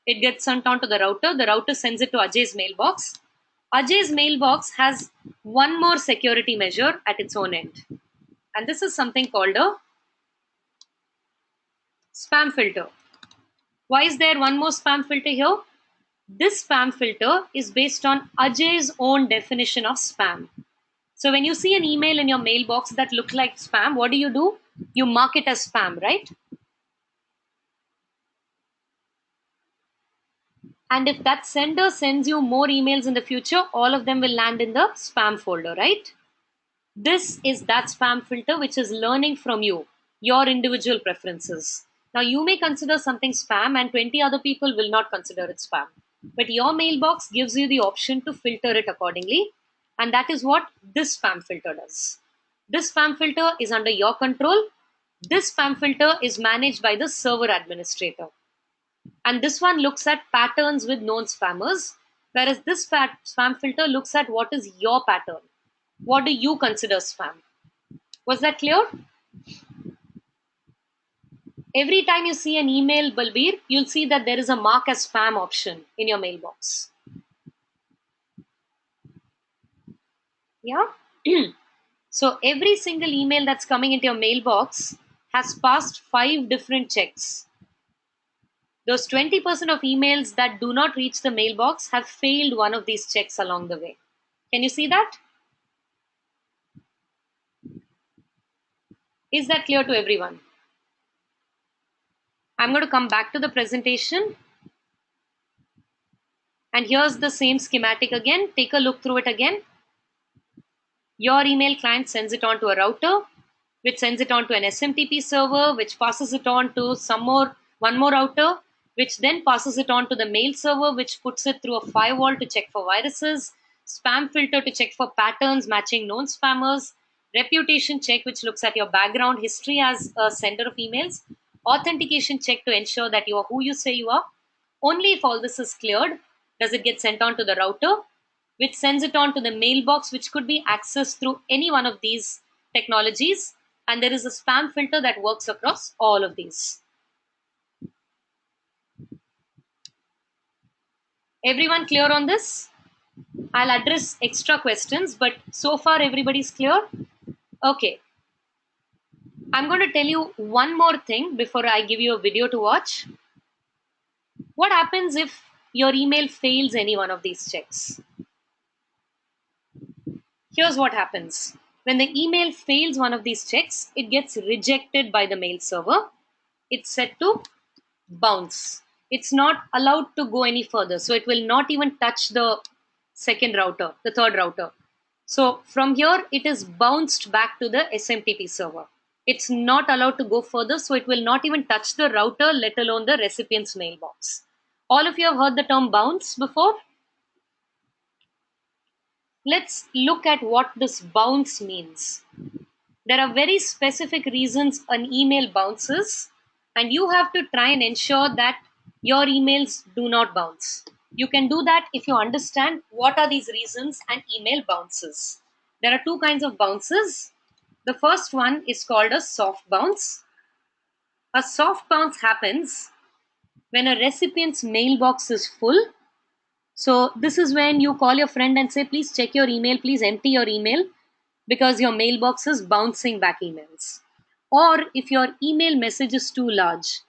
It gets sent on to the router sends it to Ajay's mailbox. Ajay's mailbox has one more security measure at its own end. And this is something called a spam filter. Why is there one more spam filter here? This spam filter is based on Ajay's own definition of spam. So when you see an email in your mailbox that looks like spam, what do? You mark it as spam, right? And if that sender sends you more emails in the future, all of them will land in the spam folder, right? This is that spam filter which is learning from you, your individual preferences. Now, you may consider something spam and 20 other people will not consider it spam. But your mailbox gives you the option to filter it accordingly. And that is what this spam filter does. This spam filter is under your control. This spam filter is managed by the server administrator. And this one looks at patterns with known spammers, whereas this spam filter looks at what is your pattern. What do you consider spam? Was that clear? Every time you see an email, Balbir, you'll see that there is a mark as spam option in your mailbox. Yeah? So every single email that's coming into your mailbox has passed 5 different checks. Those 20% of emails that do not reach the mailbox have failed one of these checks along the way. Can you see that? Is that clear to everyone? I'm going to come back to the presentation. And here's the same schematic again. Take a look through it again. Your email client sends it on to a router, which sends it on to an SMTP server, which passes it on to one more router, which then passes it on to the mail server, which puts it through a firewall to check for viruses, spam filter to check for patterns matching known spammers, reputation check, which looks at your background history as a sender of emails, authentication check to ensure that you are who you say you are. Only if all this is cleared does it get sent on to the router, which sends it on to the mailbox, which could be accessed through any one of these technologies. And there is a spam filter that works across all of these. Everyone clear on this? I'll address extra questions, but so far everybody's clear? Okay. I'm going to tell you one more thing before I give you a video to watch. What happens if your email fails any one of these checks? Here's what happens. When the email fails one of these checks, it gets rejected by the mail server. It's set to bounce. It's not allowed to go any further. So it will not even touch the second router, the third router. So from here, it is bounced back to the SMTP server. It's not allowed to go further, so it will not even touch the router, let alone the recipient's mailbox. All of you have heard the term bounce before? Let's look at what this bounce means. There are very specific reasons an email bounces, and you have to try and ensure that your emails do not bounce. You can do that if you understand what are these reasons an email bounces. There are two kinds of bounces. The first one is called a soft bounce. A soft bounce happens when a recipient's mailbox is full. So this is when you call your friend and say, please check your email, please empty your email, because your mailbox is bouncing back emails. Or if your email message is too large.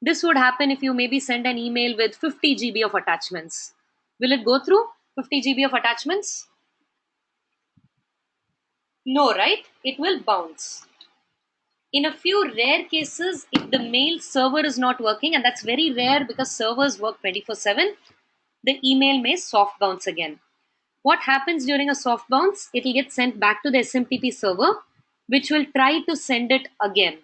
This would happen if you maybe send an email with 50 GB of attachments. Will it go through 50 GB of attachments? No, right? It will bounce. In a few rare cases, if the mail server is not working, and that's very rare because servers work 24/7, the email may soft bounce again. What happens during a soft bounce? It will get sent back to the SMTP server, which will try to send it again.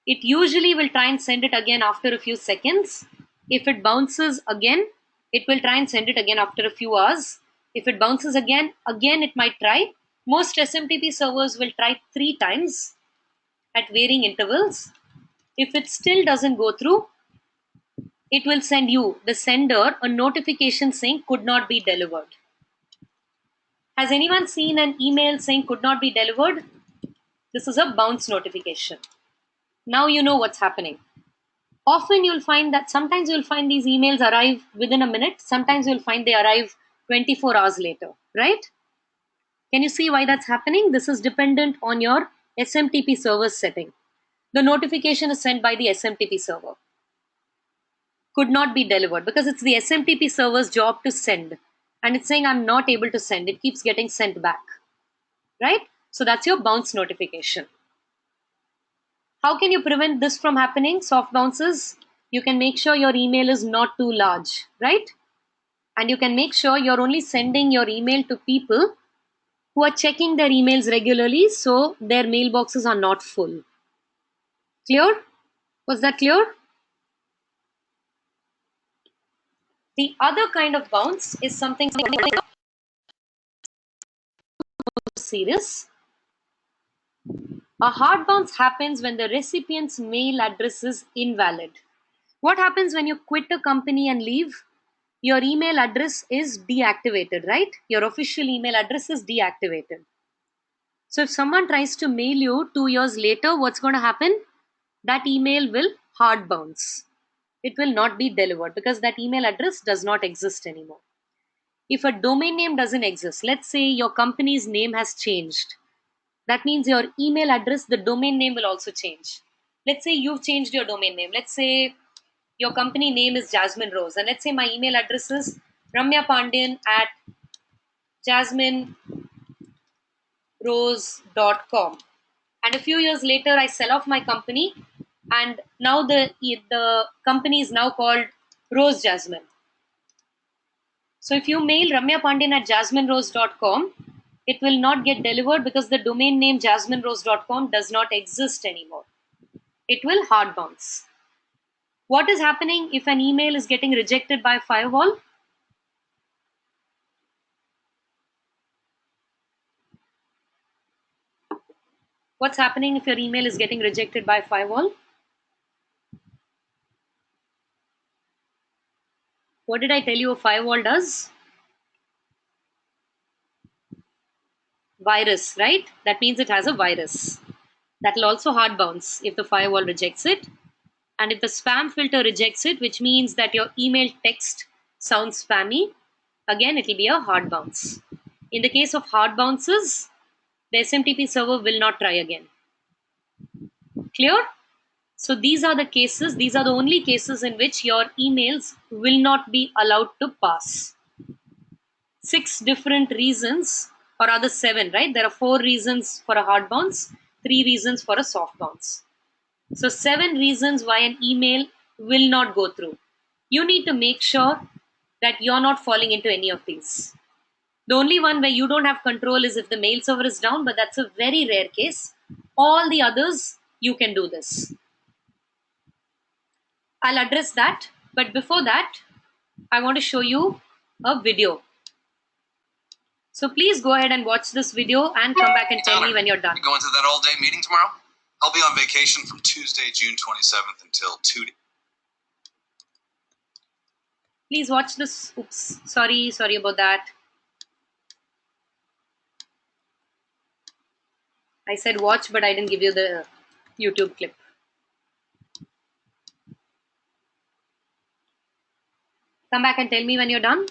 It usually will try and send it again after a few seconds. If it bounces again, it will try and send it again after a few hours. If it bounces again it might try. Most SMTP servers will try 3 times at varying intervals. If it still doesn't go through, it will send you, the sender, a notification saying could not be delivered. Has anyone seen an email saying could not be delivered? This is a bounce notification. Now you know what's happening. Often you'll find that sometimes you'll find these emails arrive within a minute. Sometimes you'll find they arrive 24 hours later, right? Can you see why that's happening? This is dependent on your SMTP server setting. The notification is sent by the SMTP server. Could not be delivered because it's the SMTP server's job to send. And it's saying I'm not able to send. It keeps getting sent back, right? So that's your bounce notification. How can you prevent this from happening, soft bounces? You can make sure your email is not too large, right? And you can make sure you're only sending your email to people who are checking their emails regularly, so their mailboxes are not full. Clear? Was that clear? The other kind of bounce is something serious. A hard bounce happens when the recipient's mail address is invalid. What happens when you quit a company and leave? Your email address is deactivated, right? Your official email address is deactivated. So if someone tries to mail you 2 years later, what's going to happen? That email will hard bounce. It will not be delivered because that email address does not exist anymore. If a domain name doesn't exist, let's say your company's name has changed. That means your email address, the domain name will also change. Let's say you've changed your domain name. Let's say your company name is Jasmine Rose. And let's say my email address is Ramya Pandyan at jasminerose.com. And a few years later, I sell off my company. And now the company is now called Rose Jasmine. So if you mail Ramya Pandyan at jasminerose.com, it will not get delivered because the domain name jasminerose.com does not exist anymore. It will hard bounce. What is happening if an email is getting rejected by a firewall? What's happening if your email is getting rejected by firewall? What did I tell you a firewall does? Virus, right? That means it has a virus. That will also hard bounce if the firewall rejects it. And if the spam filter rejects it, which means that your email text sounds spammy, again it will be a hard bounce. In the case of hard bounces, the SMTP server will not try again. Clear? So these are the cases, these are the only cases in which your emails will not be allowed to pass. 6 different reasons, or rather 7, right? There are 4 reasons for a hard bounce, 3 reasons for a soft bounce. So 7 reasons why an email will not go through. You need to make sure that you're not falling into any of these. The only one where you don't have control is if the mail server is down, but that's a very rare case. All the others, you can do this. I'll address that, but before that, I want to show you a video. So please go ahead and watch this video and come back and tell me when you're done. You going to that all-day meeting tomorrow? I'll be on vacation from Tuesday, June 27th until 2. Please watch this. Oops, sorry about that. I said watch, but I didn't give you the YouTube clip. Come back and tell me when you're done.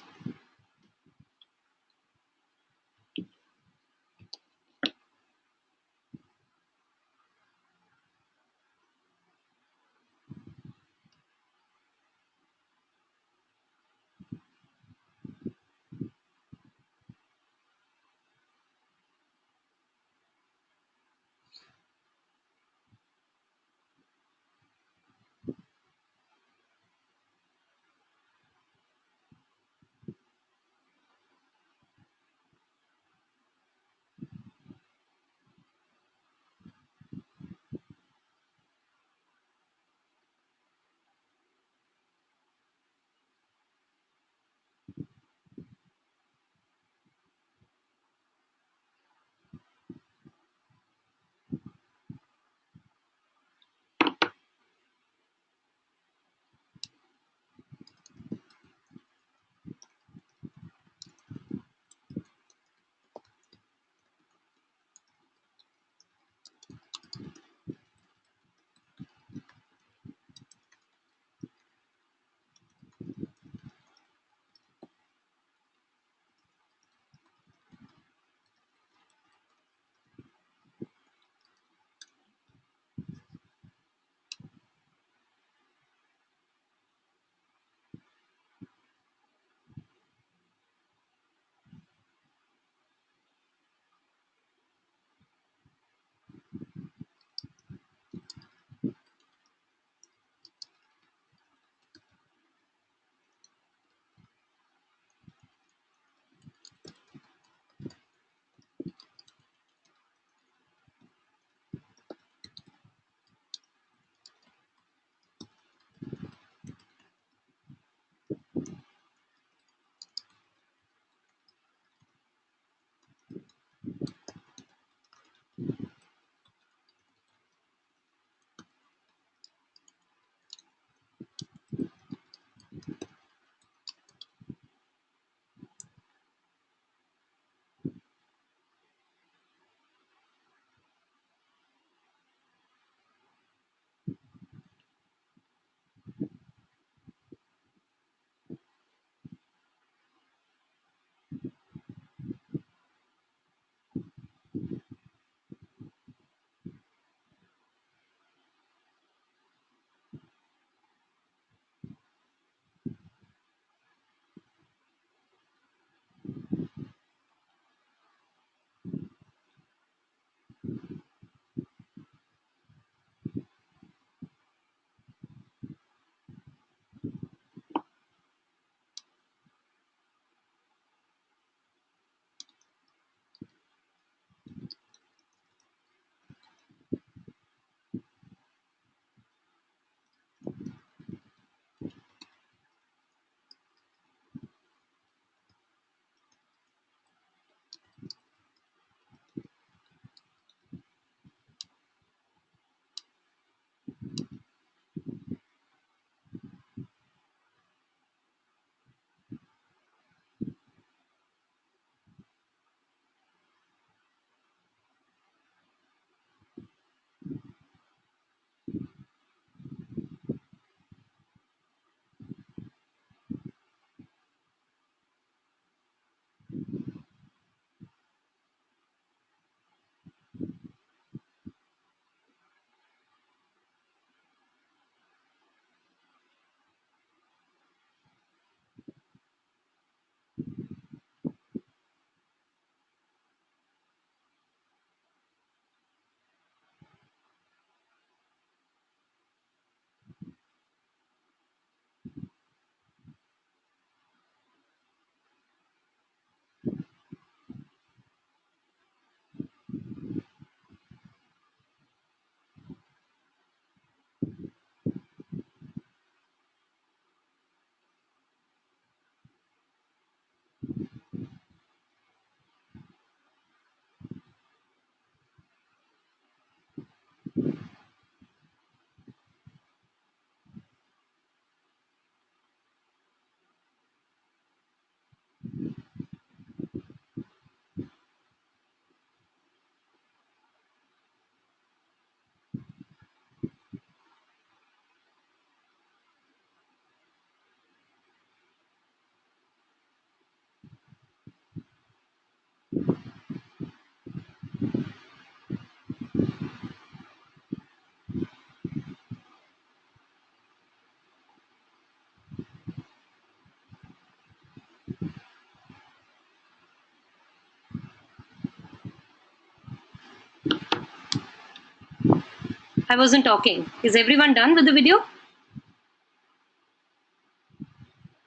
I wasn't talking. Is everyone done with the video?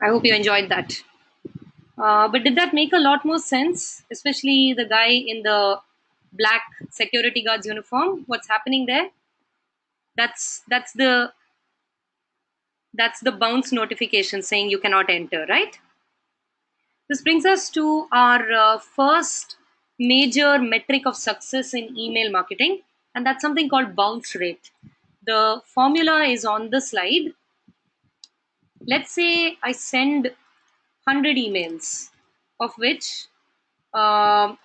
I hope you enjoyed that. But did that make a lot more sense? Especially the guy in the black security guard's uniform. What's happening there? That's the bounce notification saying you cannot enter, right? This brings us to our first major metric of success in email marketing, and that's something called bounce rate. The formula is on the slide. Let's say I send 100 emails, of which um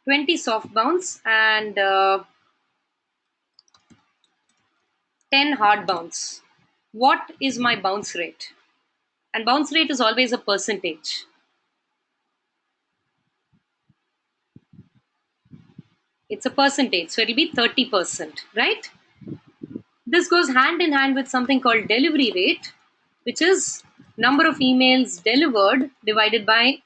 20 soft bounce and 10 hard bounce. What is my bounce rate? And bounce rate is always a percentage. It's a percentage, so it'll be 30%, right? This goes hand in hand with something called delivery rate, which is number of emails delivered divided by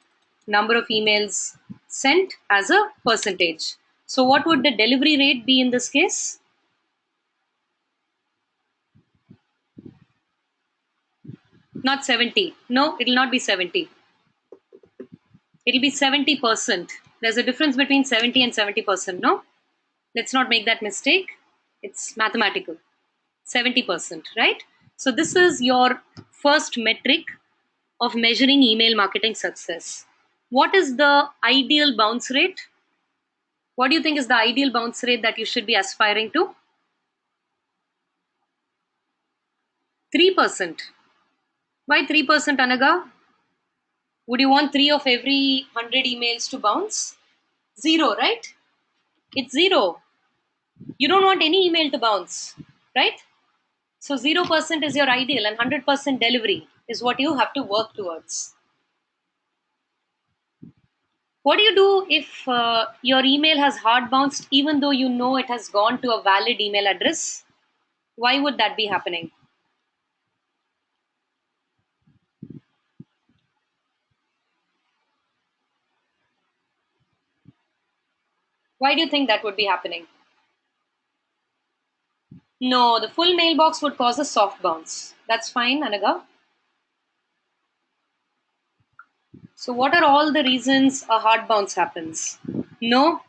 number of emails sent as a percentage. So, what would the delivery rate be in this case? Not 70. No, it'll not be 70. It'll be 70%. There's a difference between 70 and 70%. No? Let's not make that mistake. It's mathematical. 70%, right? So, this is your first metric of measuring email marketing success. What is the ideal bounce rate? What do you think is the ideal bounce rate that you should be aspiring to? 3%. Why 3%, Anaga? Would you want 3 of every 100 emails to bounce? 0, right? It's 0. You don't want any email to bounce, right? So 0% is your ideal and 100% delivery is what you have to work towards. What do you do if your email has hard bounced even though you know it has gone to a valid email address? Why would that be happening? Why do you think that would be happening? No, the full mailbox would cause a soft bounce. That's fine, Anaga. So, what are all the reasons a hard bounce happens? No,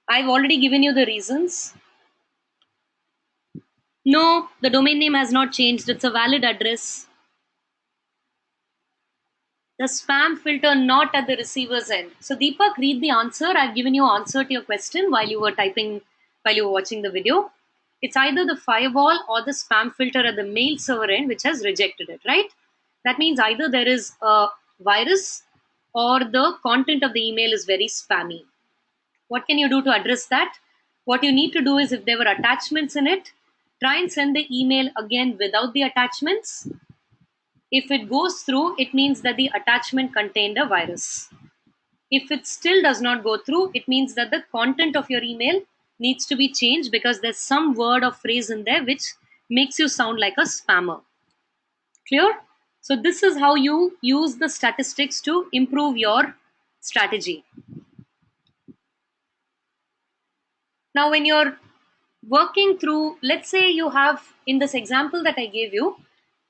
I've already given you the reasons. No, the domain name has not changed. It's a valid address. The spam filter not at the receiver's end. So, Deepak, read the answer. I've given you answer to your question while you were typing, while you were watching the video. It's either the firewall or the spam filter at the mail server end which has rejected it, right? That means either there is a virus or the content of the email is very spammy. What can you do to address that? What you need to do is if there were attachments in it, try and send the email again without the attachments. If it goes through, it means that the attachment contained a virus. If it still does not go through, it means that the content of your email needs to be changed because there's some word or phrase in there which makes you sound like a spammer. Clear? So, this is how you use the statistics to improve your strategy. Now, when you're working through, let's say you have, in this example that I gave you,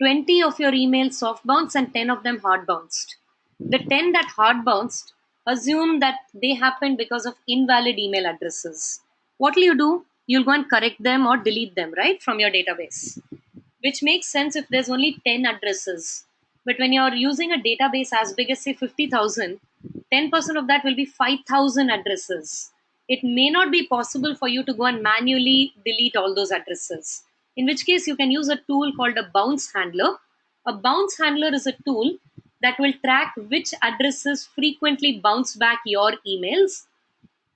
20 of your emails soft bounced and 10 of them hard bounced. The 10 that hard bounced, assume that they happened because of invalid email addresses. What will you do? You'll go and correct them or delete them, right, from your database, which makes sense if there's only 10 addresses. But when you're using a database as big as, say, 50,000, 10% of that will be 5,000 addresses. It may not be possible for you to go and manually delete all those addresses. In which case, you can use a tool called a bounce handler. A bounce handler is a tool that will track which addresses frequently bounce back your emails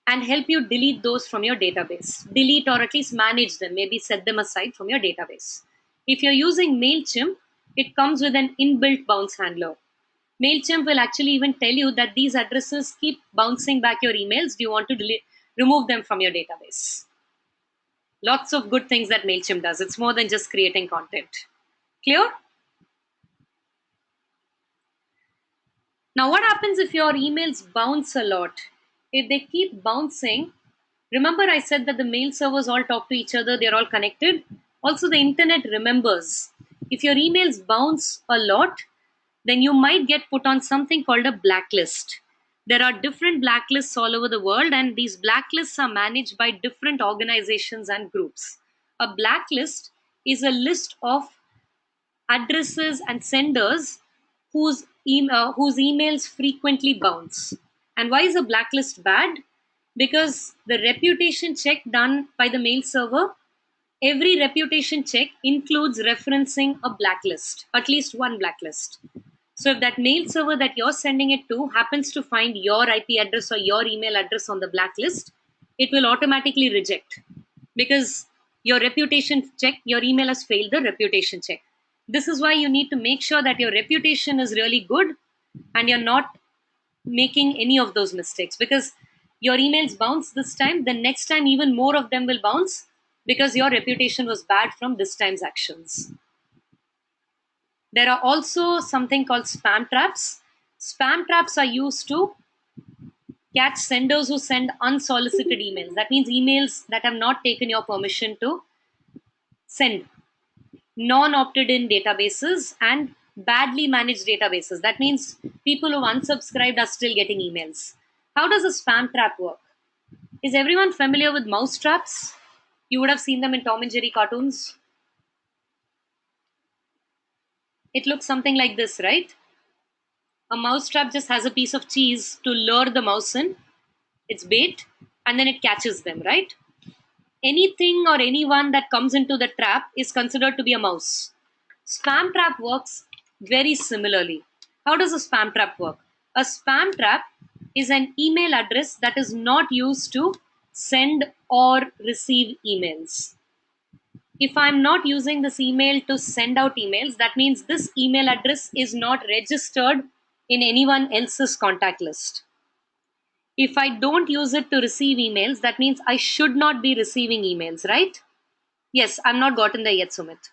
and help you delete those from your database. Delete or at least manage them, maybe set them aside from your database. If you're using MailChimp, it comes with an inbuilt bounce handler. MailChimp will actually even tell you that these addresses keep bouncing back your emails. Do you want to remove them from your database? Lots of good things that MailChimp does. It's more than just creating content. Clear? Now, what happens if your emails bounce a lot? If they keep bouncing, Remember, I said that the mail servers all talk to each other, they're all connected. Also, the internet remembers. If your emails bounce a lot, then you might get put on something called a blacklist. There are different blacklists all over the world, and these blacklists are managed by different organizations and groups. A blacklist is a list of addresses and senders whose emails frequently bounce. And why is a blacklist bad? Because the reputation check done by the mail server, every reputation check includes referencing a blacklist, at least one blacklist. So if that mail server that you're sending it to happens to find your IP address or your email address on the blacklist, it will automatically reject because your reputation check, your email has failed the reputation check. This is why you need to make sure that your reputation is really good and you're not making any of those mistakes, because your emails bounce this time, the next time even more of them will bounce because your reputation was bad from this time's actions. There are also something called spam traps. Spam traps are used to catch senders who send unsolicited emails. That means emails that have not taken your permission to send. Non opted in databases and badly managed databases. That means people who unsubscribed are still getting emails. How does a spam trap work? Is everyone familiar with mouse traps? You would have seen them in Tom and Jerry cartoons. It looks something like this, right? A mouse trap just has a piece of cheese to lure the mouse in, its bait, and then it catches them, right? Anything or anyone that comes into the trap is considered to be a mouse. Spam trap works very similarly. How does a spam trap work? A spam trap is an email address that is not used to send or receive emails. If I'm not using this email to send out emails, that means this email address is not registered in anyone else's contact list. If I don't use it to receive emails, that means I should not be receiving emails, right? Yes, I'm not gotten there yet, Sumit.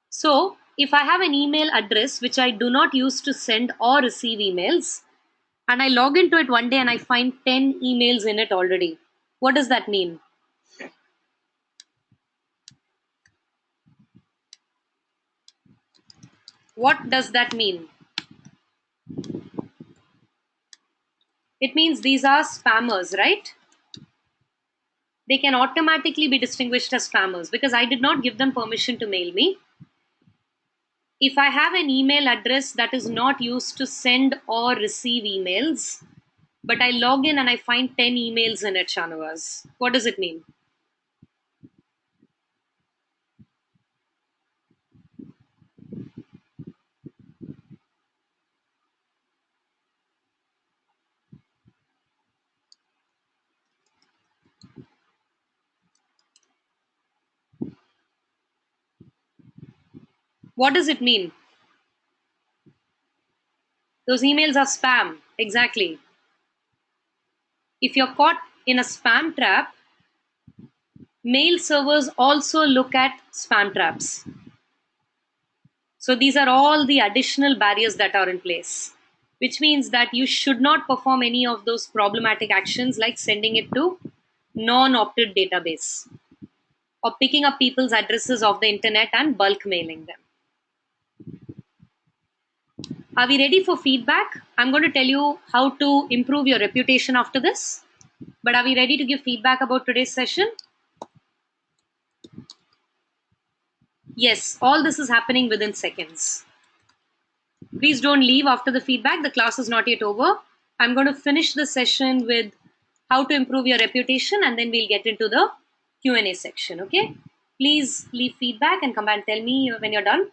So, if I have an email address which I do not use to send or receive emails, and I log into it one day and I find 10 emails in it already, what does that mean? What does that mean? It means these are spammers, right? They can automatically be distinguished as spammers because I did not give them permission to mail me. If I have an email address that is not used to send or receive emails, but I log in and I find 10 emails in it, Shanavas, what does it mean? What does it mean? Those emails are spam. Exactly. If you're caught in a spam trap, mail servers also look at spam traps. So these are all the additional barriers that are in place, which means that you should not perform any of those problematic actions like sending it to non-opted database or picking up people's addresses off the internet and bulk mailing them. Are we ready for feedback? I'm going to tell you how to improve your reputation after this. But are we ready to give feedback about today's session? Yes, all this is happening within seconds. Please don't leave after the feedback. The class is not yet over. I'm going to finish the session with how to improve your reputation, and then we'll get into the Q&A section, okay? Please leave feedback and come and tell me when you're done.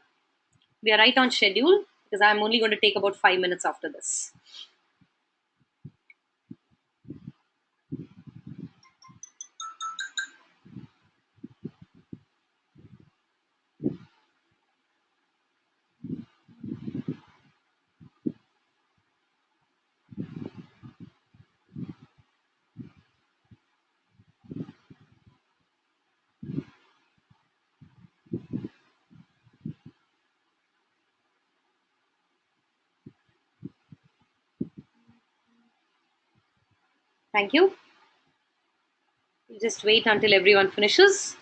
We are right on schedule because I'm only going to take about 5 minutes after this. Thank you. Just wait until everyone finishes.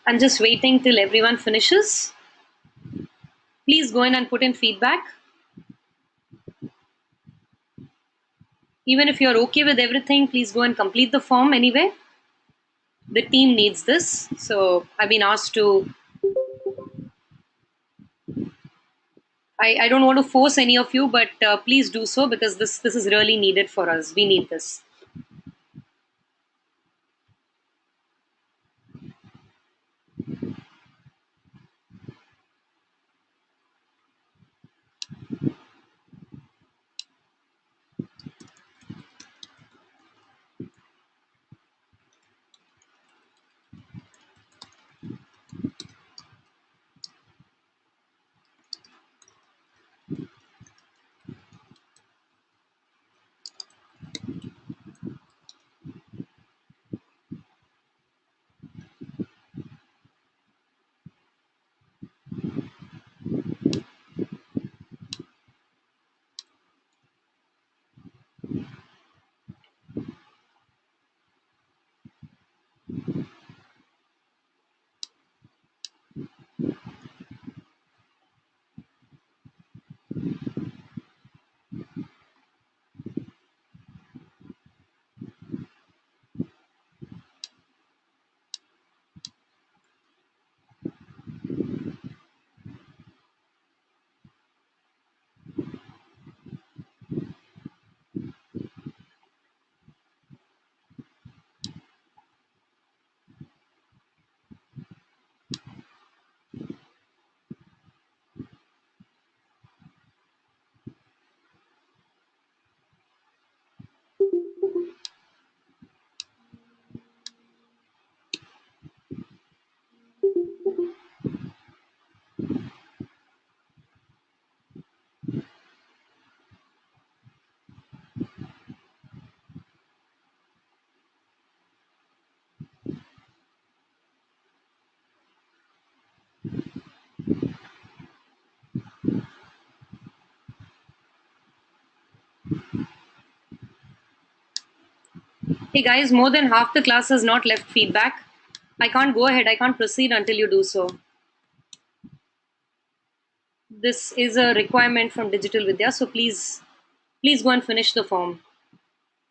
I'm just waiting till everyone finishes. Please go in and put in feedback. Even if you're okay with everything, please go and complete the form anyway. The team needs this. So I've been asked to, I don't want to force any of you, but please do so because this is really needed for us. We need this. Hey guys, more than half the class has not left feedback. I can't go ahead. I can't proceed until you do so. This is a requirement from Digital Vidya, so please go and finish the form.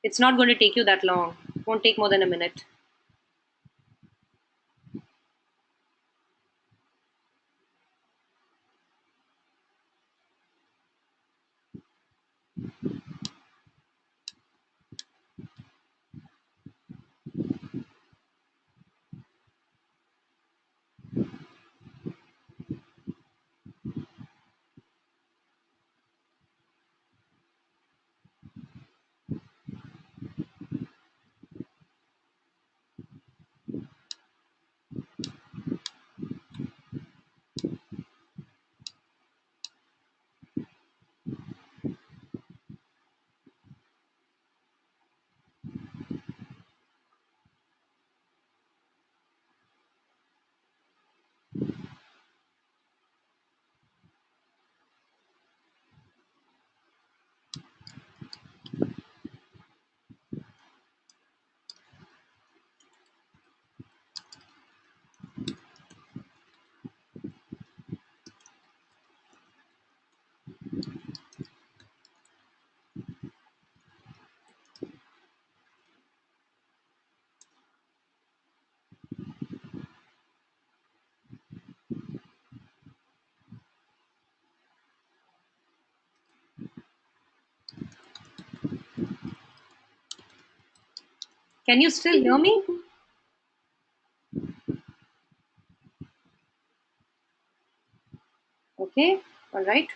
It's not going to take you that long. It won't take more than a minute. Can you still hear me? Okay, all right.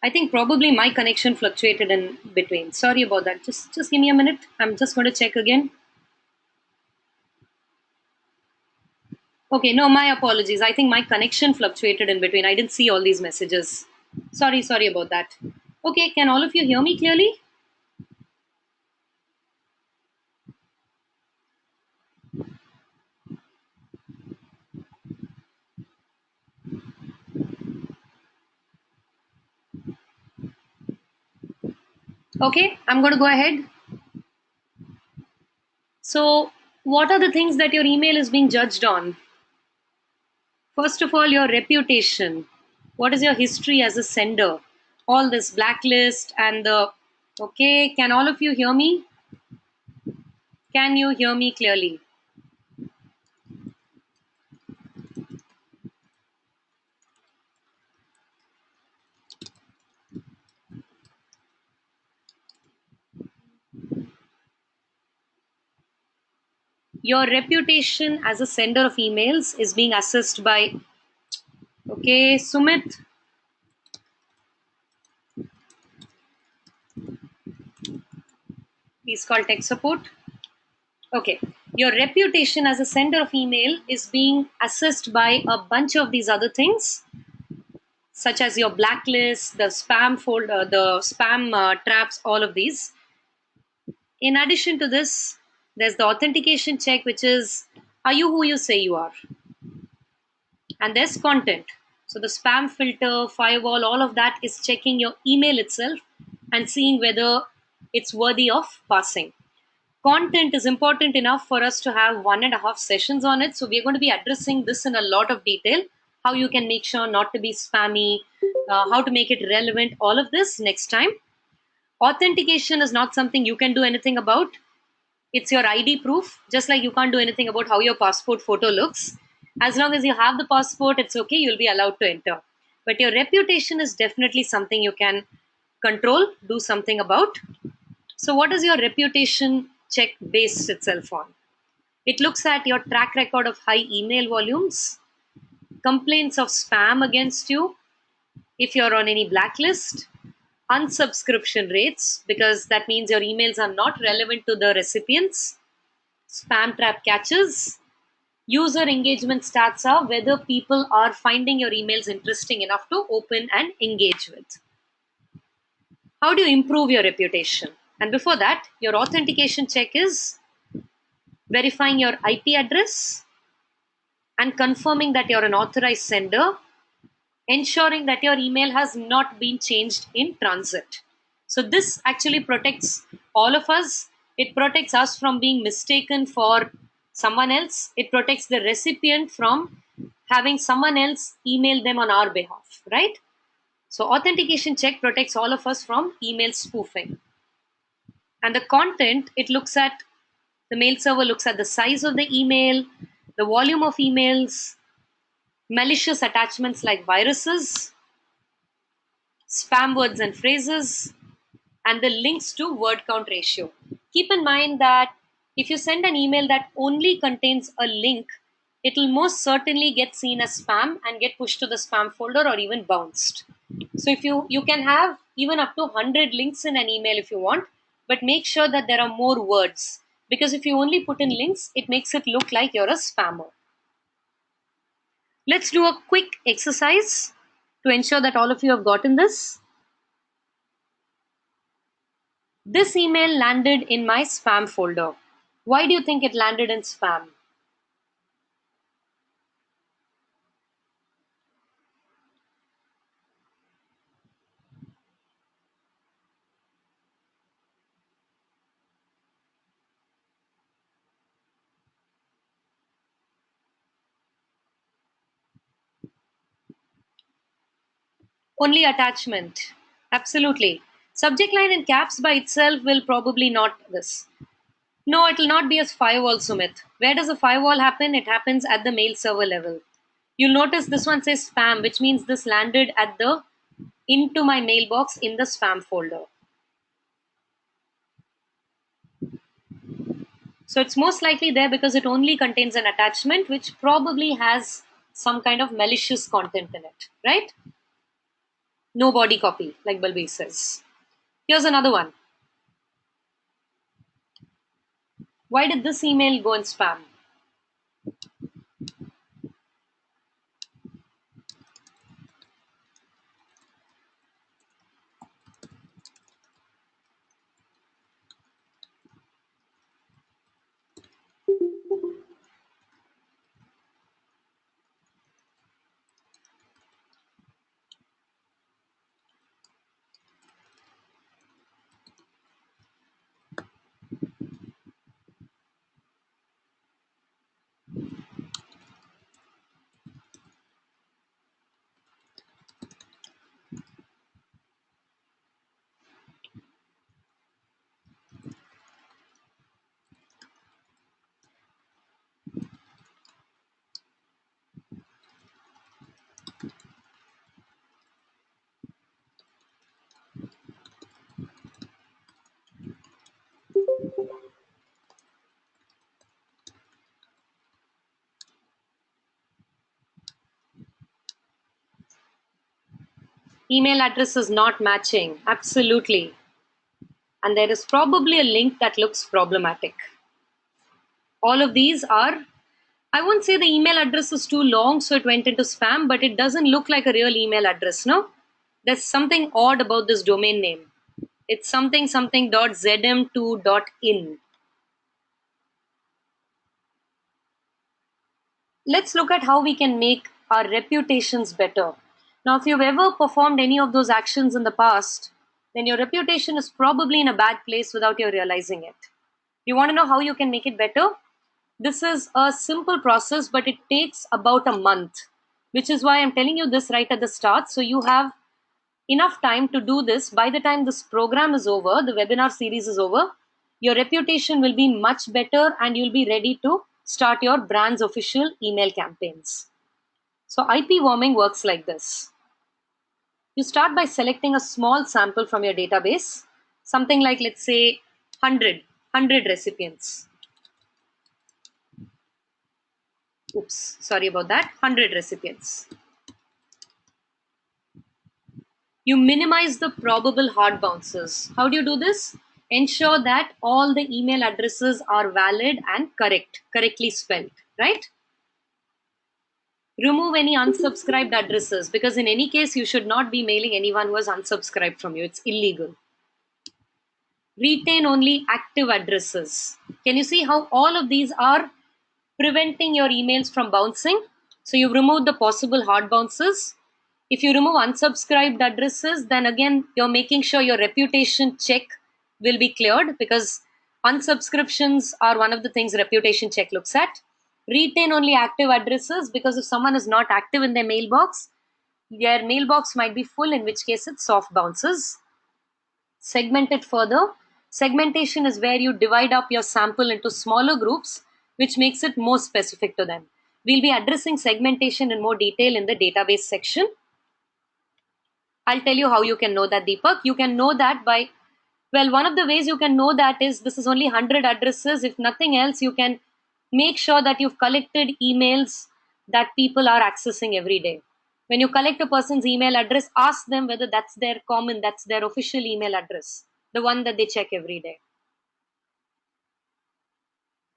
I think probably my connection fluctuated in between. Sorry about that. Just give me a minute. I'm just going to check again. Okay, no, my apologies. I think my connection fluctuated in between. I didn't see all these messages. Sorry about that. Okay, can all of you hear me clearly? Okay, I'm going to go ahead. So, what are the things that your email is being judged on? First of all, your reputation. What is your history as a sender? All this blacklist and the. Okay, can all of you hear me? Can you hear me clearly? Your reputation as a sender of emails is being assessed by. Okay, Sumit, please call tech support. Okay, your reputation as a sender of email is being assessed by a bunch of these other things, such as your blacklist, the spam folder, the spam traps, all of these. In addition to this, there's the authentication check, which is, are you who you say you are? And there's content. So the spam filter, firewall, all of that is checking your email itself and seeing whether it's worthy of passing. Content is important enough for us to have 1.5 sessions on it. So we're going to be addressing this in a lot of detail. How you can make sure not to be spammy, how to make it relevant, all of this next time. Authentication is not something you can do anything about. It's your ID proof, just like you can't do anything about how your passport photo looks. As long as you have the passport, it's okay, you'll be allowed to enter. But your reputation is definitely something you can control, do something about. So, what is your reputation check based itself on? It looks at your track record of high email volumes, complaints of spam against you, if you're on any blacklist, unsubscription rates, because that means your emails are not relevant to the recipients, spam trap catches, user engagement stats are whether people are finding your emails interesting enough to open and engage with. How do you improve your reputation? And before that, your authentication check is verifying your IP address and confirming that you're an authorized sender, ensuring that your email has not been changed in transit. So, this actually protects all of us. It protects us from being mistaken for someone else. It protects the recipient from having someone else email them on our behalf, right? So authentication check protects all of us from email spoofing. And the content, the mail server looks at the size of the email, the volume of emails, malicious attachments like viruses, spam words and phrases, and the links to word count ratio. Keep in mind that if you send an email that only contains a link, it will most certainly get seen as spam and get pushed to the spam folder or even bounced. So if you can have even up to 100 links in an email if you want, but make sure that there are more words, because if you only put in links, it makes it look like you're a spammer. Let's do a quick exercise to ensure that all of you have gotten this. This email landed in my spam folder. Why do you think it landed in spam? Only attachment. Absolutely. Subject line in caps by itself will probably not this. No, it will not be a firewall, Sumit. Where does a firewall happen? It happens at the mail server level. You'll notice this one says spam, which means this landed at the into my mailbox in the spam folder. So it's most likely there because it only contains an attachment which probably has some kind of malicious content in it, right? No body copy, like Balbir says. Here's another one. Why did this email go in spam? Email address is not matching. Absolutely. And there is probably a link that looks problematic. All of these are, I won't say the email address is too long, so it went into spam, but it doesn't look like a real email address, no? There's something odd about this domain name. It's something something .zm2.in. Let's look at how we can make our reputations better. Now, if you've ever performed any of those actions in the past, then your reputation is probably in a bad place without you realizing it. You want to know how you can make it better? This is a simple process, but it takes about a month, which is why I'm telling you this right at the start. So you have enough time to do this. By the time this program is over, the webinar series is over, your reputation will be much better and you'll be ready to start your brand's official email campaigns. So IP warming works like this. You start by selecting a small sample from your database, something like, let's say, 100 recipients. Oops, sorry about that, 100 recipients. You minimize the probable hard bounces. How do you do this? Ensure that all the email addresses are valid and correctly spelled, right? Remove any unsubscribed addresses because in any case, you should not be mailing anyone who has unsubscribed from you. It's illegal. Retain only active addresses. Can you see how all of these are preventing your emails from bouncing? So you've removed the possible hard bounces. If you remove unsubscribed addresses, then again, you're making sure your reputation check will be cleared because unsubscriptions are one of the things reputation check looks at. Retain only active addresses because if someone is not active in their mailbox, Their mailbox might be full, in which case it's soft bounces. Segment it further. Segmentation is where you divide up your sample into smaller groups, which makes it more specific to them. We'll be addressing segmentation in more detail in the database section. I'll tell you how you can know that, Deepak. You can know that by, well, one of the ways you can know that is this is only 100 addresses. If nothing else, you can make sure that you've collected emails that people are accessing every day. When you collect a person's email address, ask them whether that's their official email address, the one that they check every day.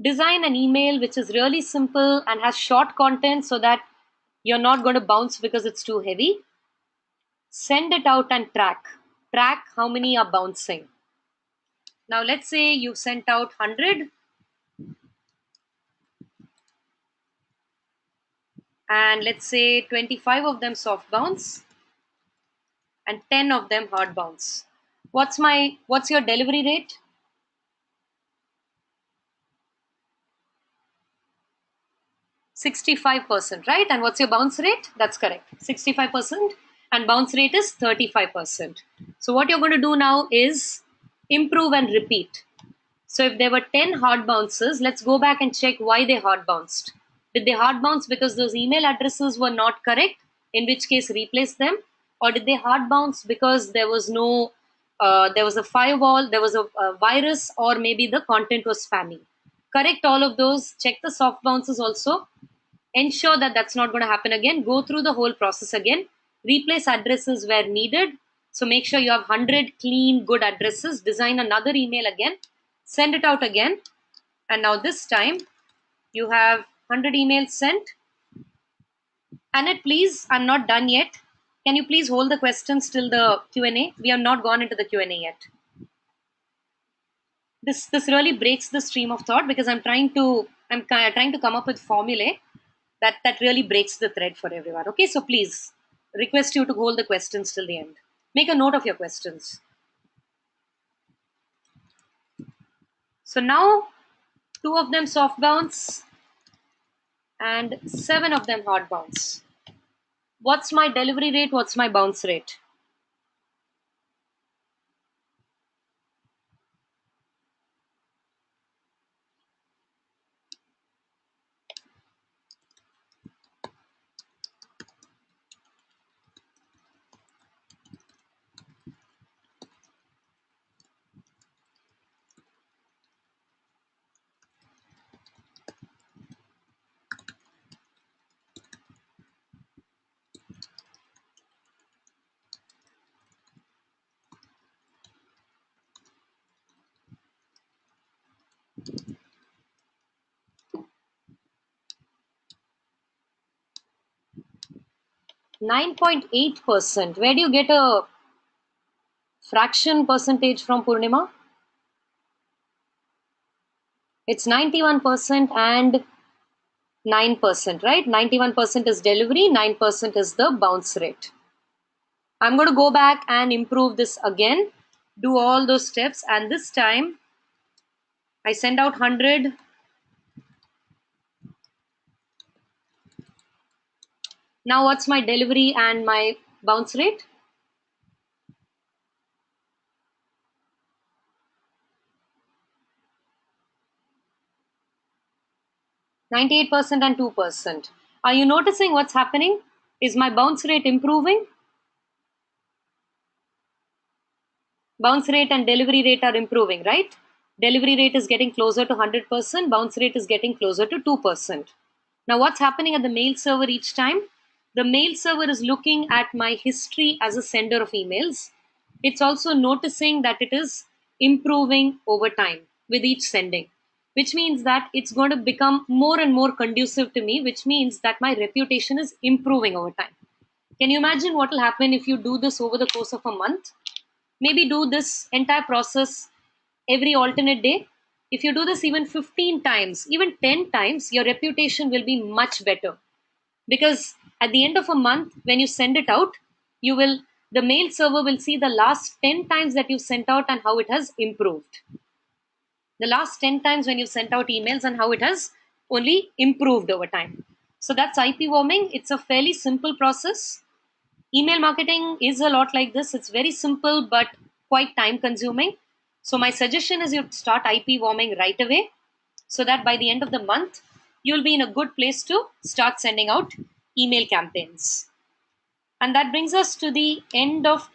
Design an email which is really simple and has short content so that you're not going to bounce because it's too heavy. Send it out and track how many are bouncing. Now let's say you've sent out 100 and let's say 25 of them soft bounce and 10 of them hard bounce. What's your delivery rate? 65%, right? And what's your bounce rate? That's correct. 65% and bounce rate is 35%. So what you're going to do now is improve and repeat. So if there were 10 hard bounces, let's go back and check why they hard bounced. Did they hard bounce because those email addresses were not correct, in which case replace them? Or did they hard bounce because there was there was a firewall, there was a virus, or maybe the content was spammy? Correct all of those, check the soft bounces also. Ensure that that's not going to happen again. Go through the whole process again. Replace addresses where needed. So make sure you have 100 clean, good addresses. Design another email again. Send it out again. And now this time you have 100 emails sent. Annette, please, I'm not done yet. Can you please hold the questions till the Q&A? We have not gone into the Q&A yet. This really breaks the stream of thought because I'm trying to come up with formulae that really breaks the thread for everyone. Okay, so please request you to hold the questions till the end. Make a note of your questions. So now 2 of them soft bounce and 7 of them hard bounce. What's my delivery rate? What's my bounce rate? %9.8%. Where do you get a fraction percentage from, Purnima? It's 91% and 9%, right? 91% is delivery, 9% is the bounce rate. I'm going to go back and improve this again, do all those steps, and this time I send out 100. Now what's my delivery and my bounce rate? %98 and 2%. Are you noticing what's happening? Is my bounce rate improving? Bounce rate and delivery rate are improving, right? Delivery rate is getting closer to 100%, bounce rate is getting closer to 2%. Now what's happening at the mail server each time? The mail server is looking at my history as a sender of emails. It's also noticing that it is improving over time with each sending, which means that it's going to become more and more conducive to me, which means that my reputation is improving over time. Can you imagine what will happen if you do this over the course of a month? Maybe do this entire process every alternate day. If you do this even 15 times, even 10 times, your reputation will be much better. Because at the end of a month, when you send it out, the mail server will see the last 10 times that you sent out and how it has improved. The last 10 times when you sent out emails and how it has only improved over time. So that's IP warming. It's a fairly simple process. Email marketing is a lot like this. It's very simple but quite time consuming. So, my suggestion is you start IP warming right away so that by the end of the month, you'll be in a good place to start sending out email campaigns. And that brings us to the end of